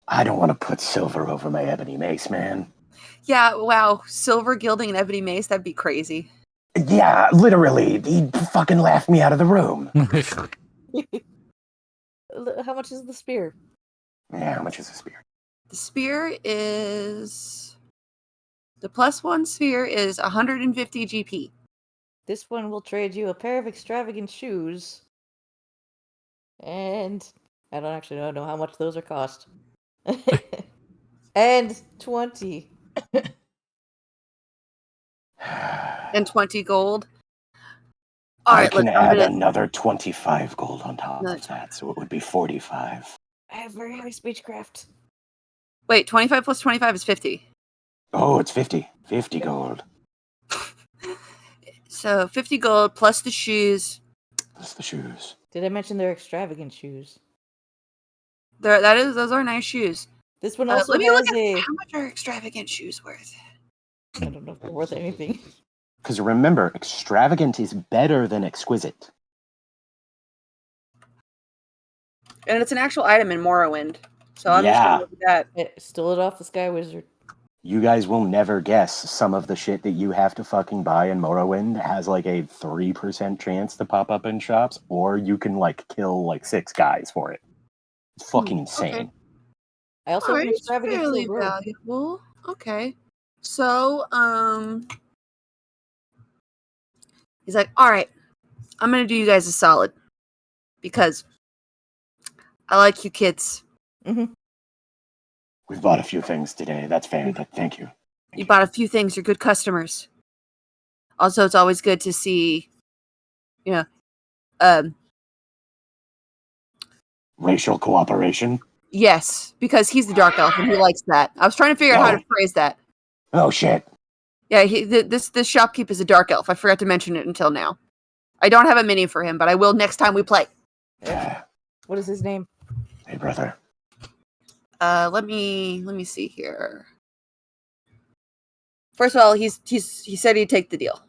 I don't want to put silver over my ebony mace, man. Yeah, wow. Silver gilding an ebony mace, that'd be crazy. Yeah, literally. He fucking laughed me out of the room. How much is the spear? Yeah, how much is a spear? The spear is... The +1 spear is 150 GP. This one will trade you a pair of extravagant shoes. And I don't know how much those are cost. And 20. And 20 gold. I can I'm add gonna- another 25 gold on top No, of that, so it would be 45. I have very high speechcraft. Wait, 25 plus 25 is 50. Oh, it's 50. 50 gold. So 50 gold plus the shoes. That's the shoes. Did I mention they're extravagant shoes? Those are nice shoes. This one also Let me look has at a. how much are extravagant shoes worth. I don't know if they're worth anything. Because remember, extravagant is better than exquisite. And it's an actual item in Morrowind. So I'm just Yeah. gonna look at that. I stole it off the Sky Wizard. You guys will never guess some of the shit that you have to fucking buy in Morrowind has like a 3% chance to pop up in shops, or you can kill 6 guys for it. It's fucking insane. okay. I also have Alright, an it's extravagant fairly silver robe. valuable. Okay. So, he's like, alright, I'm gonna do you guys a solid. Because I like you kids. We've bought a few things today. That's fair. Thank you. You bought a few things, you're good customers. Also, it's always good to see, Racial cooperation? yes, because he's the dark elf and he likes that. I was trying to figure out how to phrase that. Oh, shit. Yeah, this shopkeep is a dark elf. I forgot to mention it until now. I don't have a mini for him, but I will next time we play. What is his name? Hey, brother. Let me see here. First of all, he said he'd take the deal.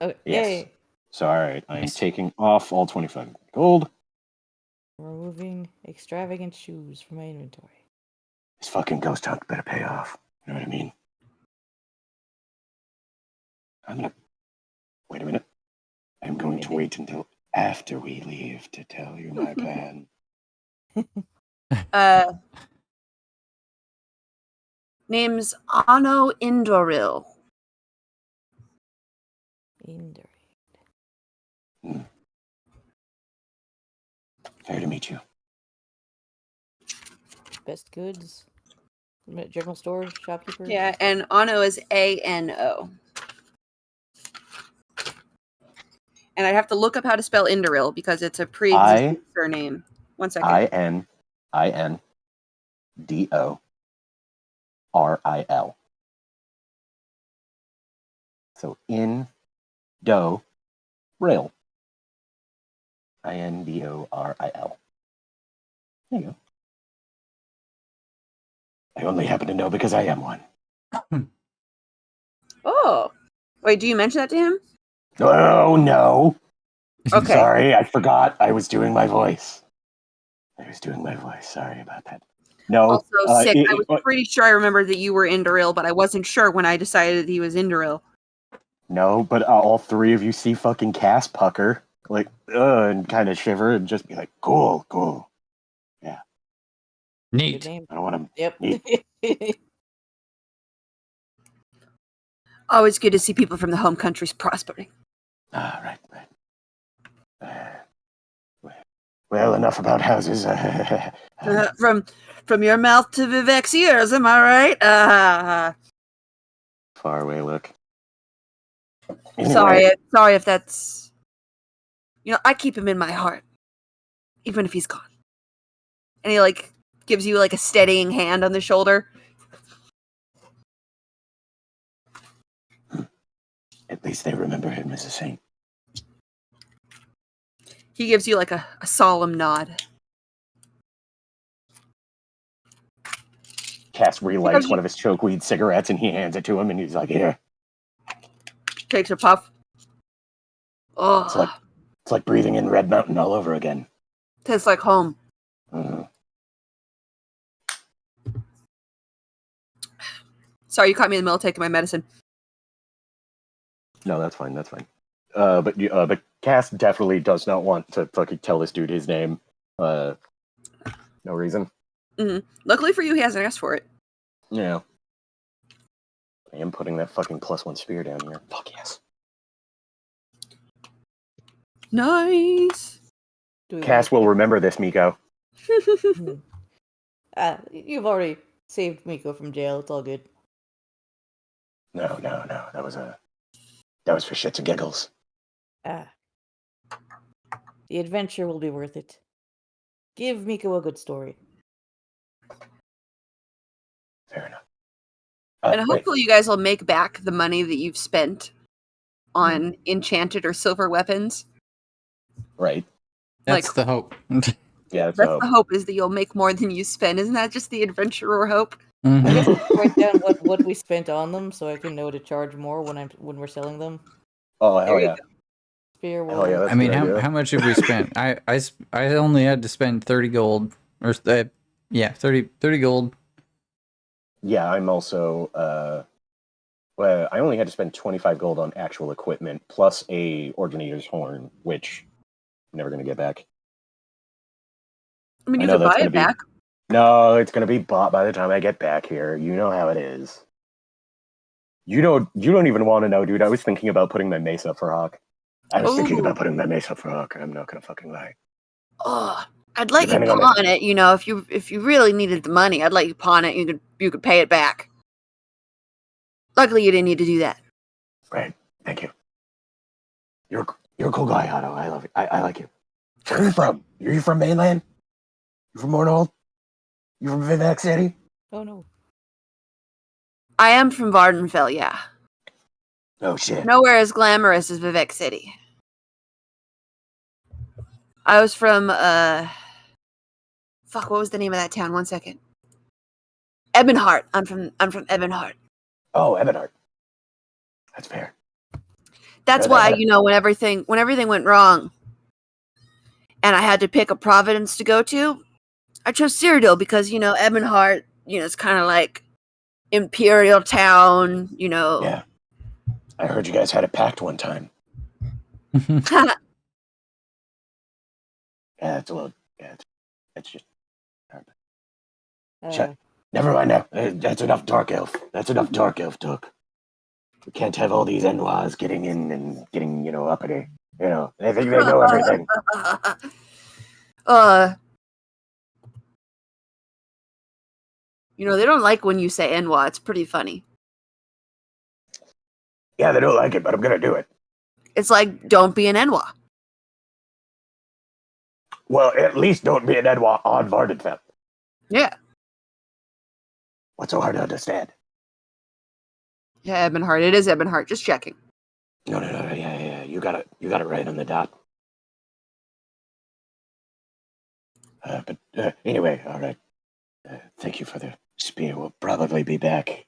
Okay. Yes. Yay. So, all right, I'm Nice. taking off all 25 gold. Removing extravagant shoes from my inventory. This fucking ghost hunt better pay off. You know what I mean? I'm gonna... Wait a minute. I'm going to wait until after we leave to tell you my plan. Name's Ano Indoril. Indeed. Fair to meet you. Best goods. General store shopkeeper. Yeah, and Ano is ANO. And I'd have to look up how to spell Indoril because it's a pre-existing surname. 1 second. INDORIL. So in do rail. INDORIL. There you go. I only happen to know because I am one. Oh. Wait, do you mention that to him? Oh no. Okay. Sorry, I forgot I was doing my voice. Sorry about that. No. Also sick. I was pretty sure I remembered that you were Indoril, but I wasn't sure when I decided he was Indoril. No, but all three of you see fucking Cass pucker, like, and kind of shiver and just be like, cool. Yeah. Good Neat. name. I don't want to. Yep. Always good to see people from the home countries prospering. Right. Well, enough about houses. From your mouth to Vivek's ears, am I right? Far away look. Anyway, Sorry if that's... I keep him in my heart. Even if he's gone. And he, gives you, a steadying hand on the shoulder. At least they remember him as a saint. He gives you, a solemn nod. Cass relights one of his chokeweed cigarettes and he hands it to him and he's like, here. Takes a puff. Oh. It's like breathing in Red Mountain all over again. Tastes like home. Mhm. Sorry, you caught me in the middle of taking my medicine. No, that's fine. But Cass definitely does not want to fucking tell this dude his name. No reason. Mm-hmm. Luckily for you, he hasn't asked for it. Yeah. I am putting that fucking +1 spear down here. Fuck yes. Nice. Cass will remember this, Miko. You've already saved Miko from jail. It's all good. No. That was for shits and giggles. The adventure will be worth it. Give Miko a good story. Fair enough. And hopefully you guys will make back the money that you've spent on enchanted or silver weapons. Right. That's the hope. Yeah, that's the hope, is that you'll make more than you spend. Isn't that just the adventurer hope? I guess I'll write down what we spent on them so I can know to charge more when we're selling them. Oh, hell yeah. Spear will... Hell yeah, that's I mean, a good idea. how much have we spent? I only had to spend 30 gold. Or 30 gold. Yeah, I'm also... well, I only had to spend 25 gold on actual equipment, plus a Organator's Horn, which I'm never going to get back. I mean, you could buy it back. No, it's going to be bought by the time I get back here. You know how it is. You don't even want to know, dude. I was thinking about putting my mace up for Hawk. I'm not going to fucking lie. Oh, I'd let you pawn it. If you really needed the money, I'd let you pawn it. You could pay it back. Luckily, you didn't need to do that. Right. Thank you. You're a cool guy, Otto. I love you. I like you. Where are you from? Are you from mainland? You from Mornold? You from Vivek City? Oh no. I am from Vardenfell, yeah. Oh shit. Nowhere as glamorous as Vivek City. I was from Fuck, what was the name of that town? 1 second. Ebonheart. I'm from Ebonheart. Oh, Ebonheart. That's fair. That's Sure, why, that- when everything went wrong and I had to pick a province to go to, I chose Cyrodiil because, Ebonheart, it's kind of like imperial town, Yeah. I heard you guys had a pact one time. Yeah, it's a little. Yeah, it's just. Shut. Never mind now. That's enough Dark Elf. That's enough Dark Elf talk. We can't have all these Enwas getting in and getting, uppity. They think they know everything. They don't like when you say Enwa. It's pretty funny. Yeah, they don't like it, but I'm gonna do it. It's like, don't be an Enwa. Well, at least don't be an Enwa on Vardenfell. Yeah. What's so hard to understand? Yeah, Ebonheart. It is Ebonheart. Just checking. No. Yeah. You got it right on the dot. But anyway, all right. Thank you for the spear. We'll probably be back.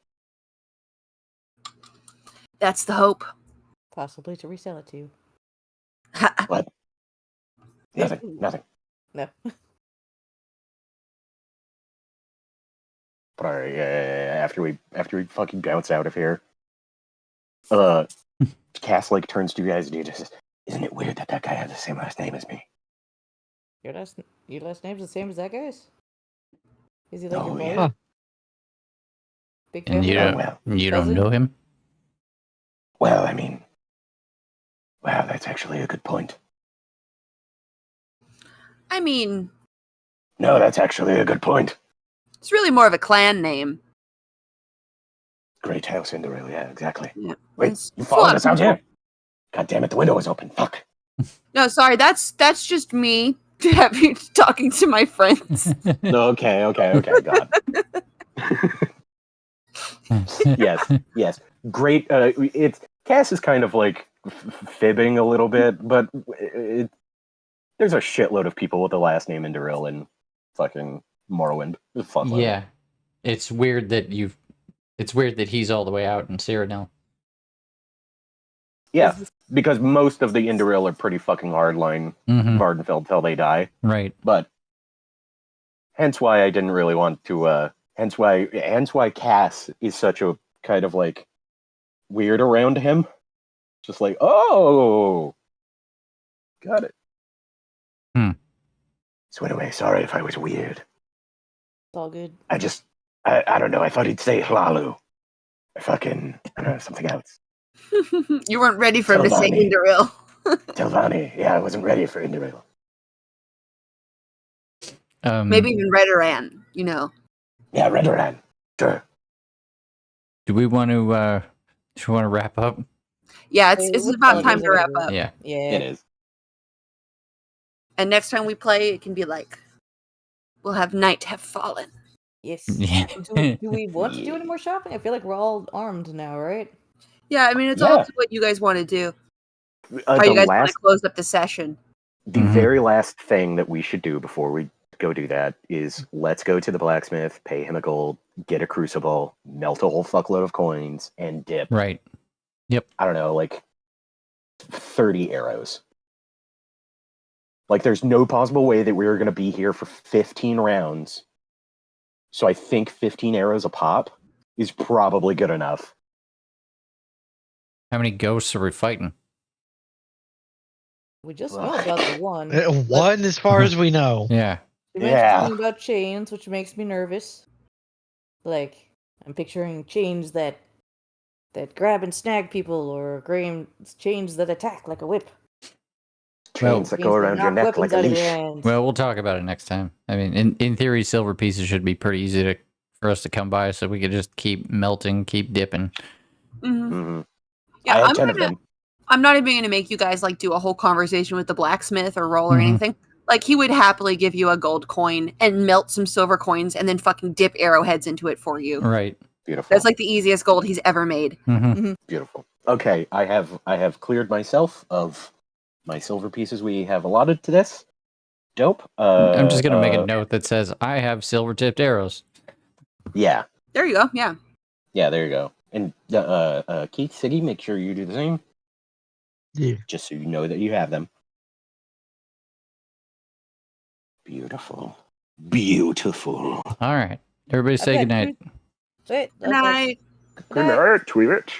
That's the hope. Possibly to resell it to you. What? Nothing. No. But all right, after we fucking bounce out of here, Cass turns to you guys and he just says, "Isn't it weird that guy has the same last name as me?" Your last name's the same as that guy's? Is he like your Oh, brother? yeah. Huh. Big And family? you don't Cousin? know him? Well, I mean, wow, that's actually a good point. I mean, No, that's actually a good point. it's really more of a clan name. Great house, Cinderella. Yeah, exactly. Yeah. Wait, It's you full followed of us out people. here? God damn it, the window was open. Fuck. No, sorry, that's just me talking to my friends. Okay, God. Yes. Great. It's Cass is kind of fibbing a little bit, but there's a shitload of people with the last name Indoril in fucking Morrowind. Fuck load. Yeah. It's weird that he's all the way out in Cyrodiil. Yeah, because most of the Indoril are pretty fucking hardline Mm-hmm. Vardenfell till they die. Right. But hence why I didn't really want to. Hence why Cass is such a kind of weird around him. Just oh, got it. So anyway, sorry if I was weird. It's all good. I don't know. I thought he'd say Hlalu. Or fucking, I don't know, something else. You weren't ready for him to say Telvanni. Indoril. Telvanni. Yeah, I wasn't ready for Indoril. Maybe even Redoran, Yeah, Redoran. Sure. Do we want to wrap up? Yeah, Hey, it's what about color time is to wrap everybody? up. Yeah. Yeah. It is. And next time we play, it can be we'll have night have fallen. Yes. Yeah. Do we want to do any more shopping? I feel like we're all armed now, right? Yeah, I mean, it's Yeah. all up to what you guys want to do. How you guys want to close up the session. The Mhm. very last thing that we should do before we go do that is let's go to the blacksmith, pay him a gold, get a crucible, melt a whole fuckload of coins, and dip. Right. I don't know, 30 arrows. There's no possible way that we were going to be here for 15 rounds. So I think 15 arrows a pop is probably good enough. How many ghosts are we fighting? We just know about the one. One, as far as we know. Yeah. We mentioned Yeah. something about chains, which makes me nervous. I'm picturing chains that grab and snag people, or chains that attack like a whip. Chains that go around your knock neck weapons like a out of your leash. hands. Well, we'll talk about it next time. I mean, in theory, silver pieces should be pretty easy for us to come by, so we could just keep melting, keep dipping. Mm-hmm. Mm-hmm. Yeah, I had 10 of them. I'm not even going to make you guys do a whole conversation with the blacksmith or roll or Mhm. anything. He would happily give you a gold coin and melt some silver coins and then fucking dip arrowheads into it for you. Right. Beautiful. That's the easiest gold he's ever made. Mm-hmm. Beautiful. Okay, I have cleared myself of my silver pieces we have allotted to this. Dope. I'm just gonna make a note that says I have silver tipped arrows. Yeah. There you go. Yeah. Yeah, there you go. And Keith, Siggy, make sure you do the same. Yeah. Just so you know that you have them. Beautiful. Beautiful. All right, everybody say Okay. goodnight. Wait. Good night. Good night, Tweet.